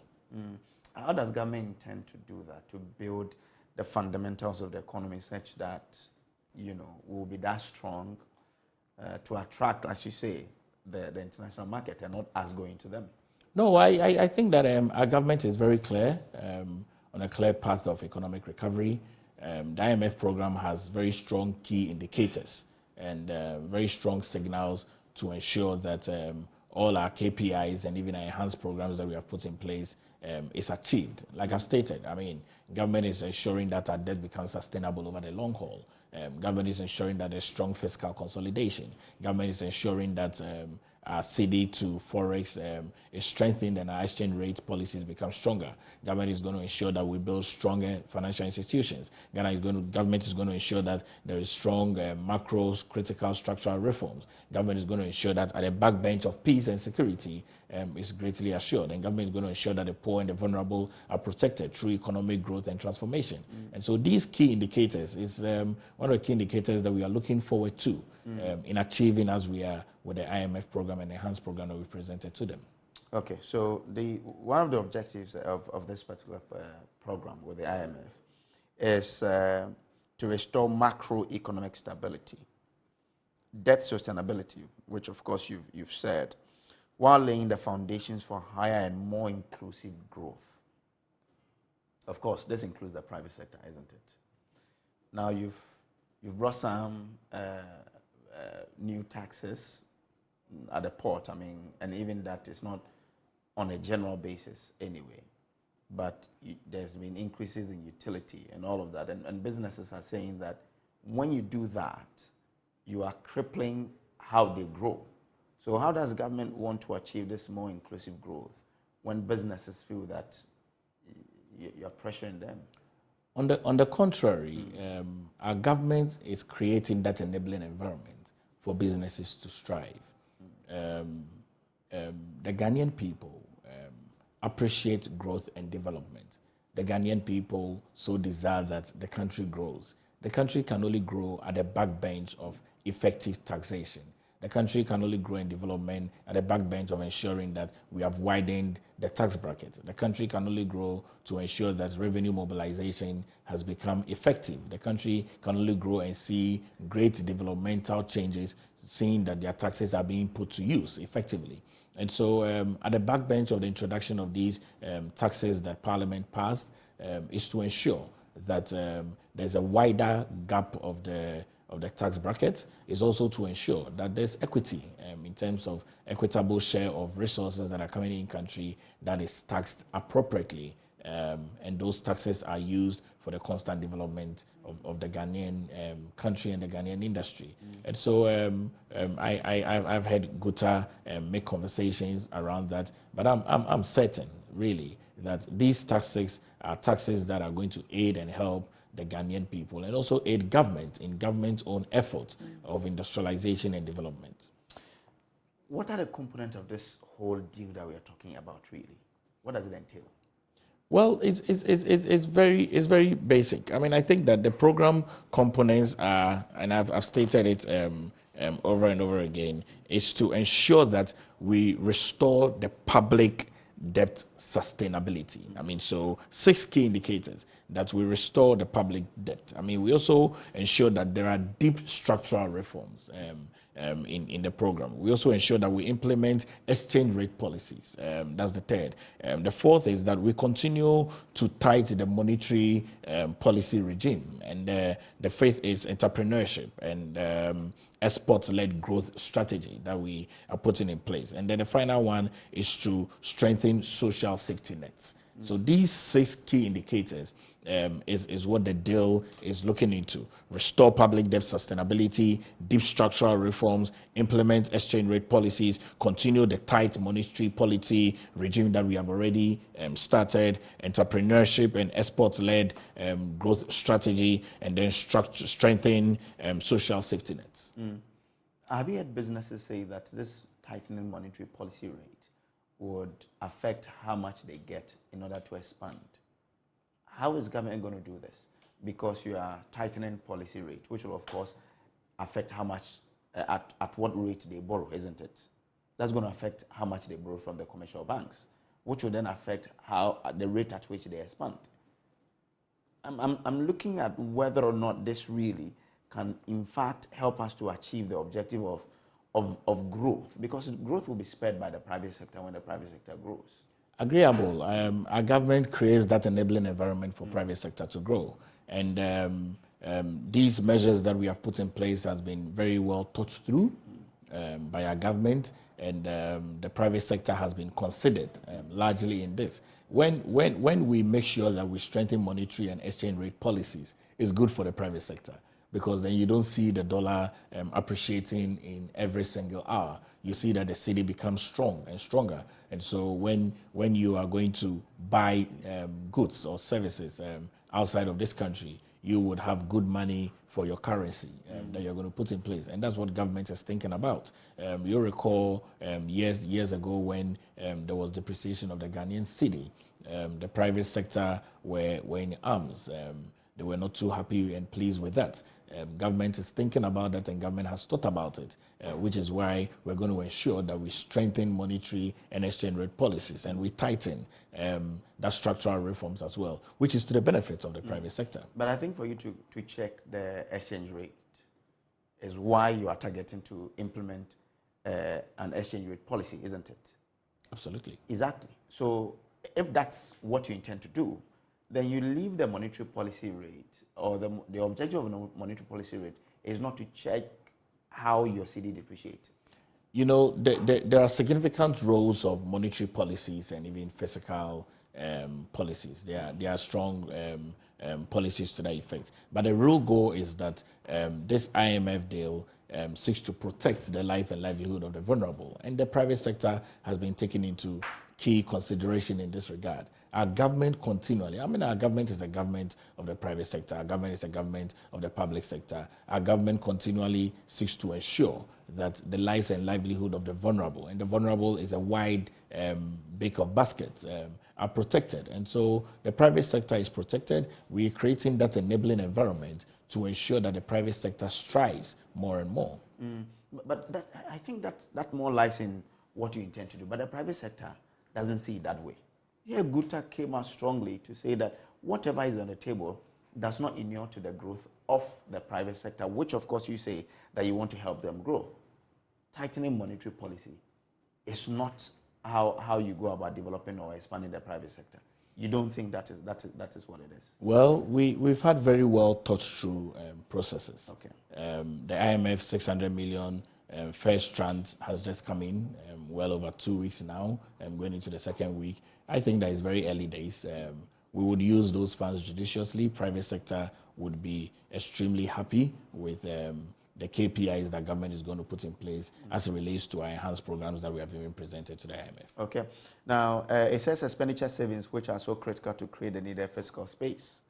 Speaker 1: How does government intend to do that, to build the fundamentals of the economy such that, we'll be that strong to attract, as you say, the international market and not us going to them?
Speaker 2: No, I think that our government is very clear on a clear path of economic recovery. The IMF program has very strong key indicators and very strong signals to ensure that all our KPIs and even our enhanced programs that we have put in place is achieved. Like I've stated, I mean, government is ensuring that our debt becomes sustainable over the long haul. Government is ensuring that there's strong fiscal consolidation. Government is ensuring that our cedi to forex is strengthened and our exchange rate policies become stronger. Government is going to ensure that we build stronger financial institutions. Government is going to ensure that there is strong macros, critical structural reforms. Government is going to ensure that at the backbench of peace and security is greatly assured. And government is going to ensure that the poor and the vulnerable are protected through economic growth and transformation. And so these key indicators is one of the key indicators that we are looking forward to in achieving as we are with the IMF program and enhanced program that we've presented to them.
Speaker 1: Okay, so one of the objectives of this particular program with the IMF is to restore macroeconomic stability, debt sustainability, which of course you've said, while laying the foundations for higher and more inclusive growth. Of course, this includes the private sector, isn't it? Now you've brought some new taxes at the port, and even that is not on a general basis anyway, but there's been increases in utility and all of that, and businesses are saying that when you do that, you are crippling how they grow. So how does government want to achieve this more inclusive growth when businesses feel that you're pressuring them?
Speaker 2: On the contrary, our government is creating that enabling environment for businesses to strive. The Ghanaian people appreciate growth and development. The Ghanaian people so desire that the country grows. The country can only grow at the backbench of effective taxation. The country can only grow in development at the backbench of ensuring that we have widened the tax bracket. The country can only grow to ensure that revenue mobilization has become effective. The country can only grow and see great developmental changes, seeing that their taxes are being put to use effectively. And so at the backbench of the introduction of these taxes that Parliament passed is to ensure that there's a wider gap of the tax bracket, is also to ensure that there's equity in terms of equitable share of resources that are coming in country that is taxed appropriately, and those taxes are used for the constant development of the Ghanaian country and the Ghanaian industry. And so I've had Guta make conversations around that, but I'm certain really that these taxes are taxes that are going to aid and help the Ghanaian people and also aid government in government's own efforts of industrialization and development.
Speaker 1: What are the components of this whole deal that we are talking about really? What does it entail?
Speaker 2: Well, it's very basic. I think that the program components are, and I've stated it over and over again, is to ensure that we restore the public debt sustainability. So 6 key indicators that we restore the public debt. We also ensure that there are deep structural reforms in the program. We also ensure that we implement exchange rate policies. That's the third. The fourth is that we continue to tighten the monetary policy regime. And the fifth is entrepreneurship and export-led growth strategy that we are putting in place. And then the final one is to strengthen social safety nets. So these 6 key indicators is what the deal is looking into. Restore public debt sustainability, deep structural reforms, implement exchange rate policies, continue the tight monetary policy regime that we have already started, entrepreneurship and export-led growth strategy, and then strengthen social safety nets.
Speaker 1: Have you had businesses say that this tightening monetary policy rate would affect how much they get in order to expand? How is government going to do this? Because you are tightening policy rate, which will of course affect how much, at what rate they borrow, isn't it? That's going to affect how much they borrow from the commercial banks, which will then affect the rate at which they expand. I'm looking at whether or not this really can in fact help us to achieve the objective of growth, because growth will be spurred by the private sector when the private sector grows.
Speaker 2: Agreeable. Our government creates that enabling environment for private sector to grow. And these measures that we have put in place has been very well thought through by our government, and the private sector has been considered largely in this. When we make sure that we strengthen monetary and exchange rate policies, it's good for the private sector. because then you don't see the dollar appreciating in every single hour. You see that the city becomes strong and stronger. And so when you are going to buy goods or services outside of this country, you would have good money for your currency that you're going to put in place. And that's what government is thinking about. You'll recall years ago when there was depreciation of the Ghanaian cedi, the private sector were in arms. They were not too happy and pleased with that. Government is thinking about that, and government has thought about it, which is why we're going to ensure that we strengthen monetary and exchange rate policies, and we tighten that structural reforms as well, which is to the benefit of the private sector.
Speaker 1: But I think for you to check the exchange rate is why you are targeting to implement an exchange rate policy, isn't it?
Speaker 2: Absolutely.
Speaker 1: Exactly. So if that's what you intend to do, then you leave the monetary policy rate, or the objective of the monetary policy rate is not to check how your cedi depreciates.
Speaker 2: You know, there are significant roles of monetary policies and even fiscal policies. There are strong policies to that effect. But the real goal is that this IMF deal seeks to protect the life and livelihood of the vulnerable. And the private sector has been taken into key consideration in this regard. Our government continually, our government is the government of the private sector, our government is the government of the public sector. Our government continually seeks to ensure that the lives and livelihood of the vulnerable, and the vulnerable is a wide bake of baskets, are protected. And so the private sector is protected. We're creating that enabling environment to ensure that the private sector strives more and more.
Speaker 1: But I think that more lies in what you intend to do. But the private sector doesn't see it that way. Here, Guta came out strongly to say that whatever is on the table does not inure to the growth of the private sector, which of course you say that you want to help them grow. Tightening monetary policy is not how you go about developing or expanding the private sector. You don't think that is what it is?
Speaker 2: Well, we've had very well thought through processes.
Speaker 1: Okay.
Speaker 2: The IMF 600 million first tranche has just come in, well over 2 weeks now, going into the second week. I think that is very early days. We would use those funds judiciously. Private sector would be extremely happy with the KPIs that government is going to put in place as it relates to our enhanced programs that we have even presented to the IMF.
Speaker 1: Okay. Now, it says expenditure savings, which are so critical to create the needed fiscal space,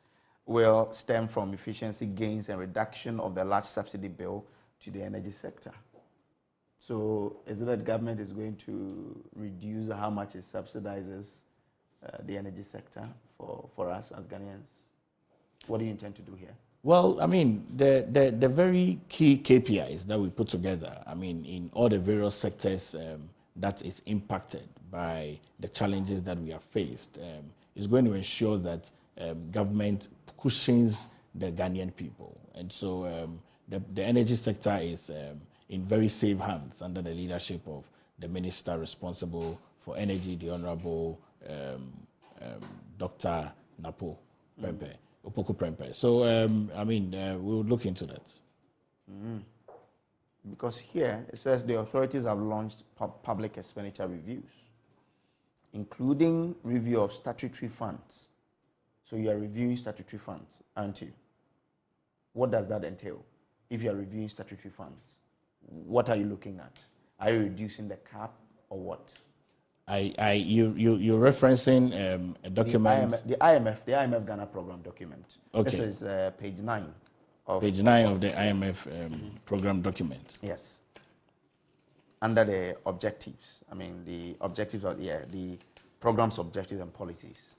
Speaker 1: will stem from efficiency gains and reduction of the large subsidy bill to the energy sector. So is it that government is going to reduce how much it subsidizes the energy sector for us as Ghanaians? What do you intend to do here?
Speaker 2: Well, I mean, the very key KPIs that we put together, I mean, in all the various sectors that is impacted by the challenges that we have faced, is going to ensure that government cushions the Ghanaian people. And so the energy sector is in very safe hands under the leadership of the minister responsible for energy, the Honorable Dr. Napo Prempeh. Opoku Prempeh. So, I mean, we would look into that.
Speaker 1: Because here it says the authorities have launched public expenditure reviews, including review of statutory funds. So you are reviewing statutory funds, aren't you? What does that entail? If you are reviewing statutory funds, what are you looking at? Are you reducing the cap or what?
Speaker 2: You're referencing a document.
Speaker 1: The IMF Ghana program document.
Speaker 2: Okay.
Speaker 1: This is page 9.
Speaker 2: Page 9 of the IMF program document.
Speaker 1: Yes. Under the objectives. I mean, the objectives are, the program's objectives and policies.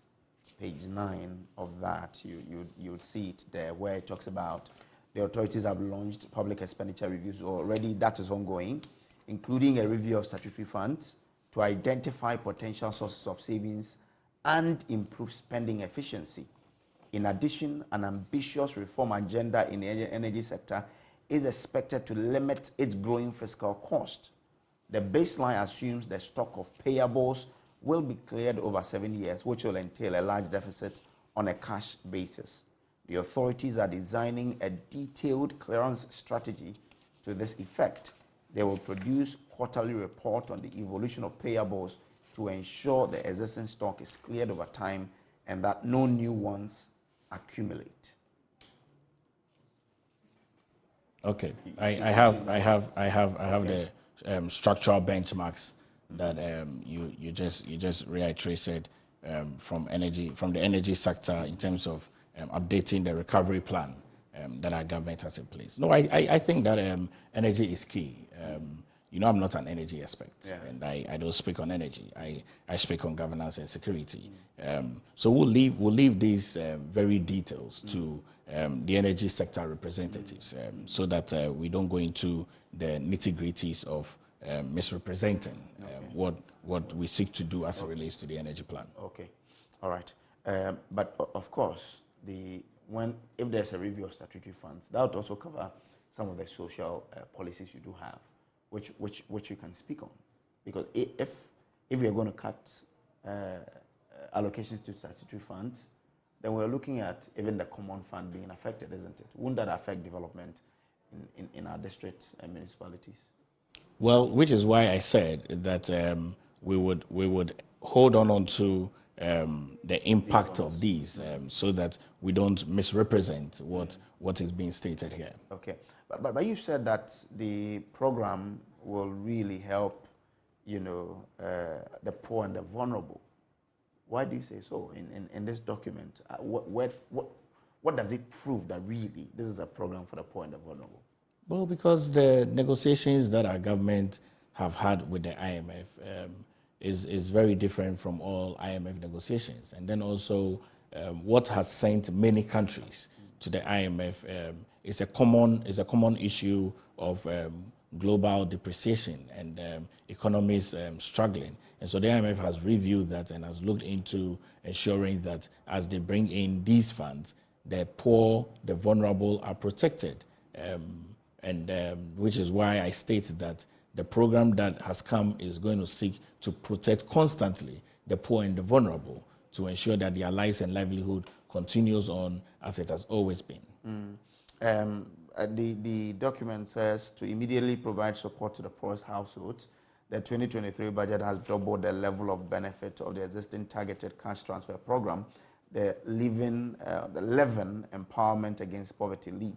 Speaker 1: Page 9 of that, you would see it there where it talks about the authorities have launched public expenditure reviews already. That is ongoing, including a review of statutory funds to identify potential sources of savings and improve spending efficiency. In addition, an ambitious reform agenda in the energy sector is expected to limit its growing fiscal cost. The baseline assumes the stock of payables will be cleared over 7 years, which will entail a large deficit on a cash basis. The authorities are designing a detailed clearance strategy to this effect. They will produce quarterly report on the evolution of payables to ensure the existing stock is cleared over time and that no new ones accumulate.
Speaker 2: Okay, I have the structural benchmarks that you just reiterated from the energy sector in terms of updating the recovery plan that our government has in place. No, I think that energy is key. I'm not an energy expert, and I don't speak on energy. I speak on governance and security. So we'll leave these very details to the energy sector representatives, so that we don't go into the nitty-gritties of misrepresenting what we seek to do as it relates to the energy plan.
Speaker 1: Okay, all right. But of course, if there's a review of statutory funds, that would also cover some of the social policies you do have, which you can speak on, because if you're going to cut allocations to statutory funds, then we're looking at even the common fund being affected, isn't it? Wouldn't that affect development in our districts and municipalities?
Speaker 2: Well, which is why I said that we would hold on to the impact of these, so that we don't misrepresent what is being stated here.
Speaker 1: Okay, but you said that the program will really help, the poor and the vulnerable. Why do you say so in this document? What does it prove that really this is a program for the poor and the vulnerable?
Speaker 2: Well, because the negotiations that our government have had with the IMF is very different from all IMF negotiations. And then also what has sent many countries to the IMF is a common issue of global depreciation and economies struggling. And so the IMF has reviewed that and has looked into ensuring that as they bring in these funds, the poor, the vulnerable are protected. Which is why I state that the program that has come is going to seek to protect constantly the poor and the vulnerable to ensure that their lives and livelihood continues on as it has always been.
Speaker 1: The document says to immediately provide support to the poorest households, the 2023 budget has doubled the level of benefit of the existing targeted cash transfer program, the Leaven Empowerment Against Poverty LEAP.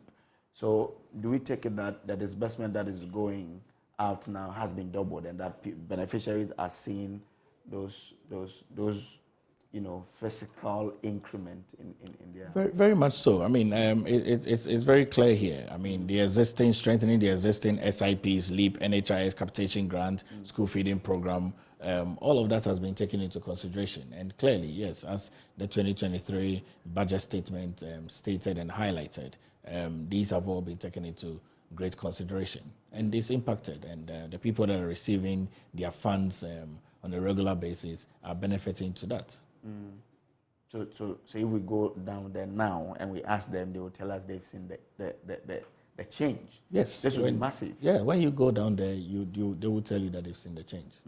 Speaker 1: So do we take it that the disbursement that is going out now has been doubled and that beneficiaries are seeing those physical increment in their...
Speaker 2: Very, very much so. I mean, it's very clear here. I mean, strengthening the existing SIPs, LEAP, NHIS capitation grant, school feeding program, all of that has been taken into consideration. And clearly, yes, as the 2023 budget statement stated and highlighted, these have all been taken into great consideration. And this impacted, and the people that are receiving their funds on a regular basis are benefiting to that.
Speaker 1: So if we go down there now and we ask them, they will tell us they've seen the change.
Speaker 2: Yes.
Speaker 1: This will be massive.
Speaker 2: Yeah, when you go down there, they will tell you that they've seen the change.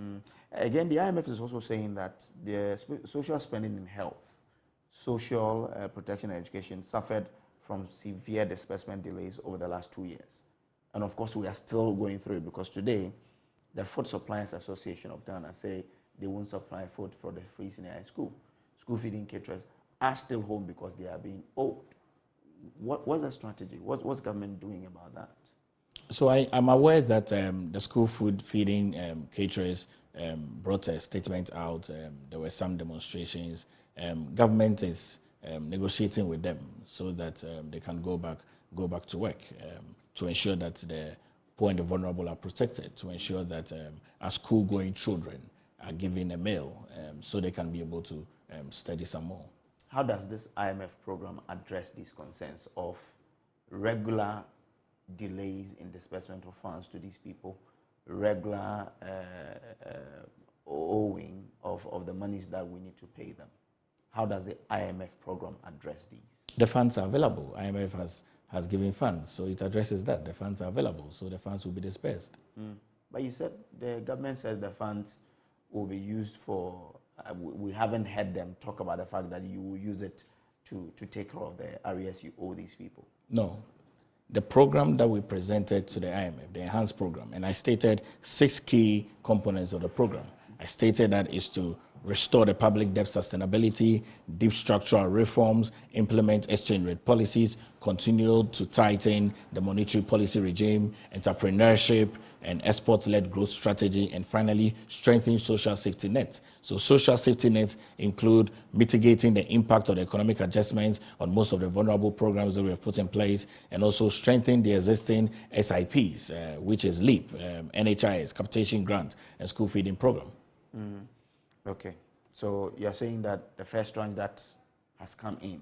Speaker 1: Again, the IMF is also saying that the social spending in health, social protection and education suffered from severe disbursement delays over the last 2 years. And of course, we are still going through it because today, the Food Suppliers Association of Ghana say they won't supply food for the free senior high school. School feeding caterers are still home because they are being owed. What's the strategy? What's government doing about that?
Speaker 2: So I'm aware that the school food feeding caterers brought a statement out. There were some demonstrations. Government is negotiating with them so that they can go back to work to ensure that the poor and the vulnerable are protected, to ensure that our school-going children are given a meal so they can be able to study some more.
Speaker 1: How does this IMF program address these concerns of regular delays in disbursement of funds to these people, regular owing of the monies that we need to pay them? How does the IMF program address these?
Speaker 2: The funds are available. IMF has given funds, so it addresses that. The funds are available, so the funds will be dispersed.
Speaker 1: But you said the government says the funds will be used for, we haven't heard them talk about the fact that you will use it to take care of the arrears you owe these people.
Speaker 2: No. The program that we presented to the IMF, the enhanced program, and I stated 6 key components of the program. I stated that is to restore the public debt sustainability, deep structural reforms, implement exchange rate policies, continue to tighten the monetary policy regime, entrepreneurship, and export-led growth strategy, and finally, strengthen social safety nets. So social safety nets include mitigating the impact of the economic adjustments on most of the vulnerable programs that we have put in place, and also strengthen the existing SIPs, which is LEAP, NHIS, capitation grant, and school feeding program.
Speaker 1: Okay, so you're saying that the first tranche that has come in,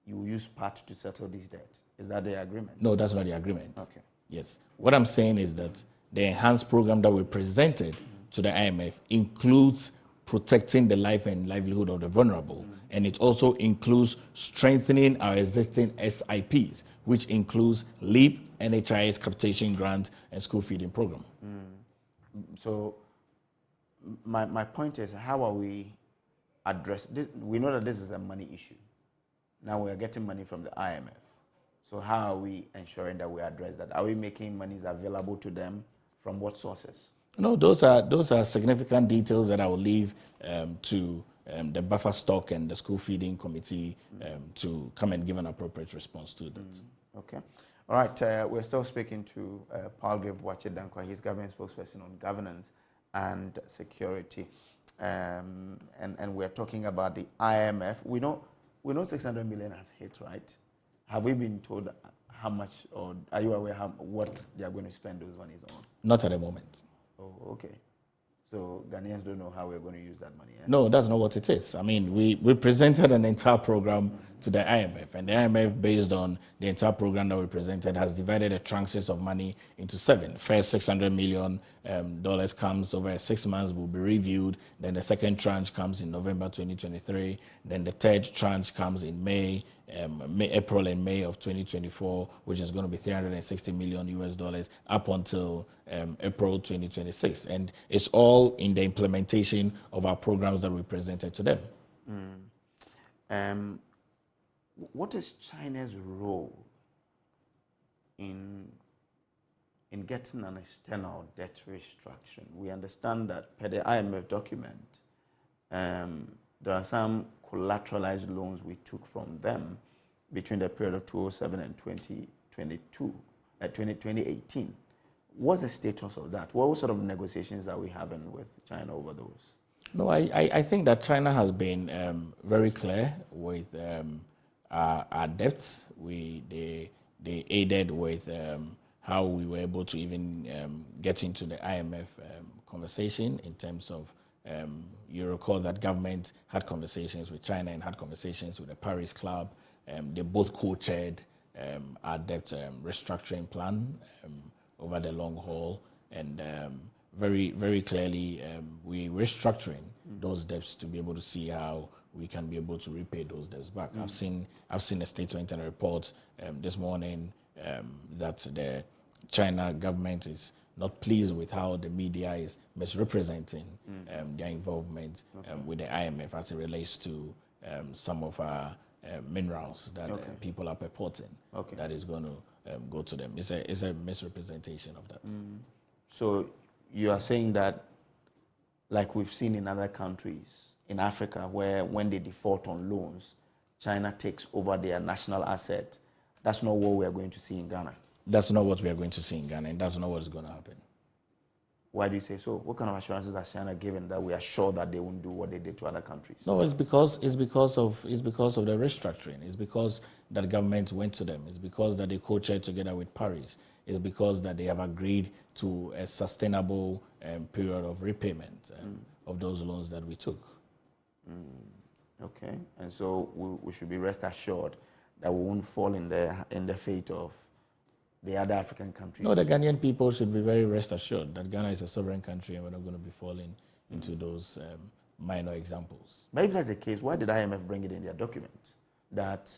Speaker 1: you will use part to settle this debt. Is that the agreement?
Speaker 2: No, that's not the agreement.
Speaker 1: Okay.
Speaker 2: Yes. What I'm saying is that the enhanced program that we presented to the IMF includes protecting the life and livelihood of the vulnerable, and it also includes strengthening our existing SIPs, which includes LEAP, NHIS, capitation grant, and school feeding program.
Speaker 1: So my point is, how are we address this? We know that this is a money issue. Now we are getting money from the IMF. So how are we ensuring that we address that? Are we making monies available to them from what sources?
Speaker 2: No, those are significant details that I will leave to the buffer stock and the school feeding committee to come and give an appropriate response to that.
Speaker 1: Okay. All right. We're still speaking to Palgrave Dankwa. He's government spokesperson on governance and security. And we're talking about the IMF. We know 600 million has hit, right? Have we been told how much, or are you aware what they are going to spend those monies on?
Speaker 2: Not at the moment.
Speaker 1: Oh, okay. So Ghanaians don't know how we're going to use that money.
Speaker 2: No, that's not what it is. I mean, we presented an entire program to the IMF, and the IMF, based on the entire program that we presented, has divided the tranches of money into 7. First, $600 million comes over 6 months, will be reviewed. Then the second tranche comes in November 2023. Then the third tranche comes in April and May of 2024, which is going to be $360 million up until April 2026. And it's all in the implementation of our programs that we presented to them.
Speaker 1: What is China's role in getting an external debt restructuring? We understand that per the IMF document, there are some collateralized loans we took from them between the period of 2007 and 2018. What's the status of that? What sort of negotiations are we having with China over those?
Speaker 2: No, I think that China has been very clear with our debts. They aided with how we were able to even get into the IMF conversation in terms of, you recall that government had conversations with China and had conversations with the Paris Club. They both co-chaired our debt restructuring plan over the long haul, and very, very clearly we're restructuring those debts to be able to see how we can be able to repay those debts back. I've seen a statement and a report this morning that the China government is not pleased with how the media is misrepresenting their involvement with the IMF as it relates to some of our minerals that people are purporting that is going to go to them. It's a misrepresentation of that.
Speaker 1: So you are saying that, like we've seen in other countries in Africa, where when they default on loans, China takes over their national asset. That's not what we are going to see in Ghana.
Speaker 2: That's not what we are going to see in Ghana, and that's not what is going to happen.
Speaker 1: Why do you say so? What kind of assurances has China given that we are sure that they won't do what they did to other countries?
Speaker 2: No, it's because of the restructuring. It's because that government went to them. It's because that they co-chaired together with Paris. It's because that they have agreed to a sustainable period of repayment of those loans that we took.
Speaker 1: Okay, and so we should be rest assured that we won't fall in the fate of the other African countries.
Speaker 2: No, the Ghanaian people should be very rest assured that Ghana is a sovereign country and we're not going to be falling into those minor examples.
Speaker 1: But if that's the case, why did IMF bring it in their document that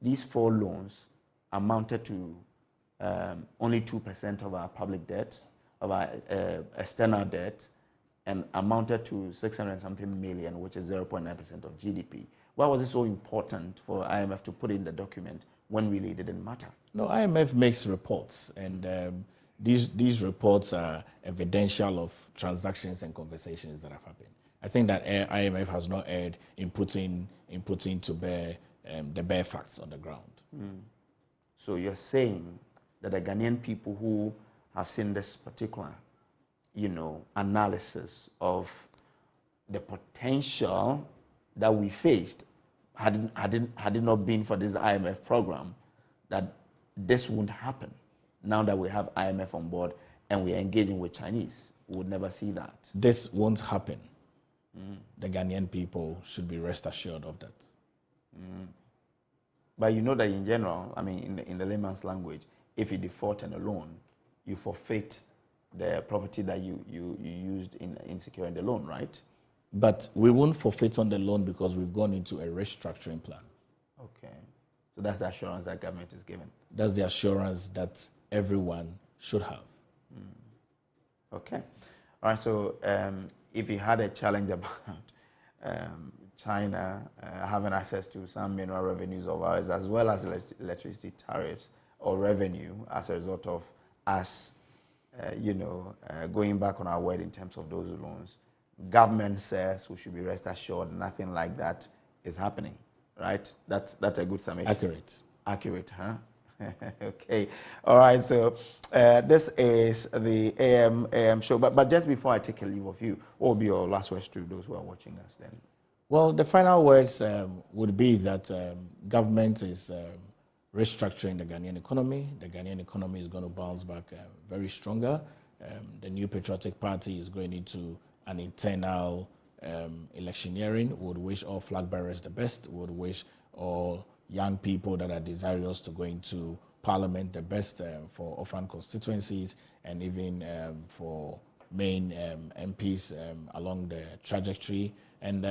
Speaker 1: these 4 loans amounted to only 2% of our public debt, of our external debt, and amounted to 600-something million, which is 0.9% of GDP? Why was it so important for IMF to put in the document when really it didn't matter?
Speaker 2: No, IMF makes reports, and these reports are evidential of transactions and conversations that have happened. I think that IMF has not erred in putting to bear the bare facts on the ground.
Speaker 1: So you're saying that the Ghanaian people who have seen this particular, analysis of the potential that we faced, had it not been for this IMF program, that this wouldn't happen. Now that we have IMF on board and we are engaging with Chinese, we would never see that.
Speaker 2: This won't happen. The Ghanaian people should be rest assured of that.
Speaker 1: But you know that in general, I mean, in the layman's language, if you default on a loan, you forfeit the property that you used in securing the loan, right?
Speaker 2: But we won't forfeit on the loan because we've gone into a restructuring plan.
Speaker 1: Okay. So that's the assurance that government is giving.
Speaker 2: That's the assurance that everyone should have.
Speaker 1: Okay. All right. So if you had a challenge about China having access to some mineral revenues of ours, as well as electricity tariffs or revenue as a result of us, going back on our word in terms of those loans, government says we should be rest assured nothing like that is happening, right? That's a good summation. Accurate, huh? Okay. All right. So this is the AM show. But just before I take a leave of you, what will be your last words to those who are watching us then?
Speaker 2: Well, the final words would be that government is restructuring the Ghanaian economy. The Ghanaian economy is going to bounce back very stronger. The New Patriotic Party is going into an internal electioneering. Would wish all flag bearers the best. Would wish all young people that are desirous to go into parliament the best for orphan constituencies and even for main MPs along the trajectory. And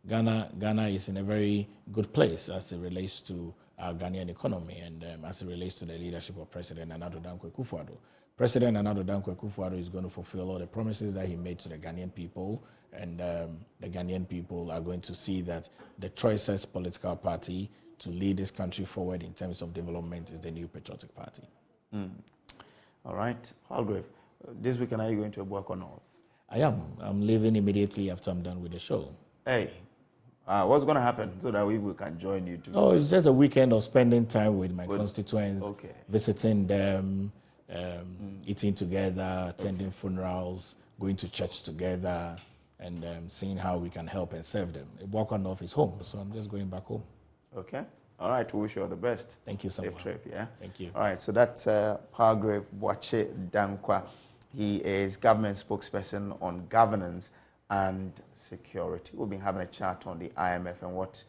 Speaker 2: Ghana is in a very good place as it relates to our Ghanaian economy and as it relates to the leadership of President Nana Addo Dankwa Akufo-Addo. President Nana Addo Dankwa Akufo-Addo is going to fulfill all the promises that he made to the Ghanaian people, and the Ghanaian people are going to see that the choicest political party to lead this country forward in terms of development is the New Patriotic Party.
Speaker 1: All right. Palgrave, this weekend are you going to Abuako North?
Speaker 2: I am. I'm leaving immediately after I'm done with the show.
Speaker 1: Hey, what's going to happen so that we can join you too?
Speaker 2: Oh, it's just a weekend of spending time with my constituents, visiting them, eating together, attending funerals, going to church together, and seeing how we can help and serve them. Abuako North is home, so I'm just going back home.
Speaker 1: Okay. All right. We wish you all the best.
Speaker 2: Thank you so much.
Speaker 1: Safe trip, yeah?
Speaker 2: Thank you.
Speaker 1: All right. So that's Palgrave Boakye Dankwa. He is government spokesperson on governance and security. We've been having a chat on the IMF and what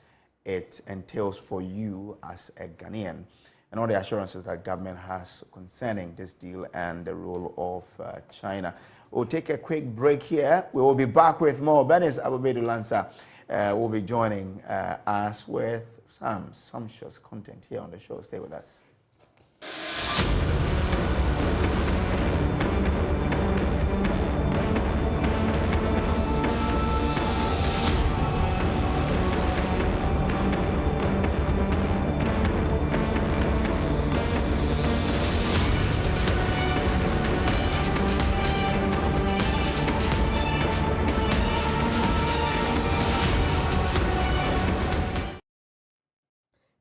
Speaker 1: it entails for you as a Ghanaian and all the assurances that government has concerning this deal and the role of China. We'll take a quick break here. We will be back with more. Benis Abubedu Lansa will be joining us with some sumptuous content here on the show. Stay with us.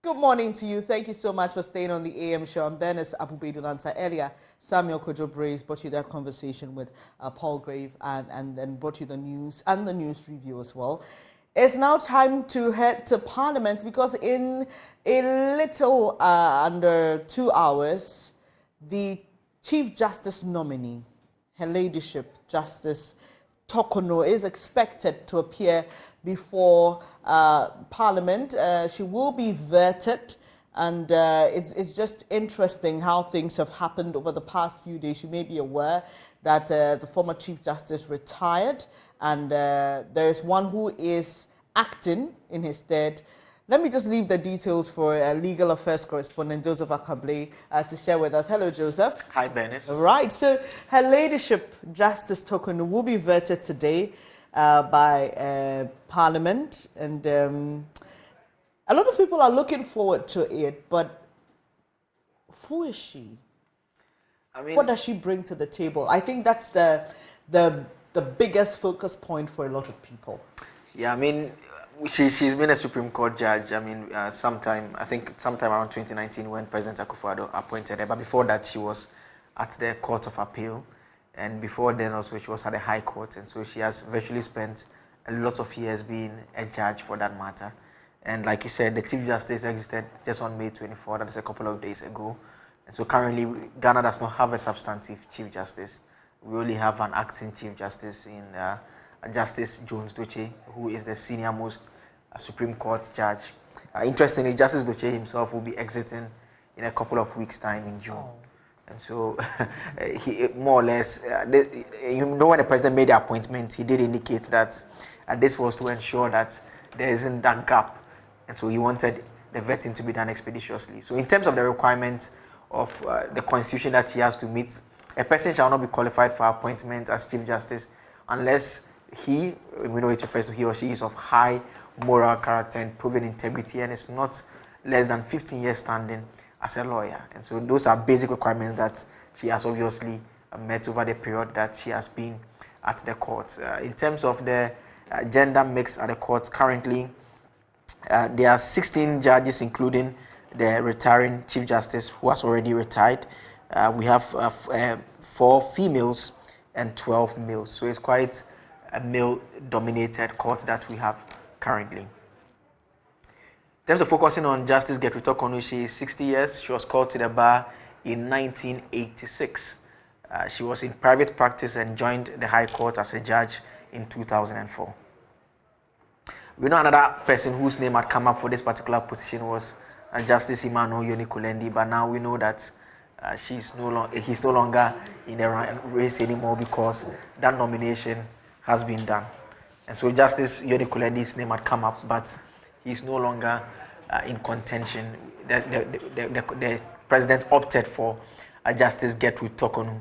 Speaker 3: Good morning to you. Thank you so much for staying on the AM show. I'm Bernice Abubedu Lansa. Earlier, Samuel Kojo Brace brought you that conversation with Palgrave and then brought you the news and the news review as well. It's now time to head to Parliament because in a little under 2 hours, the Chief Justice nominee, Her Ladyship Justice Tokono, is expected to appear before Parliament. She will be vetted, and it's just interesting how things have happened over the past few days. You may be aware that the former Chief Justice retired, and there is one who is acting in his stead. Let me just leave the details for legal affairs correspondent Joseph Akable to share with us. Hello, Joseph.
Speaker 4: Hi, Bernice.
Speaker 3: Right, so Her Ladyship Justice Tokono will be vetted today by Parliament, and a lot of people are looking forward to it, but who is she?
Speaker 4: I mean,
Speaker 3: what does she bring to the table? I think that's the the biggest focus point for a lot of people.
Speaker 4: Yeah, I mean, she's been a Supreme Court judge. I mean, sometime around 2019 when President Akufo-Addo appointed her. But before that, she was at the Court of Appeal. And before then also, she was at the High Court. And so she has virtually spent a lot of years being a judge for that matter. And like you said, the Chief Justice exited just on May 24, that is a couple of days ago. And so currently, Ghana does not have a substantive Chief Justice. We only have an acting Chief Justice in Justice Jones Doche, who is the senior most Supreme Court judge. Interestingly, Justice Doche himself will be exiting in a couple of weeks' time in June. And so, he more or less, when the president made the appointment, he did indicate that this was to ensure that there isn't that gap. And so he wanted the vetting to be done expeditiously. So in terms of the requirements of the constitution that he has to meet, a person shall not be qualified for appointment as Chief Justice unless we know it refers to he or she is of high moral character and proven integrity and is not less than 15 years standing as a lawyer. And so those are basic requirements that she has obviously met over the period that she has been at the court. In terms of the gender mix at the court, currently there are 16 judges, including the retiring Chief Justice who has already retired. We have 4 females and 12 males. So it's quite a male-dominated court that we have currently. In terms of focusing on Justice Gertrude Torkornoo, she is 60 years. She was called to the bar in 1986. She was in private practice and joined the High Court as a judge in 2004. We know another person whose name had come up for this particular position was Justice Emmanuel Yoni-Kulendi, but now we know that he's no longer in the race anymore because that nomination has been done. And so Justice Yoni-Kulendi's name had come up, but he's no longer in contention. The president opted for Justice Gertrude Torkornoo.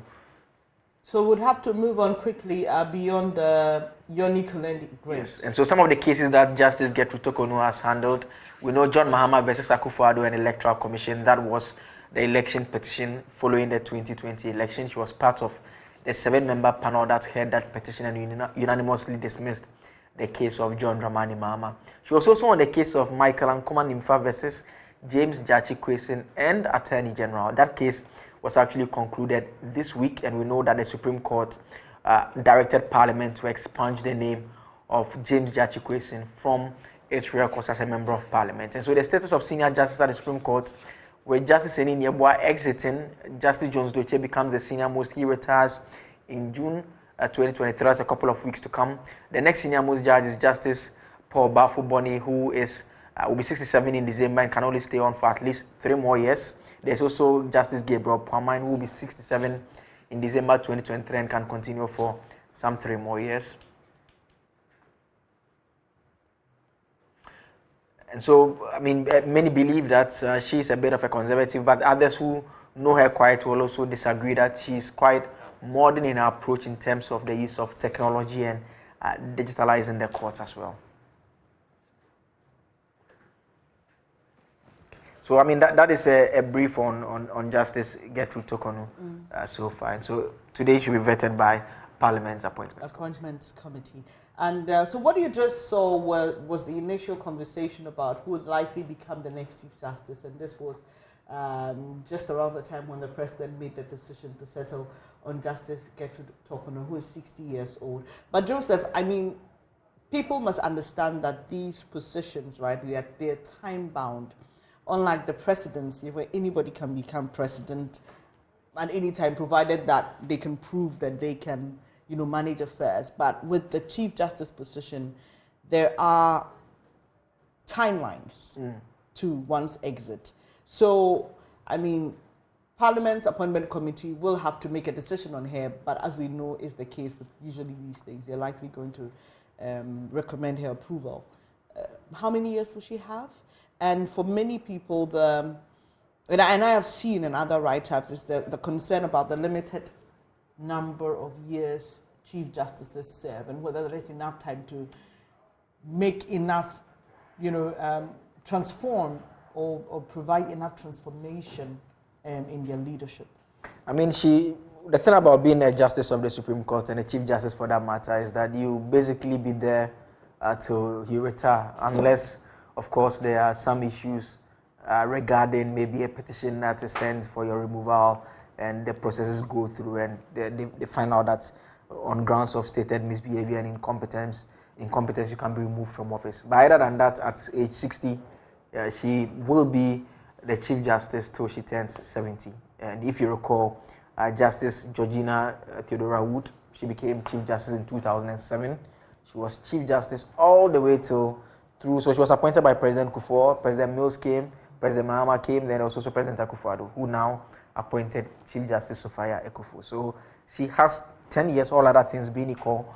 Speaker 3: So we'd have to move on quickly beyond the Yoni-Kulendi grace.
Speaker 4: Yes. And so some of the cases that Justice Gertrude Torkornoo has handled, we know John Mahama versus Akufo-Addo and Electoral Commission. That was the election petition following the 2020 election. She was part of the 7-member panel that heard that petition and unanimously dismissed the case of John Dramani Mahama. She was also on the case of Michael Ankoma Nimfa versus James Gyakye Quayson and Attorney General. That case was actually concluded this week, and we know that the Supreme Court directed Parliament to expunge the name of James Gyakye Quayson from its records as a member of Parliament. And so the status of senior justice at the Supreme Court, with Justice Eni Nyebwa exiting, Justice Jones Doche becomes the senior most. He retires in June 2023. That's a couple of weeks to come. The next senior most judge is Justice Paul Bafo-Boni, who will be 67 in December and can only stay on for at least 3 more years. There's also Justice Gabriel Pamine, who will be 67 in December 2023 and can continue for some 3 more years. And so, I mean, many believe that she's a bit of a conservative, but others who know her quite well also disagree that she's quite modern in her approach in terms of the use of technology and digitalizing the courts as well. So, I mean, that is a brief on Justice Gertrude Torkornoo so far. And so today she'll be vetted by Parliament's Appointments
Speaker 3: Committee. And so what you just saw was the initial conversation about who would likely become the next Chief Justice. And this was just around the time when the President made the decision to settle on Justice Gertrude Torkornoo, who is 60 years old. But Joseph, I mean, people must understand that these positions, right, they're time-bound. Unlike the presidency, where anybody can become president at any time, provided that they can prove that they can, manage affairs. But with the Chief Justice position, there are timelines to one's exit. So, I mean, Parliament's Appointment Committee will have to make a decision on her, but as we know is the case with usually these things, they're likely going to recommend her approval. How many years will she have? And for many people, and I have seen in other write-ups, is the concern about the limited number of years Chief Justices serve and whether there is enough time to make enough, transform or provide enough transformation in their leadership.
Speaker 4: I mean, she the thing about being a justice of the Supreme Court and a chief justice for that matter is that you basically be there till you retire, unless, of course, there are some issues regarding maybe a petition that is sent for your removal, and the processes go through, and they find out that on grounds of stated misbehavior and incompetence, you can be removed from office. But other than that, at age 60, she will be the Chief Justice till she turns 70. And if you recall, Justice Georgina Theodora Wood, she became Chief Justice in 2007. She was Chief Justice all the way through. So she was appointed by President Kufuor. President Mills came, President Mahama came, then also President Akufo-Addo, who now appointed Chief Justice Sophia Ekufu. So she has 10 years, all other things being equal,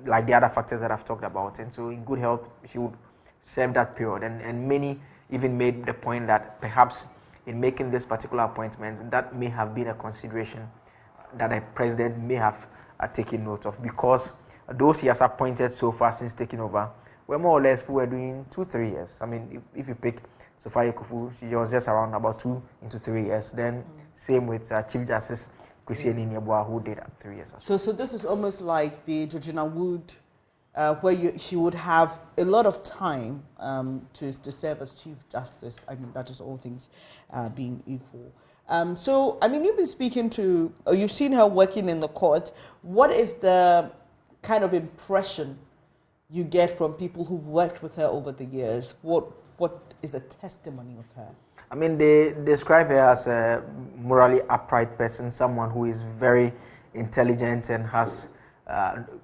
Speaker 4: like the other factors that I've talked about. And so in good health, she would serve that period. And many even made the point that perhaps in making this particular appointment, that may have been a consideration that a president may have taken note of, because those he has appointed so far since taking over were more or less who were doing 2-3 years. I mean, if you pick Sophia Ekufu, she was just around about 2 into 3 years. Then same with Chief Justice Kwesi Niniebua, who did 3 years.
Speaker 3: So this is almost like the Georgina Wood, where she would have a lot of time to serve as Chief Justice. I mean, that is all things being equal. So, I mean, you've been speaking to, or you've seen her working in the court. What is the kind of impression you get from people who've worked with her over the years? What is a testimony of her?
Speaker 4: I mean, they describe her as a morally upright person, someone who is very intelligent and has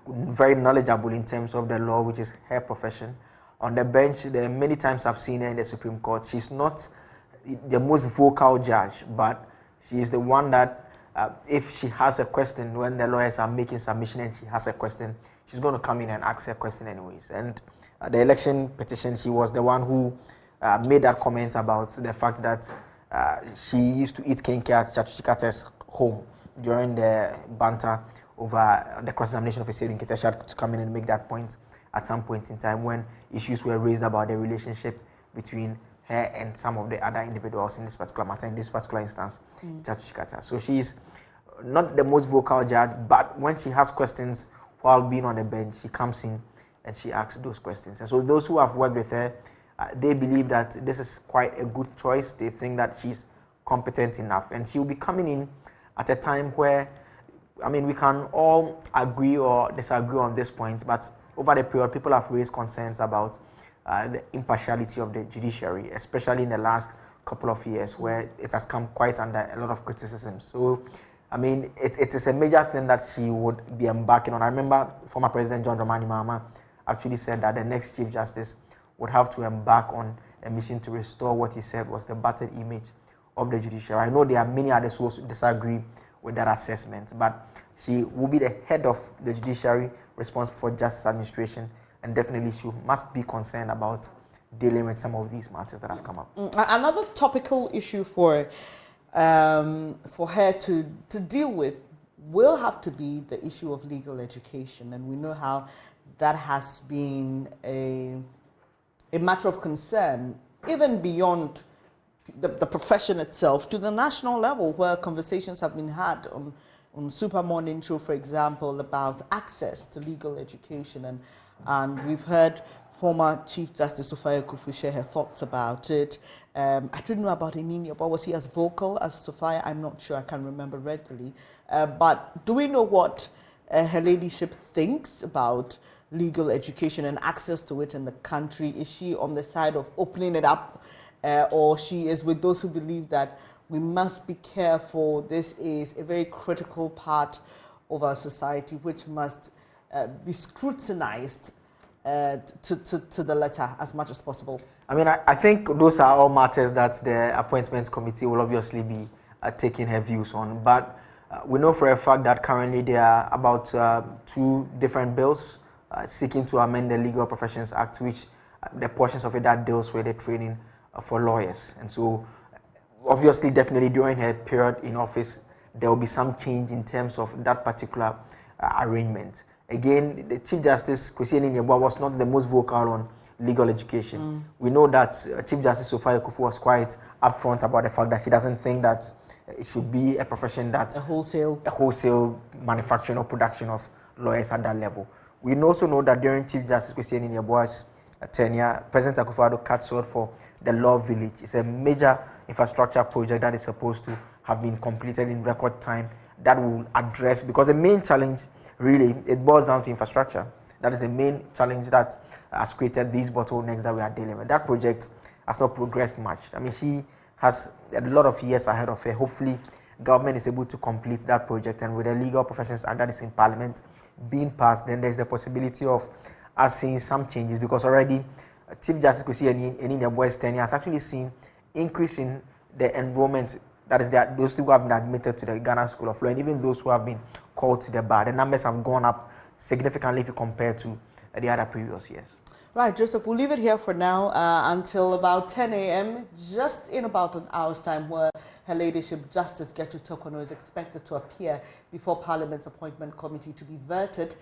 Speaker 4: very knowledgeable in terms of the law, which is her profession. On the bench, there are many times I've seen her in the Supreme Court. She's not the most vocal judge, but she is the one that if she has a question, when the lawyers are making submission and she has a question, she's going to come in and ask her question anyways. And the election petition, she was the one who made that comment about the fact that she used to eat kenke at Chatuchi Carter's home during the banter over the cross-examination of a Sedin Keita. She had to come in and make that point at some point in time when issues were raised about the relationship between her and some of the other individuals in this particular matter, in this particular instance, Chatuchi Carter. So she's not the most vocal judge, but when she has questions while being on the bench, she comes in and she asks those questions. And so those who have worked with her, they believe that this is quite a good choice. They think that she's competent enough. And she'll be coming in at a time where, I mean, we can all agree or disagree on this point, but over the period, people have raised concerns about the impartiality of the judiciary, especially in the last couple of years, where it has come quite under a lot of criticism. So, I mean, it is a major thing that she would be embarking on. I remember former President John Dramani Mahama actually said that the next Chief Justice would have to embark on a mission to restore what he said was the battered image of the judiciary. I know there are many others who disagree with that assessment, but she will be the head of the judiciary responsible for justice administration, and definitely she must be concerned about dealing with some of these matters that have come up.
Speaker 3: Another topical issue for her to deal with will have to be the issue of legal education, and we know how that has been a matter of concern, even beyond the profession itself, to the national level, where conversations have been had on Super Morning Show, for example, about access to legal education. And we've heard former Chief Justice Sophia Ekufu share her thoughts about it. I don't know about Enini, but was he as vocal as Sophia? I'm not sure, I can't remember readily. But do we know what her ladyship thinks about legal education and access to it in the country? Is she on the side of opening it up, or she is with those who believe that we must be careful? This is a very critical part of our society which must be scrutinized to the letter as much as possible.
Speaker 4: I mean, I think those are all matters that the appointment committee will obviously be taking her views on. But we know for a fact that currently there are about 2 different bills seeking to amend the Legal Professions Act, which the portions of it that deals with the training for lawyers. And so obviously, definitely during her period in office, there will be some change in terms of that particular arrangement. Again, the Chief Justice Kwesi Niniebua was not the most vocal on legal education. We know that Chief Justice Sophia Ekufu was quite upfront about the fact that she doesn't think that it should be a profession that
Speaker 3: a wholesale
Speaker 4: manufacturing or production of lawyers at that level. We also know that during Chief Justice Kwesi Niniabua's tenure, President Akufo-Addo cut short for the Law Village. It's a major infrastructure project that is supposed to have been completed in record time that will address, because the main challenge really, it boils down to infrastructure. That is the main challenge that has created these bottlenecks that we are dealing with. That project has not progressed much. I mean, she has a lot of years ahead of her. Hopefully, government is able to complete that project, and with the Legal Professions Act that is in Parliament being passed, then there's the possibility of us seeing some changes, because already Chief Justice Kwesi Niniabua's tenure has actually seen increase in the enrollment. That is, those who have been admitted to the Ghana School of Law, and even those who have been called to the bar. The numbers have gone up significantly if you compare to the other previous years.
Speaker 3: Right, Joseph, we'll leave it here for now until about 10 a.m., just in about an hour's time, where Her Ladyship Justice Gertrude Tokono is expected to appear before Parliament's Appointment Committee to be vetted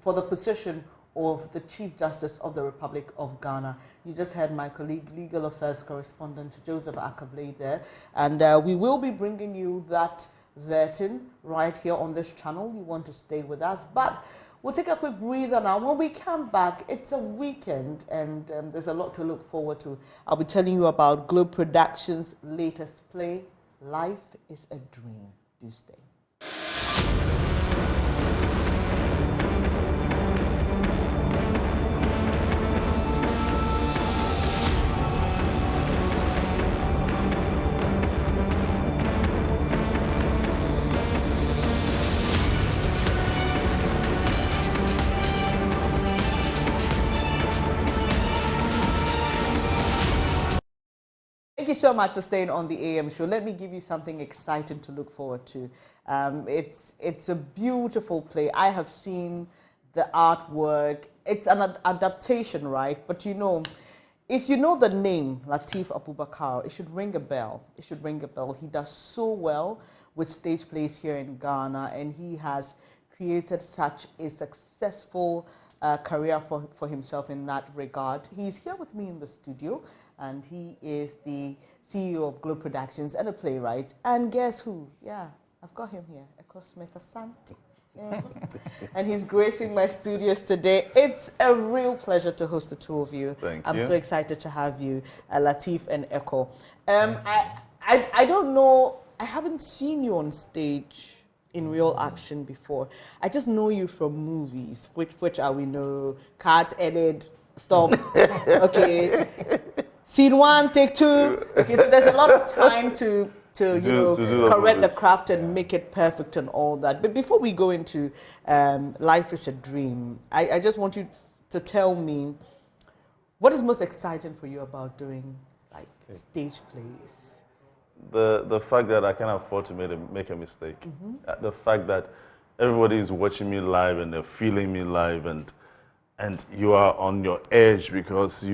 Speaker 3: for the position of the Chief Justice of the Republic of Ghana. You just heard my colleague, Legal Affairs Correspondent Joseph Akablay there, and we will be bringing you that vetting right here on this channel. You want to stay with us, but we'll take a quick breather now. When we come back, it's a weekend, and there's a lot to look forward to. I'll be telling you about Globe Productions' latest play, Life is a Dream. Do stay. Thank you so much for staying on the AM show. Let me give you something exciting to look forward to. It's a beautiful play. I have seen the artwork. It's an adaptation, right? But you know, if you know the name Lateef Abubakar, it should ring a bell. It should ring a bell. He does so well with stage plays here in Ghana, and he has created such a successful career for himself in that regard. He's here with me in the studio, and he is the CEO of Globe Productions and a playwright. And guess who? Yeah, I've got him here, Eko Smith Asante. Yeah. And he's gracing my studios today. It's a real pleasure to host the two of you.
Speaker 6: Thank
Speaker 3: I'm
Speaker 6: you.
Speaker 3: so excited to have you, Lateef and Eko. I don't know, I haven't seen you on stage in real action before. I just know you from movies, which are we know, Cat, Edit, Stop, okay. Scene 1, take 2. Okay, so there's a lot of time to correct the craft and make it perfect and all that. But before we go into Life is a Dream, I just want you to tell me, what is most exciting for you about doing like stage plays?
Speaker 6: The fact that I can afford to make a mistake.
Speaker 3: Mm-hmm.
Speaker 6: The fact that everybody is watching me live and they're feeling me live, and you are on your edge because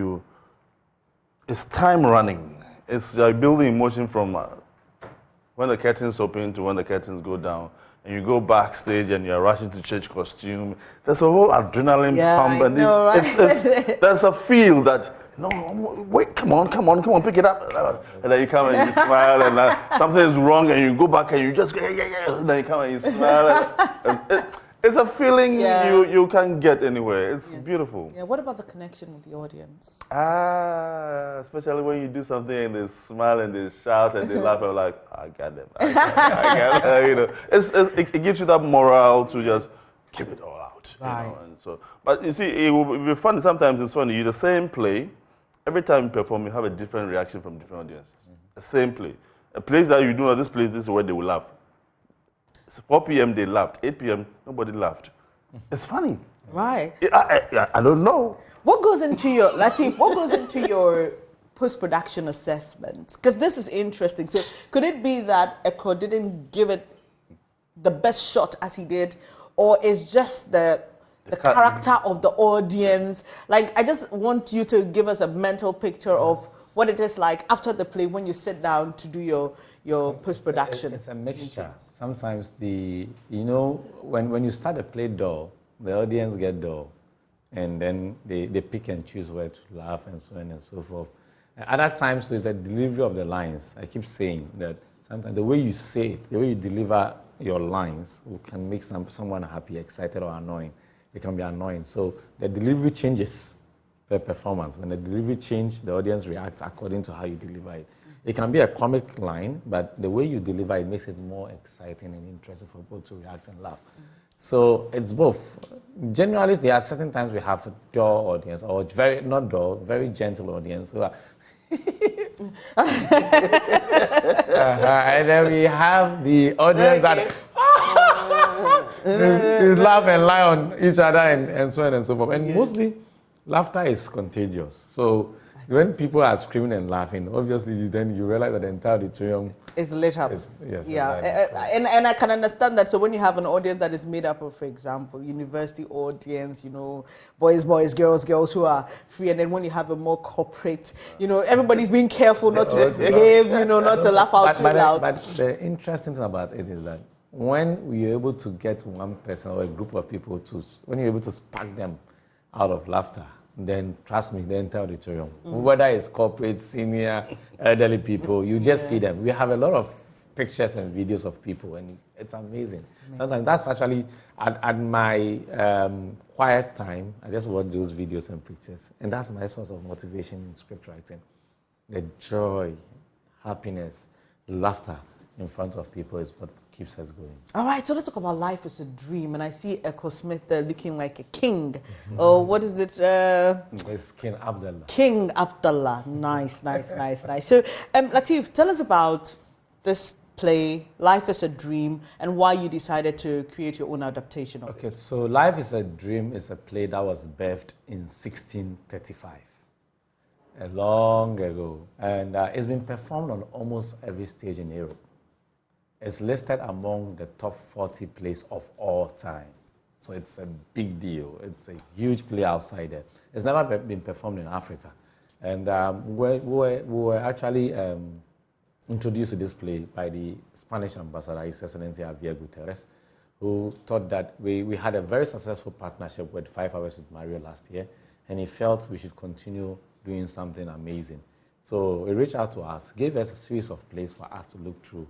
Speaker 6: it's time running. It's like building emotion from when the curtains open to when the curtains go down, and you go backstage and you're rushing to change costume. There's a whole adrenaline pump, and
Speaker 3: know, right?
Speaker 6: there's a feel that, no, wait, come on, pick it up. And then you come and you smile, and something is wrong, and you go back and you just go, yeah. And then you come and you smile. It's a feeling you can't get anywhere. It's beautiful.
Speaker 3: Yeah. What about the connection with the audience?
Speaker 6: Especially when you do something and they smile and they shout and they laugh. I'm like, I got them. I got them. You know, it gives you that morale to just give it all out.
Speaker 3: Right.
Speaker 6: You know? And so, but you see, it will be funny. Sometimes it's funny. You the same play. Every time you perform, you have a different reaction from different audiences. The same play. A place that you know, this is where they will laugh. It's 4 p.m. they laughed. 8 p.m. nobody laughed. It's funny.
Speaker 3: Right.
Speaker 6: I don't know.
Speaker 3: What goes into your, Lateef, what goes into your post-production assessments? Because this is interesting. So could it be that Eko didn't give it the best shot as he did, or is just the character of the audience? Like, I just want you to give us a mental picture of what it is like after the play when you sit down to do your post-production.
Speaker 7: It's a mixture. Sometimes when you start a play dull, the audience get dull, and then they pick and choose where to laugh and so on and so forth. And other times, it's the delivery of the lines. I keep saying that Sometimes the way you say it, the way you deliver your lines can make someone happy, excited, or annoying. It can be annoying. So the delivery changes per performance. When the delivery changes, the audience reacts according to how you deliver it. It can be a comic line, but the way you deliver it makes it more exciting and interesting for people to react and laugh. So it's both. Generally, there are certain times we have a dull audience, or very gentle audience who are and then we have the audience that laugh and lie on each other and so on and so forth. And mostly, laughter is contagious. So when people are screaming and laughing, obviously then you realize that the entire auditorium
Speaker 3: is lit up.
Speaker 7: Yes,
Speaker 3: and I can understand that. So when you have an audience that is made up of, for example, university audience, boys, girls who are free, and then when you have a more corporate, everybody's being careful not to misbehave, not to laugh out too loud.
Speaker 7: But the interesting thing about it is that when we're able to get one person or a group of people when you're able to spark them out of laughter, then trust me, the entire auditorium, whether it's corporate, senior, elderly people, you just see them. We have a lot of pictures and videos of people, and it's amazing. Sometimes that's actually, at my quiet time, I just watch those videos and pictures, and that's my source of motivation in script writing. The joy, happiness, laughter in front of people is what keeps us going.
Speaker 3: All right, so let's talk about life as a dream. And I see Echo Smith there looking like a king. Oh, what is it?
Speaker 7: It's King Abdullah.
Speaker 3: King Abdullah. Nice. So, Latif, tell us about this play, Life is a Dream, and why you decided to create your own adaptation of it.
Speaker 7: Okay, so Life is a Dream is a play that was birthed in 1635. Long ago. And it's been performed on almost every stage in Europe. It's listed among the top 40 plays of all time. So it's a big deal. It's a huge play outside there. It's never been performed in Africa. And we were actually introduced to this play by the Spanish ambassador, His Excellency Javier Gutierrez, who thought that we had a very successful partnership with 5 Hours with Mario last year, and he felt we should continue doing something amazing. So he reached out to us, gave us a series of plays for us to look through,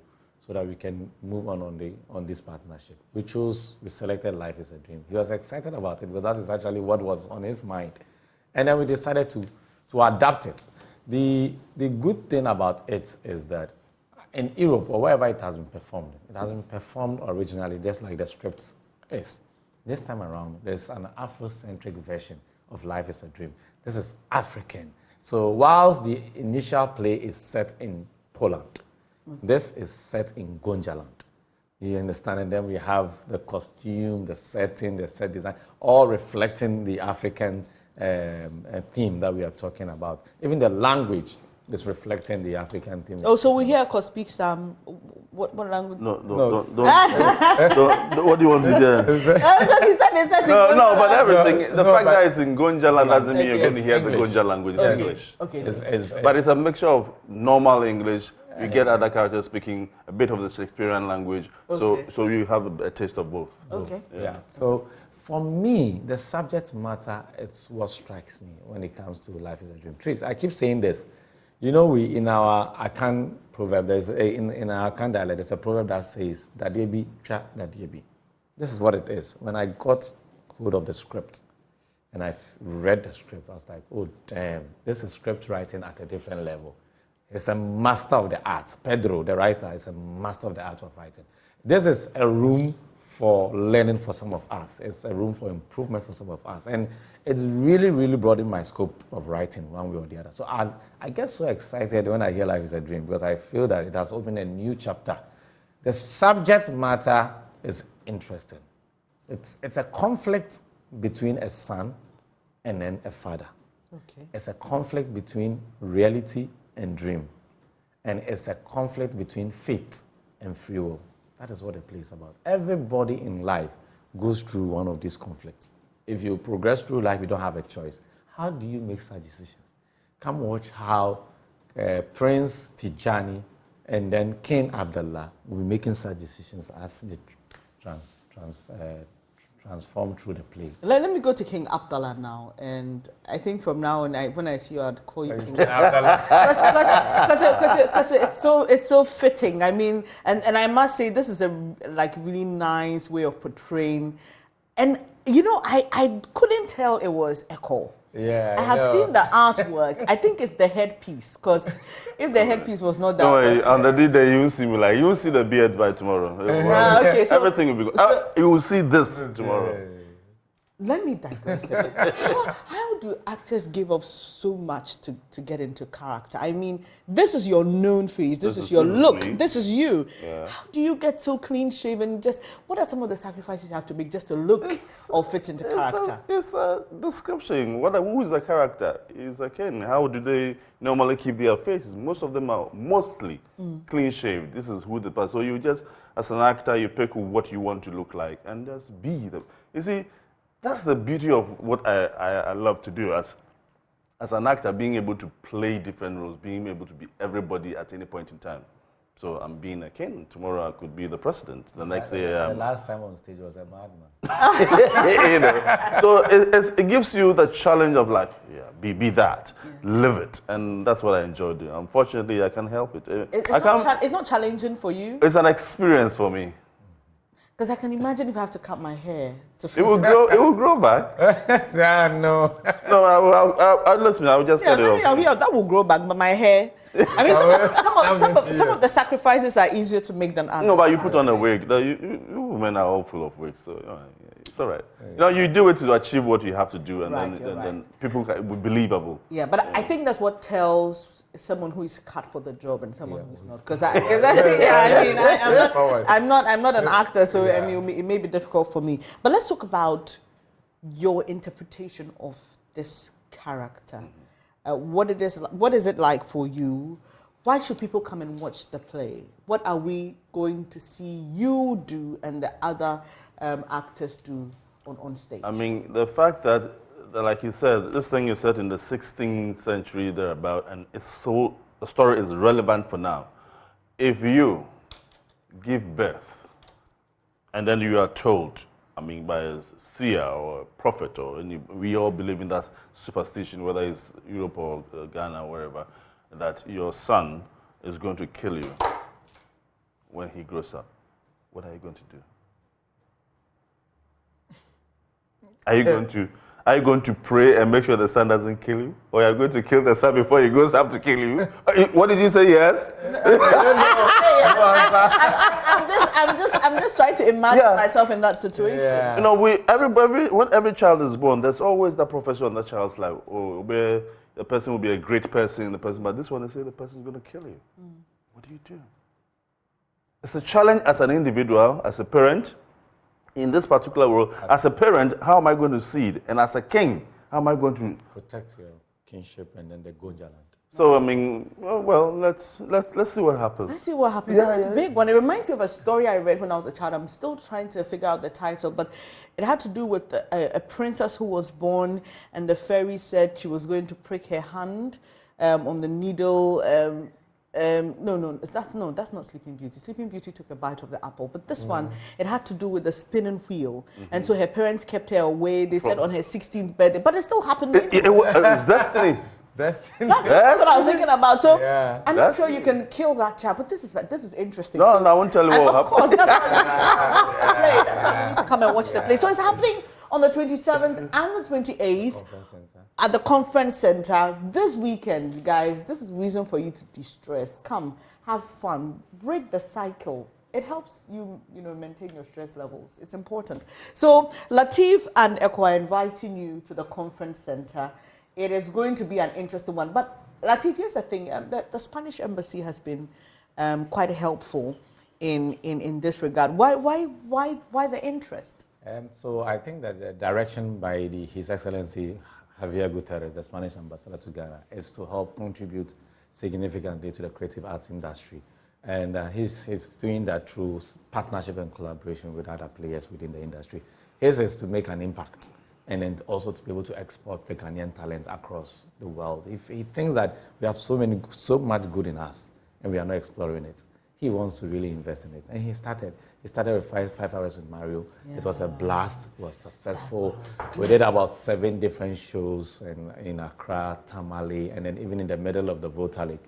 Speaker 7: so that we can move on this partnership. We selected Life is a Dream. He was excited about it, but that is actually what was on his mind. And then we decided to adapt it. The good thing about it is that in Europe, or wherever it has been performed originally just like the script is. This time around, there's an Afrocentric version of Life is a Dream. This is African. So whilst the initial play is set in Poland, this is set in Gonjaland. You understand? And then we have the costume, the setting, the set design, all reflecting the African theme that we are talking about. Even the language is reflecting the African theme.
Speaker 3: Oh, so we hear Echo speak some. What language?
Speaker 6: No. Don't, what do you want to hear?
Speaker 3: Because he said they said
Speaker 6: No, but everything. The fact that it's in Gonjaland doesn't mean you're going to hear the Gonja language. It's English.
Speaker 3: Okay.
Speaker 6: But it's a mixture of normal English. You get other characters speaking a bit of the Shakespearean language, so you have a taste of both.
Speaker 3: Okay.
Speaker 7: Yeah. So for me, the subject matter is what strikes me when it comes to Life is a Dream. Please, I keep saying this. We in our Akan proverb, in our Akan dialect, there's a proverb that says that debi tra that debi. This is what it is. When I got hold of the script and I read the script, I was like, oh damn, this is script writing at a different level. It's a master of the art. Pedro, the writer, is a master of the art of writing. This is a room for learning for some of us. It's a room for improvement for some of us. And it's really, really broadened my scope of writing one way or the other. So I get so excited when I hear Life is a Dream because I feel that it has opened a new chapter. The subject matter is interesting. It's a conflict between a son and then a father.
Speaker 3: Okay.
Speaker 7: It's a conflict between reality and dream. And it's a conflict between faith and free will. That is what the play is about. Everybody in life goes through one of these conflicts. If you progress through life, you don't have a choice. How do you make such decisions? Come watch how Prince Tijani and then King Abdullah will be making such decisions as the transform through the play.
Speaker 3: Let me go to King Abdallah now, and I think from now on, when I see you, I'd call you King Abdallah because it's so fitting. I mean, and I must say this is a really nice way of portraying, and I couldn't tell it was Echo.
Speaker 7: Yeah,
Speaker 3: I have seen the artwork. I think it's the headpiece, because if the headpiece was not that,
Speaker 6: on the day you will see me you will see the beard by tomorrow.
Speaker 3: Okay, so
Speaker 6: everything will be good. You will see this tomorrow.
Speaker 3: Let me digress a bit. How do actors give up so much to get into character? I mean, this is your known face. This is your look. This is you. Yeah. How do you get so clean shaven? What are some of the sacrifices you have to make just to look or fit into character?
Speaker 6: It's a description. Who is the character? Is a king. How do they normally keep their faces? Most of them are mostly clean shaved. This is who the person. So you just, as an actor, you pick what you want to look like and just be them. You see. That's the beauty of what I love to do as an actor, being able to play different roles, being able to be everybody at any point in time. So I'm being a king. Tomorrow I could be the president. The next day
Speaker 7: the last time on stage was a madman.
Speaker 6: So it gives you the challenge of be that, live it, and that's what I enjoy doing. Unfortunately, I can't help it.
Speaker 3: It's not challenging for you.
Speaker 6: It's an experience for me.
Speaker 3: Because I can imagine if I have to cut my hair.
Speaker 6: It will grow back.
Speaker 7: No.
Speaker 6: No, listen, I will just cut it off.
Speaker 3: That will grow back, but my hair. I mean, some of the sacrifices are easier to make than others.
Speaker 6: No, but you put on a wig. You women are all full of wigs, so it's all right. You do it to achieve what you have to do, and then people will be believable.
Speaker 3: Yeah, but I think that's what tells someone who is cut for the job and someone who is not. Because I'm not an actor, so I mean, it may be difficult for me. But let's talk about your interpretation of this character. What is it like for you? Why should people come and watch the play? What are we going to see you do and the other actors do on stage?
Speaker 6: I mean, the fact that, like you said, this thing is set in the 16th century thereabout, and the story is relevant for now. If you give birth and then you are told, I mean, by a seer or a prophet, we all believe in that superstition, whether it's Europe or Ghana or wherever, that your son is going to kill you when he grows up. What are you going to do? Are you going to pray and make sure the son doesn't kill you? Or are you going to kill the son before he grows up to kill you? What did you say, yes?
Speaker 3: I'm just trying to imagine myself in that situation.
Speaker 6: Yeah. When every child is born, there's always that professor on the child's life. Oh, the person will be a great person, but this one, they say the person is going to kill you. What do you do? It's a challenge as an individual, as a parent, in this particular world. As a parent, how am I going to see it? And as a king, how am I going to
Speaker 7: protect your kingship and then the Gonja land?
Speaker 6: So, I mean, well, let's see what happens.
Speaker 3: Let's see what happens. That's a big one. It reminds me of a story I read when I was a child. I'm still trying to figure out the title, but it had to do with a princess who was born, and the fairy said she was going to prick her hand on the needle. That's not Sleeping Beauty. Sleeping Beauty took a bite of the apple, but this one, it had to do with the spinning wheel, and so her parents kept her away. They said on her 16th birthday, but it still happened.
Speaker 6: It's destiny.
Speaker 3: That's what I was thinking about. So I'm not sure you can kill that chap, but this is interesting.
Speaker 6: No, I won't tell you what happened.
Speaker 3: Of course, that's why we need to come and watch the play. So it's happening on the 27th and the 28th at the conference center this weekend, guys. This is reason for you to de-stress. Come, have fun, break the cycle. It helps you, maintain your stress levels. It's important. So Lateef and Eko are inviting you to the conference center. It is going to be an interesting one. But Lateef, here's the thing: the Spanish embassy has been quite helpful in this regard. Why the interest?
Speaker 7: So I think that the direction by His Excellency Javier Gutierrez, the Spanish ambassador to Ghana, is to help contribute significantly to the creative arts industry. And he's doing that through partnership and collaboration with other players within the industry. His is to make an impact, and then also to be able to export the Ghanaian talents across the world. If he thinks that we have so much good in us and we are not exploring it, he wants to really invest in it. And he started with 5 hours with Mario. Yeah. It was a blast. It was successful. We did about 7 different shows in Accra, Tamale, and then even in the middle of the Volta Lake.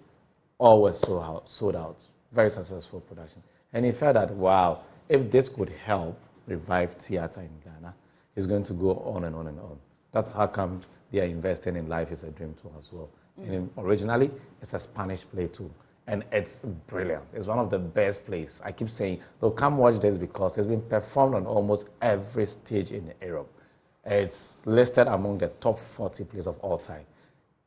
Speaker 7: All were sold out. Very successful production. And he felt that, wow, if this could help revive theater in Ghana, it's going to go on and on and on. That's how come they are investing in Life is a Dream too as well. And originally, it's a Spanish play too. And it's brilliant. It's one of the best plays. I keep saying, they'll come watch this because it's been performed on almost every stage in Europe. It's listed among the top 40 plays of all time.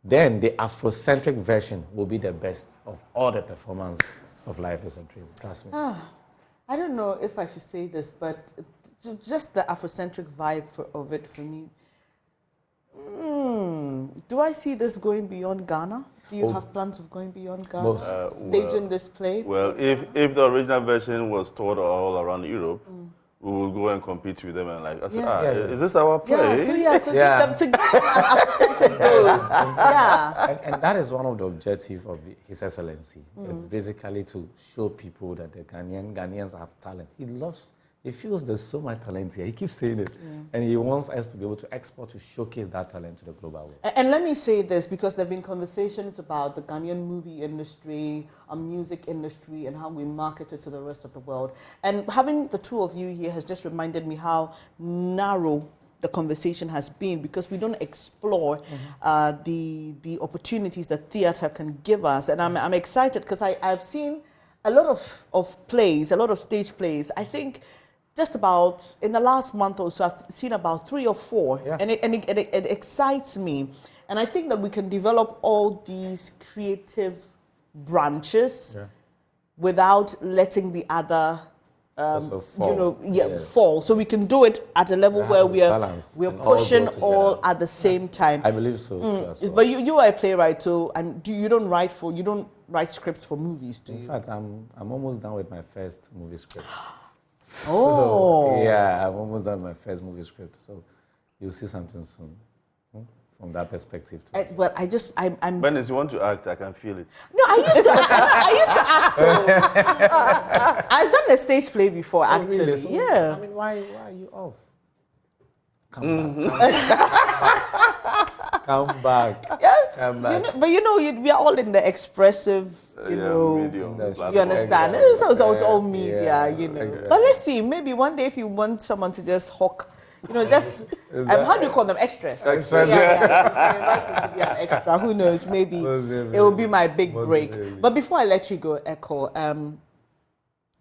Speaker 7: Then the Afrocentric version will be the best of all the performance of Life is a Dream. Trust me.
Speaker 3: I don't know if I should say this, but just the Afrocentric vibe of it for me. Do I see this going beyond Ghana? Do you have plans of going beyond Ghana? Staging this play?
Speaker 6: Well, if the original version was toured all around Europe, we will go and compete with them and like, is this our play?
Speaker 3: So get them to Afrocentric goals.
Speaker 7: And that is one of the objectives of His Excellency. It's basically to show people that the Ghanaians have talent. He feels there's so much talent here. He keeps saying it. And he wants us to be able to export, to showcase that talent to the global world.
Speaker 3: And let me say this, because there have been conversations about the Ghanaian movie industry, music industry, and how we market it to the rest of the world. And having the two of you here has just reminded me how narrow the conversation has been, because we don't explore the opportunities that theatre can give us. And I'm excited because I've seen a lot of plays, a lot of stage plays. I think just about in the last month or so, I've seen about 3 or 4, and it excites me. And I think that we can develop all these creative branches without letting the other, fall. So we can do it at a level where we're pushing all at the same time.
Speaker 7: I believe so too as well.
Speaker 3: But you are a playwright too, and you don't write scripts for movies, do you?
Speaker 7: In fact, I'm almost done with my first movie script. I'm almost done with my first movie script. So you'll see something soon from that perspective too.
Speaker 3: I'm.
Speaker 6: Benes, you want to act? I can feel it.
Speaker 3: No, I used to act. I've done a stage play before, actually.
Speaker 7: Really? So,
Speaker 3: yeah.
Speaker 7: I mean, why are you off? Come back. Come back.
Speaker 3: Yeah.
Speaker 7: Come back.
Speaker 3: We are all in the expressive,
Speaker 6: medium.
Speaker 3: You understand? So it's all media, But let's see, maybe one day if you want someone to just hawk, how do you call them? Extras.
Speaker 7: Extras.
Speaker 3: If you invite me to be an extra, who knows? Maybe it will be my big break. But before I let you go, Echo,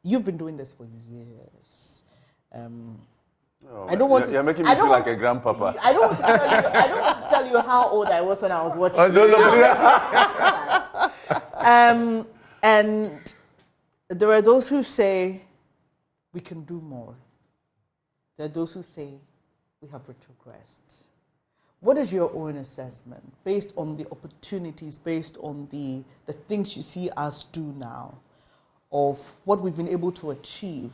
Speaker 3: you've been doing this for years. I don't want
Speaker 6: You're making me feel like a grandpapa.
Speaker 3: I don't want to tell you how old I was when I was watching. And there are those who say we can do more. There are those who say we have retrogressed. What is your own assessment based on the opportunities, based on the things you see us do now, of what we've been able to achieve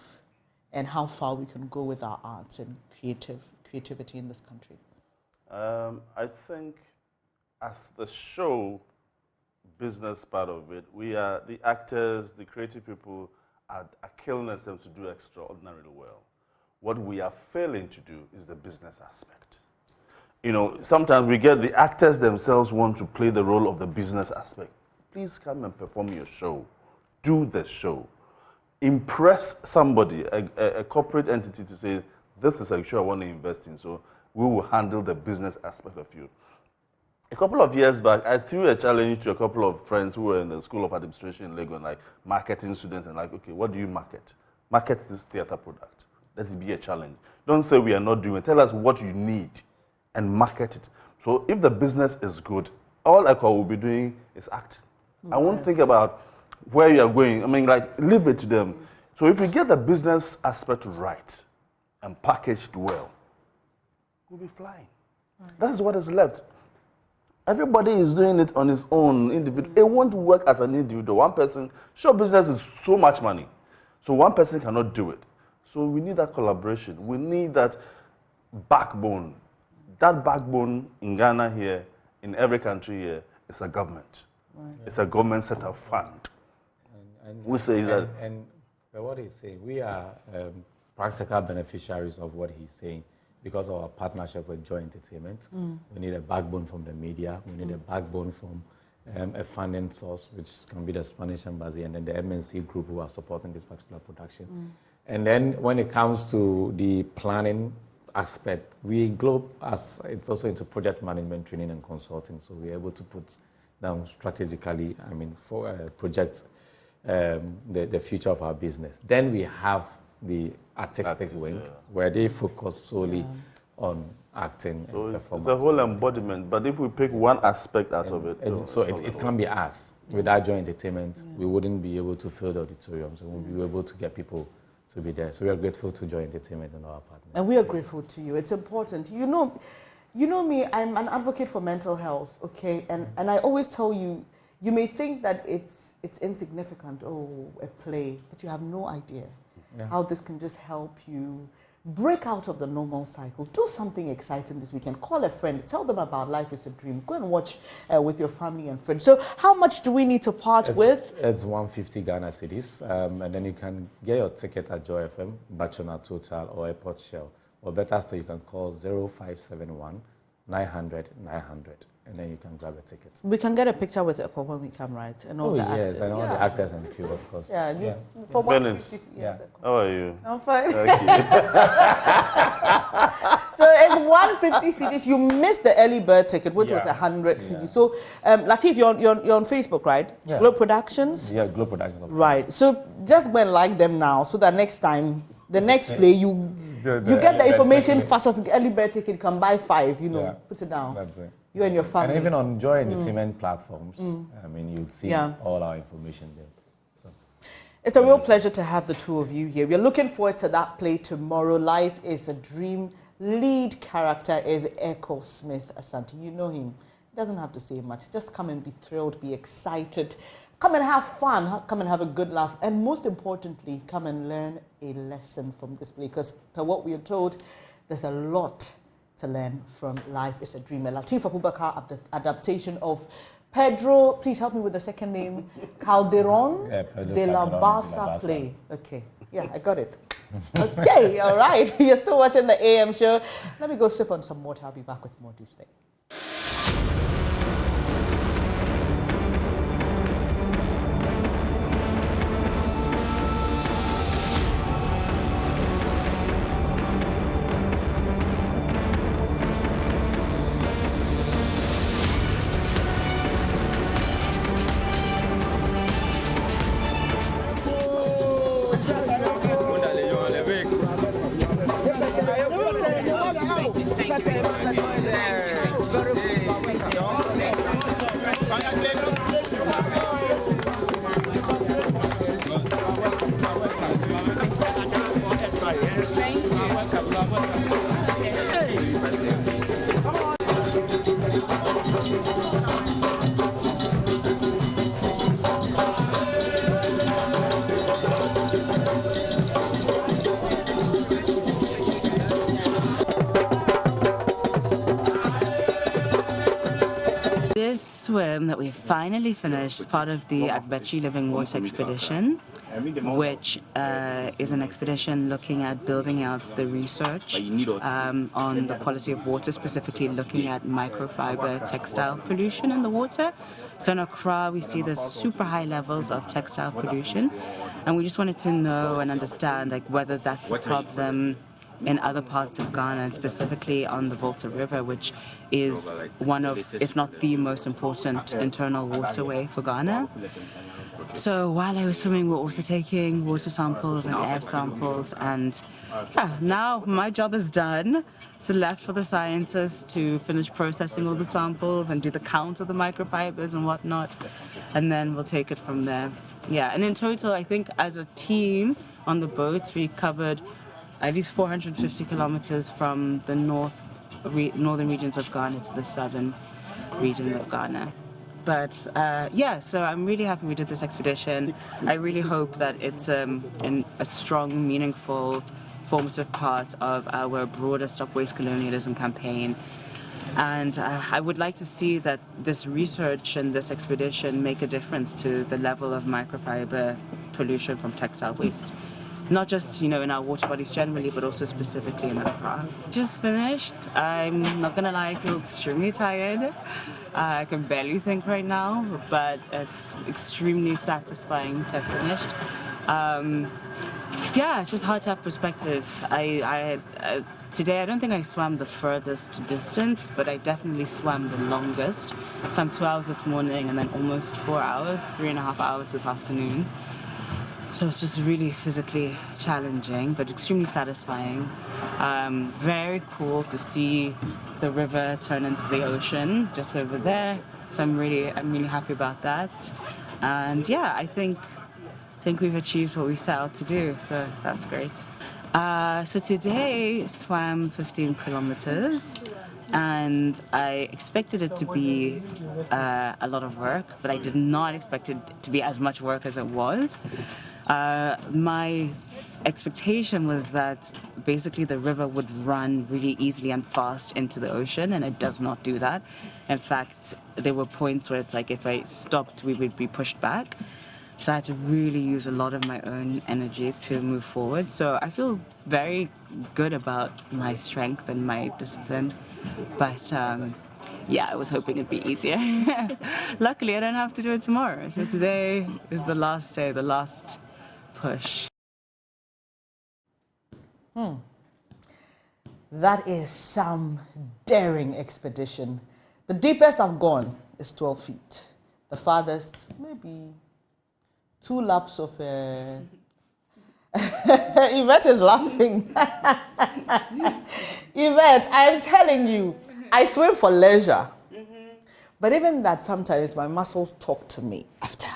Speaker 3: and how far we can go with our arts and creativity in this country?
Speaker 6: I think as the show business part of it, we are the actors, the creative people are killing themselves to do extraordinarily well. What we are failing to do is the business aspect. Sometimes we get the actors themselves want to play the role of the business aspect. Please come and perform your show. Do the show. Impress somebody, a corporate entity, to say, this is a show I want to invest in, so we will handle the business aspect of you. A couple of years back, I threw a challenge to a couple of friends who were in the School of Administration in Lagos, like marketing students, and okay, what do you market? Market this theater product. Let it be a challenge. Don't say we are not doing it. Tell us what you need and market it. So if the business is good, all Echo will be doing is act. I won't think about where you are going. Leave it to them. So if we get the business aspect right and packaged well, we'll be flying. That is what is left. Everybody is doing it on his own individual. It won't work as an individual. One person, show business is so much money. So one person cannot do it. So we need that collaboration. We need that backbone. That backbone in Ghana here, in every country here, is a government. Right. It's a government set up fund. we say that.
Speaker 7: And what he's saying, we are practical beneficiaries of what he's saying because of our partnership with Joy Entertainment. We need a backbone from the media. We need a backbone from a funding source, which can be the Spanish Embassy, and then the MNC group who are supporting this particular production. And then when it comes to the planning aspect, it's also into project management, training and consulting. So we're able to put down strategically, for projects, the future of our business. Then we have the artistic wing, where they focus solely on acting and performance.
Speaker 6: It's a whole embodiment, but if we pick one aspect out of it.
Speaker 7: It can be us. Without Joy Entertainment, we wouldn't be able to fill the auditoriums, and we'll be able to get people to be there. So we are grateful to Joy Entertainment and our partners.
Speaker 3: And we are grateful to you. It's important. You know me, I'm an advocate for mental health, okay? And I always tell you, you may think that it's insignificant, a play, but you have no idea how this can just help you break out of the normal cycle. Do something exciting this weekend. Call a friend. Tell them about Life is a Dream. Go and watch with your family and friends. So how much do we need to part with?
Speaker 7: It's 150 Ghana cedis. And then you can get your ticket at Joy FM, Bachona Total, or Airport Shell. Or better still, you can call 0571 900 900. And then you can grab a ticket.
Speaker 3: We can get a picture with Eko when we come, right? And all the actors.
Speaker 7: Yes, and all the actors and crew, of course.
Speaker 3: For 150, yes.
Speaker 6: How are you?
Speaker 3: I'm fine.
Speaker 6: Thank you.
Speaker 3: So it's 150 CDs. You missed the early bird ticket, which was 100 CDs. So, Latif, you're on Facebook, right?
Speaker 7: Yeah.
Speaker 3: Globe Productions?
Speaker 7: Yeah, Globe Productions.
Speaker 3: Right. So just go and like them now, so that next time, the next play, you get the information fast as the early bird ticket. Come buy 5, put it down.
Speaker 7: That's it.
Speaker 3: You and your family.
Speaker 7: And even on Joy Entertainment platforms, you'd see all our information there. So.
Speaker 3: It's a real pleasure to have the two of you here. We're looking forward to that play tomorrow. Life is a Dream. Lead character is Echo Smith Asante. You know him. He doesn't have to say much. Just come and be thrilled, be excited. Come and have fun. Come and have a good laugh. And most importantly, come and learn a lesson from this play. Because per what we are told, there's a lot to learn from Life is a Dream. A Latif Abubakar adaptation of Pedro, please help me with the second name, Calderon de la Barca play. Okay, I got it. Okay, all right. You're still watching the AM show. Let me go sip on some water. I'll be back with more. Do stay.
Speaker 8: This swim that we finally finished is part of the Agbechi Living Water Expedition, which is an expedition looking at building out the research on the quality of water, specifically looking at microfiber textile pollution in the water. So in Accra, we see there's super high levels of textile pollution, and we just wanted to know and understand whether that's a problem in other parts of Ghana, and specifically on the Volta River, which is one of, if not the most important internal waterway for Ghana. So while I was swimming, we were also taking water samples and air samples, and now my job is done. It's left for the scientists to finish processing all the samples and do the count of the microfibers and whatnot, and then we'll take it from there. And in total, I think as a team on the boat, we covered at least 450 kilometers from the northern regions of Ghana to the southern region of Ghana. But so I'm really happy we did this expedition. I really hope that it's a strong, meaningful, formative part of our broader Stop Waste Colonialism campaign. And I would like to see that this research and this expedition make a difference to the level of microfiber pollution from textile waste. Not just, in our water bodies generally, but also specifically in Accra. Just finished. I'm not gonna lie, I feel extremely tired. I can barely think right now, but it's extremely satisfying to have finished. Yeah, it's just hard to have perspective. Today, I don't think I swam the furthest distance, but I definitely swam the longest. So I'm 2 hours this morning and then almost 4 hours, 3.5 hours this afternoon. So it's just really physically challenging, but extremely satisfying. Very cool to see the river turn into the ocean just over there. So I'm really happy about that. And yeah, I think we've achieved what we set out to do, so that's great. So today swam 15 kilometers, and I expected it to be a lot of work, but I did not expect it to be as much work as it was. My expectation was that basically the river would run really easily and fast into the ocean, and it does not do that. In fact, there were points where it's like if I stopped, we would be pushed back. So I had to really use a lot of my own energy to move forward. So I feel very good about my strength and my discipline. But yeah, I was hoping it'd be easier. Luckily, I don't have to do it tomorrow. So today is the last day, the last push.
Speaker 3: That is some daring expedition. The deepest I've gone is 12 feet. The farthest, maybe 2 laps of Yvette is laughing. Yvette, I'm telling you, I swim for leisure. But even that, sometimes my muscles talk to me after.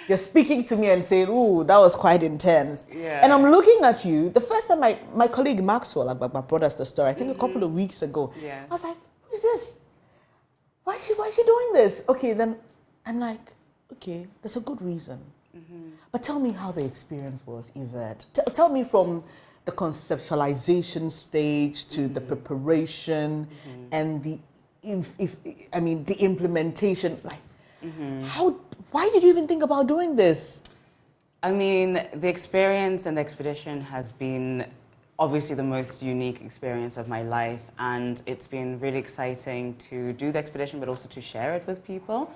Speaker 3: You're speaking to me and saying, ooh, that was quite intense.
Speaker 8: Yeah.
Speaker 3: And I'm looking at you. The first time my colleague Maxwell brought us the story, I think a couple of weeks ago,
Speaker 8: Yeah.
Speaker 3: I was like, who is this? Why is she doing this? Okay, then I'm like, okay, there's a good reason. But tell me how the experience was, Yvette. Tell me from the conceptualization stage to the preparation and the implementation. Like, why did you even think about doing this?
Speaker 8: I mean, the experience and the expedition has been obviously the most unique experience of my life, and it's been really exciting to do the expedition, but also to share it with people.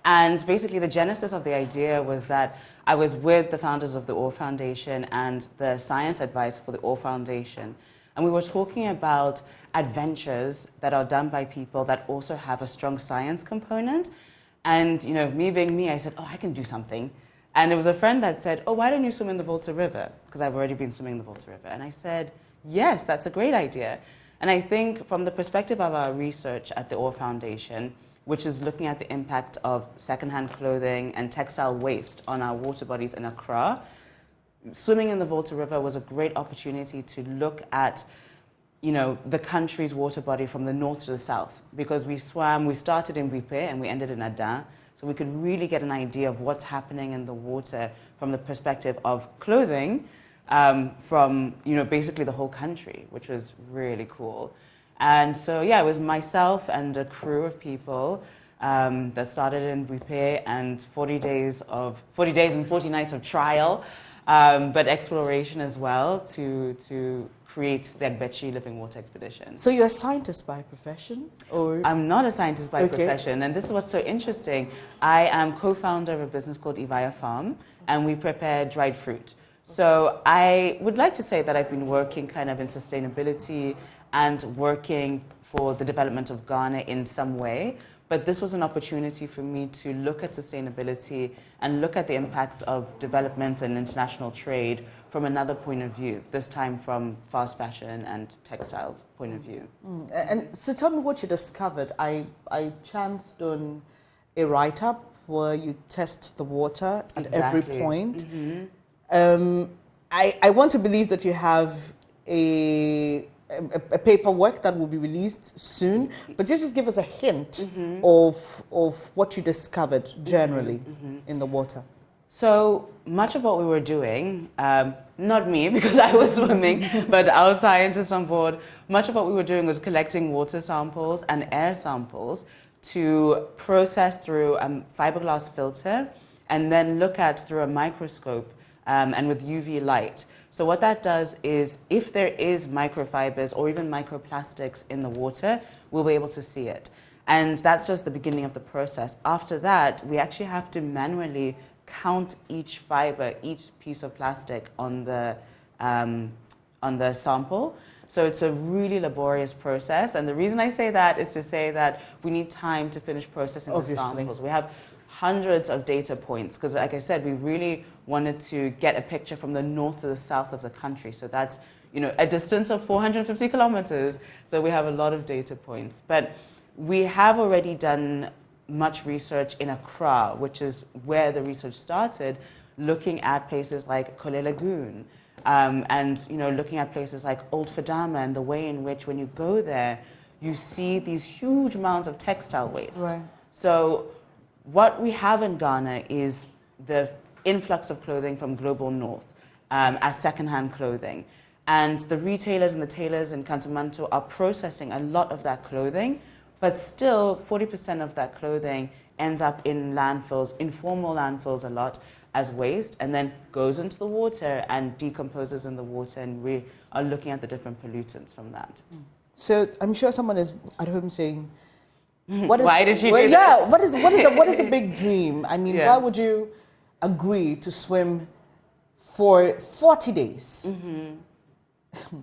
Speaker 8: And basically the genesis of the idea was that I was with the founders of the Orr Foundation and the science advisor for the Orr Foundation. And we were talking about adventures that are done by people that also have a strong science component. And, me being me, I said, oh, I can do something. And there was a friend that said, oh, why don't you swim in the Volta River? Because I've already been swimming in the Volta River. And I said, yes, that's a great idea. And I think from the perspective of our research at the Orr Foundation, which is looking at the impact of secondhand clothing and textile waste on our water bodies in Accra, swimming in the Volta River was a great opportunity to look at, the country's water body from the north to the south. Because we started in Wipe and we ended in Adan, so we could really get an idea of what's happening in the water from the perspective of clothing, from, basically the whole country, which was really cool. And so, yeah, it was myself and a crew of people that started in Wipe, and 40 days and 40 nights of trial, but exploration as well to create the Agbechi Living Water Expedition.
Speaker 3: So you're a scientist by profession? Or?
Speaker 8: I'm not a scientist by profession, and this is what's so interesting. I am co-founder of a business called Evaya Farm, and we prepare dried fruit. So I would like to say that I've been working kind of in sustainability and working for the development of Ghana in some way. But this was an opportunity for me to look at sustainability and look at the impact of development and international trade from another point of view, this time from fast fashion and textiles point of view.
Speaker 3: And so tell me what you discovered. I chanced on a write-up where you test the water at every point. I want to believe that you have a paperwork that will be released soon, but just give us a hint of what you discovered generally in the water.
Speaker 8: So much of what we were doing, not me because I was swimming, but our scientists on board, much of what we were doing was collecting water samples and air samples to process through a fiberglass filter and then look at through a microscope and with UV light. So what that does is if there is microfibers or even microplastics in the water, we'll be able to see it. And that's just the beginning of the process. After that, we actually have to manually count each fiber, each piece of plastic on the sample. So it's a really laborious process. And the reason I say that is to say that we need time to finish processing the samples. We have hundreds of data points because, like I said, we really wanted to get a picture from the north to the south of the country. So that's, you know, a distance of 450 kilometers. So we have a lot of data points. But we have already done much research in Accra, which is where the research started, looking at places like Kole Lagoon, and you know, looking at places like Old Fadama and the way in which when you go there, you see these huge mounds of textile waste.
Speaker 3: Right.
Speaker 8: So what we have in Ghana is the influx of clothing from global north as secondhand clothing. And the retailers and the tailors in Kantamanto are processing a lot of that clothing, but still 40% of that clothing ends up in landfills, informal landfills a lot, as waste, and then goes into the water and decomposes in the water, and we are looking at the different pollutants from that.
Speaker 3: So I'm sure someone is at home saying, what is,
Speaker 8: why did she do
Speaker 3: yeah,
Speaker 8: this?
Speaker 3: what is a big dream? I mean, why would you agree to swim for 40 days? Mm-hmm.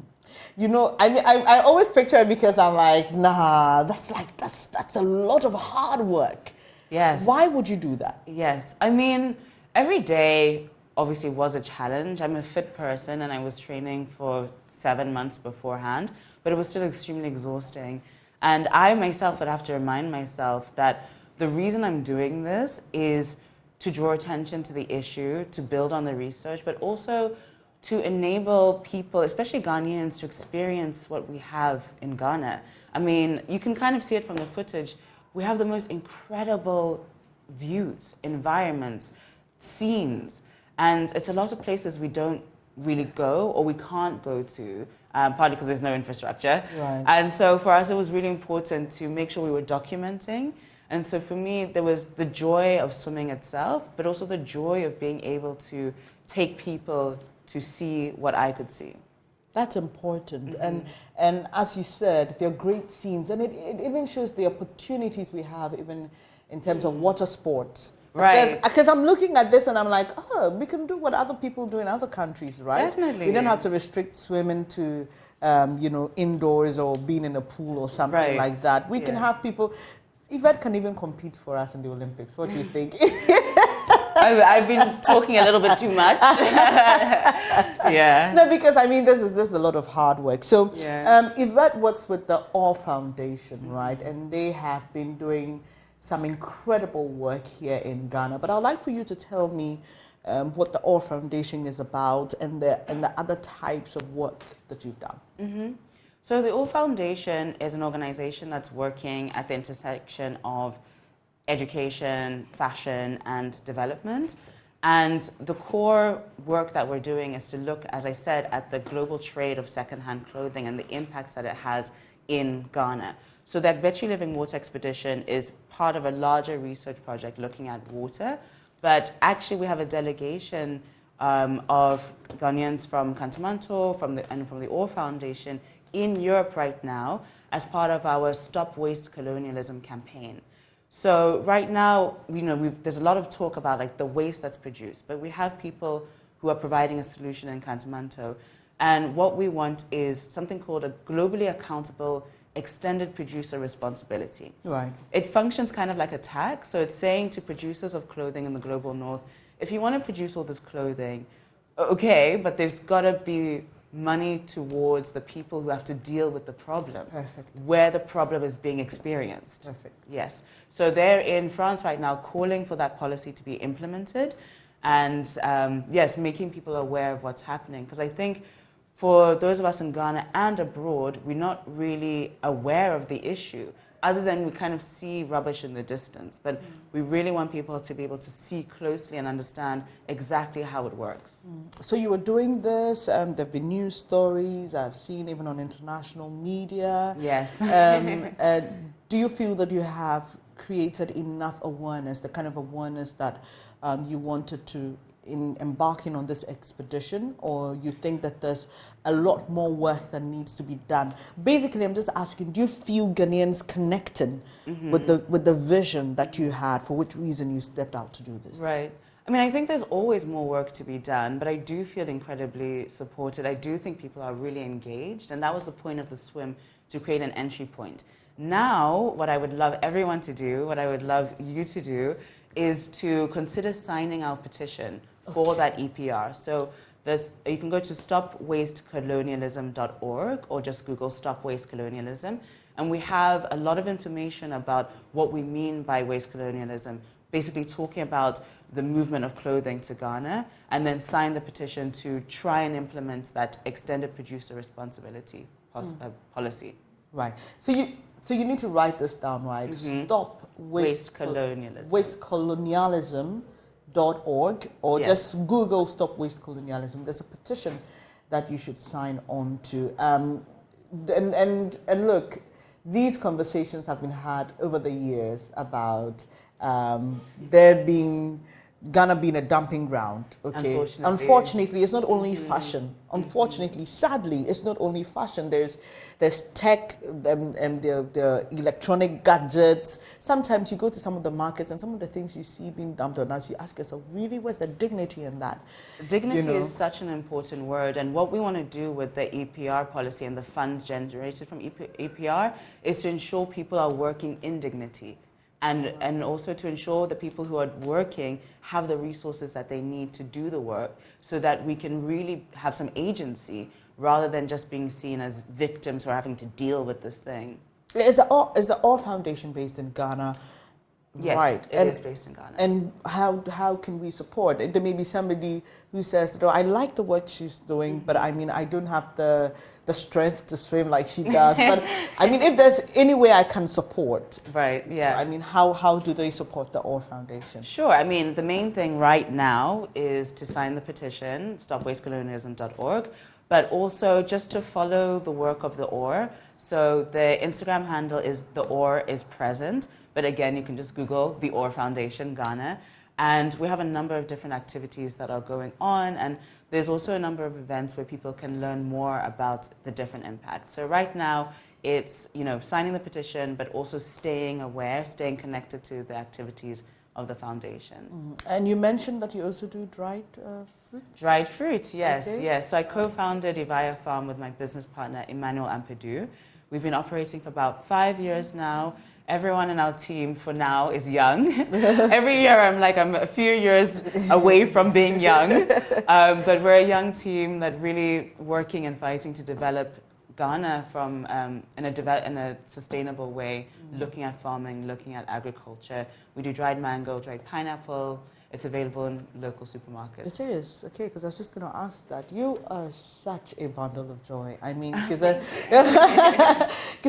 Speaker 3: You know, I mean, I always picture it because I'm like, nah, that's a lot of hard work.
Speaker 8: Yes.
Speaker 3: Why would you do that?
Speaker 8: Yes. I mean, every day obviously was a challenge. I'm a fit person and I was training for 7 months beforehand, but it was still extremely exhausting. And I myself would have to remind myself that the reason I'm doing this is to draw attention to the issue, to build on the research, but also to enable people, especially Ghanaians, to experience what we have in Ghana. I mean, you can kind of see it from the footage. We have the most incredible views, environments, scenes, and it's a lot of places we don't really go or we can't go to, partly because there's no infrastructure.
Speaker 3: Right.
Speaker 8: And so for us, it was really important to make sure we were documenting. And so for me, there was the joy of swimming itself, but also the joy of being able to take people to see what I could see.
Speaker 3: That's important.
Speaker 8: Mm-hmm.
Speaker 3: And as you said, they're great scenes, and it even shows the opportunities we have even in terms of water sports.
Speaker 8: Right.
Speaker 3: Because I'm looking at this and I'm like, oh, we can do what other people do in other countries, right?
Speaker 8: Definitely.
Speaker 3: We don't have to restrict swimming to, indoors or being in a pool or something like that. We can have people. Yvette can even compete for us in the Olympics. What do you think?
Speaker 8: I've been talking a little bit too much. Yeah.
Speaker 3: No, because I mean, this is a lot of hard work. So Yvette works with the All Foundation, right? And they have been doing some incredible work here in Ghana. But I'd like for you to tell me what the All Foundation is about and the other types of work that you've done.
Speaker 8: Mm-hmm. So the All Foundation is an organization that's working at the intersection of education, fashion, and development. And the core work that we're doing is to look, as I said, at the global trade of secondhand clothing and the impacts that it has in Ghana. So the Agbechi Living Water Expedition is part of a larger research project looking at water, but actually we have a delegation of Ghanaians from Kantamanto and from the All Foundation in Europe right now as part of our Stop Waste Colonialism campaign. So right now, there's a lot of talk about like the waste that's produced, but we have people who are providing a solution in Kantamanto. And what we want is something called a globally accountable extended producer responsibility.
Speaker 3: Right.
Speaker 8: It functions kind of like a tax. So it's saying to producers of clothing in the global north, if you want to produce all this clothing, okay, but there's got to be money towards the people who have to deal with the problem.
Speaker 3: Perfect.
Speaker 8: Where the problem is being experienced.
Speaker 3: Perfect.
Speaker 8: Yes. So they're in France right now calling for that policy to be implemented and, making people aware of what's happening. Because I think for those of us in Ghana and abroad, we're not really aware of the issue. other than we kind of see rubbish in the distance, but we really want people to be able to see closely and understand exactly how it works.
Speaker 3: So you were doing this, there have been news stories, I've seen even on international media.
Speaker 8: Yes.
Speaker 3: Do you feel that you have created enough awareness, the kind of awareness that you wanted to in embarking on this expedition, or you think that there's a lot more work that needs to be done? Basically, I'm just asking, do you feel Ghanaians connected with the vision that you had, for which reason you stepped out to do this?
Speaker 8: Right. I mean, I think there's always more work to be done, but I do feel incredibly supported. I do think people are really engaged, and that was the point of the swim, to create an entry point. Now, what I would love everyone to do, what I would love you to do, is to consider signing our petition for that EPR. So you can go to stopwastecolonialism.org or just Google Stop Waste Colonialism. And we have a lot of information about what we mean by waste colonialism, basically talking about the movement of clothing to Ghana, and then sign the petition to try and implement that extended producer responsibility policy.
Speaker 3: Right. So you need to write this down, right? Stop Waste
Speaker 8: Colonialism.
Speaker 3: Wastecolonialism.org, or just Google Stop Waste Colonialism. There's a petition that you should sign on to. And look, these conversations have been had over the years about Ghana being a dumping ground. Okay. Unfortunately, it's not only fashion. Unfortunately, sadly, it's not only fashion. There's tech, the electronic gadgets. Sometimes you go to some of the markets and some of the things you see being dumped on us, you ask yourself, really, where's the dignity in that?
Speaker 8: Dignity is such an important word, and what we want to do with the EPR policy and the funds generated from EPR is to ensure people are working in dignity. And also to ensure the people who are working have the resources that they need to do the work, so that we can really have some agency rather than just being seen as victims who are having to deal with this thing.
Speaker 3: Is the OR Foundation based in Ghana?
Speaker 8: Yes,
Speaker 3: right.
Speaker 8: It is based in Ghana.
Speaker 3: And how can we support? There may be somebody who says that, oh, I like the work she's doing, but I mean, I don't have the strength to swim like she does. But I mean, if there's any way I can support.
Speaker 8: Right, yeah.
Speaker 3: I mean, how do they support the OR Foundation?
Speaker 8: Sure. I mean, the main thing right now is to sign the petition, stopwastecolonialism.org, but also just to follow the work of the OR. So the Instagram handle is the OR is present. But again, you can just Google the OR Foundation Ghana. And we have a number of different activities that are going on. And there's also a number of events where people can learn more about the different impacts. So right now, it's signing the petition, but also staying aware, staying connected to the activities of the foundation.
Speaker 3: And you mentioned that you also do dried fruit?
Speaker 8: Dried fruit, yes,
Speaker 3: Okay.
Speaker 8: yes. So I co-founded Ivaya Farm with my business partner, Emmanuel Ampadu. We've been operating for about 5 years now. Everyone in our team for now is young. Every year I'm a few years away from being young. But we're a young team that really working and fighting to develop Ghana from in a sustainable way, looking at farming, looking at agriculture. We do dried mango, dried pineapple. It's available in local supermarkets.
Speaker 3: It is, okay, because I was just going to ask that. You are such a bundle of joy. I mean, because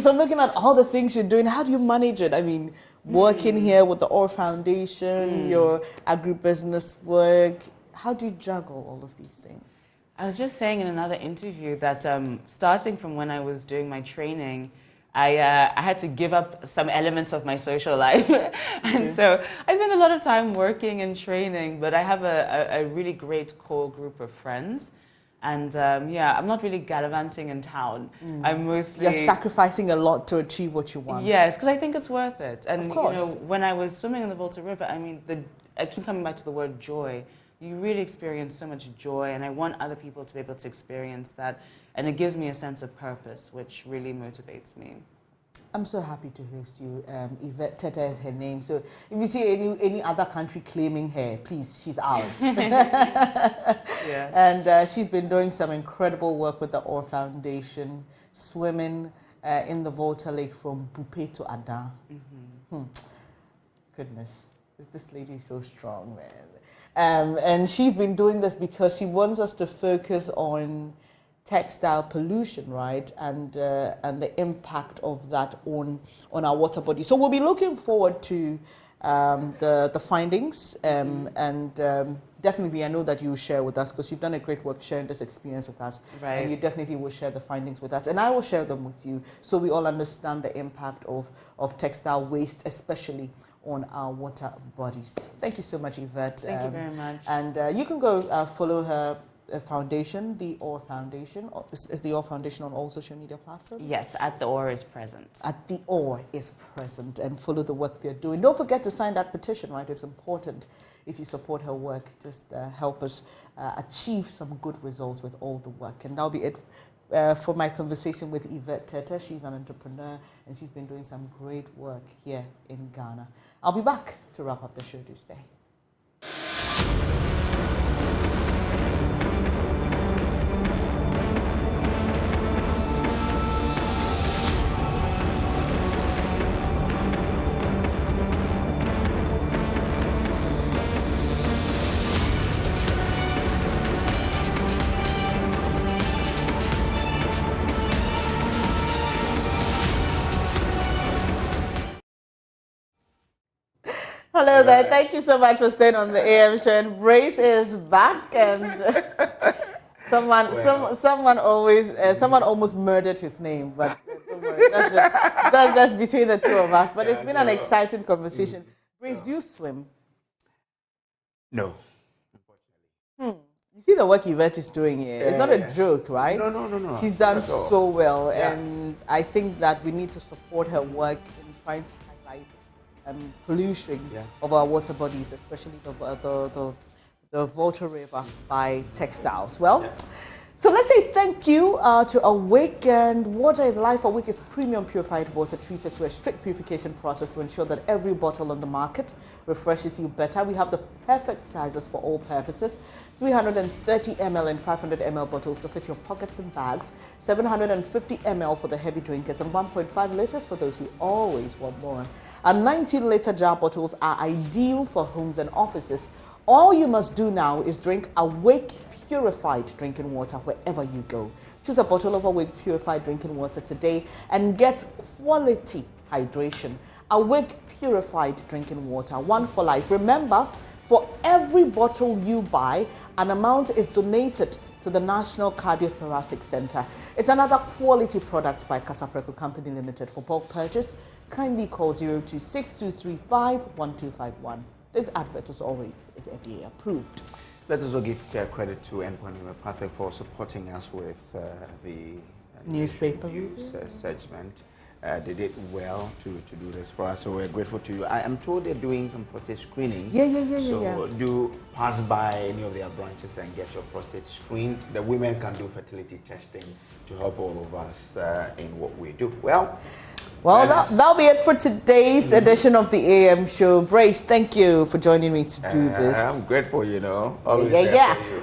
Speaker 3: I'm looking at all the things you're doing. How do you manage it? I mean, working here with the OR Foundation, your agribusiness work. How do you juggle all of these things?
Speaker 8: I was just saying in another interview that starting from when I was doing my training, I had to give up some elements of my social life. And so I spend a lot of time working and training, but I have a really great core group of friends. And I'm not really gallivanting in town. I'm mostly...
Speaker 3: You're sacrificing a lot to achieve what you want.
Speaker 8: Yes, because I think it's worth it. And
Speaker 3: of course.
Speaker 8: When I was swimming in the Volta River, I mean, I keep coming back to the word joy. You really experience so much joy, and I want other people to be able to experience that. And it gives me a sense of purpose, which really motivates me.
Speaker 3: I'm so happy to host you. Yvette Teta is her name. So if you see any other country claiming her, please, she's ours. And she's been doing some incredible work with the OR Foundation, swimming in the Volta Lake from Bupe to Adan. Goodness, this lady is so strong, man. And she's been doing this because she wants us to focus on textile pollution, right, and the impact of that on our water body. So we'll be looking forward to the findings, and definitely I know that you will share with us, because you've done a great work sharing this experience with us,
Speaker 8: right.
Speaker 3: And you definitely will share the findings with us, and I will share them with you, so we all understand the impact of textile waste, especially on our water bodies. Thank you so much, Yvette.
Speaker 8: Thank you very much.
Speaker 3: And you can go follow her foundation, the OR Foundation. Is the OR Foundation on all social media platforms?
Speaker 8: Yes, at the OR is present.
Speaker 3: At the OR is present, and follow the work they're doing. Don't forget to sign that petition, right? It's important. If you support her work, just help us achieve some good results with all the work. And that'll be it for my conversation with Yvette Tete. She's an entrepreneur, and she's been doing some great work here in Ghana. I'll be back to wrap up the show. Do stay. Hello there. Thank you so much for staying on the AM show. And Brace is back, and someone almost murdered his name, but don't worry, that's between the two of us. But it's been an exciting conversation. Brace, do you swim?
Speaker 1: No.
Speaker 3: You see the work Yvette is doing here. It's not a joke, right?
Speaker 1: No.
Speaker 3: She's done so well, and I think that we need to support her work in trying to highlight pollution of our water bodies, especially the Volta River by textiles. Well, so let's say thank you to Awake, and Water is Life. Awake is premium purified water treated to a strict purification process to ensure that every bottle on the market refreshes you better. We have the perfect sizes for all purposes: 330 ml and 500 ml bottles to fit your pockets and bags, 750 ml for the heavy drinkers, and 1.5 liters for those who always want more. Our 19-liter jar bottles are ideal for homes and offices. All you must do now is drink Awake purified drinking water wherever you go. Choose a bottle of Awake purified drinking water today and get quality hydration. Awake purified drinking water, one for life. Remember, for every bottle you buy, an amount is donated to the National Cardiothoracic Center. It's another quality product by Casapreco Company Limited. For bulk purchase, kindly call 026-235-1251. This advert, as always, is FDA approved.
Speaker 1: Let us also give credit to Endpoint Homeopathic for supporting us with the
Speaker 3: newspaper
Speaker 1: segment. They did well to do this for us, so we're grateful to you. I am told they're doing some prostate screening. So do pass by any of their branches and get your prostate screened. The women can do fertility testing to help all of us in what we do. Well,
Speaker 3: that'll be it for today's edition of the AM show. Brace, thank you for joining me to do this.
Speaker 1: I'm grateful, Always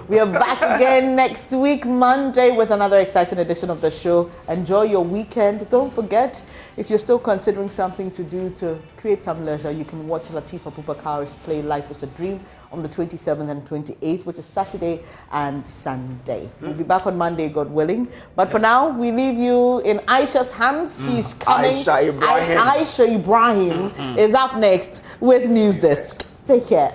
Speaker 3: We are back again next week, Monday, with another exciting edition of the show. Enjoy your weekend. Don't forget, if you're still considering something to do to create some leisure, you can watch Latifah Abubakari's play Life is a Dream on the 27th and 28th, which is Saturday and Sunday. We'll be back on Monday, God willing. But for now, we leave you in Aisha's hands. She's coming. Aisha Ibrahim is up next with News Desk. Take care.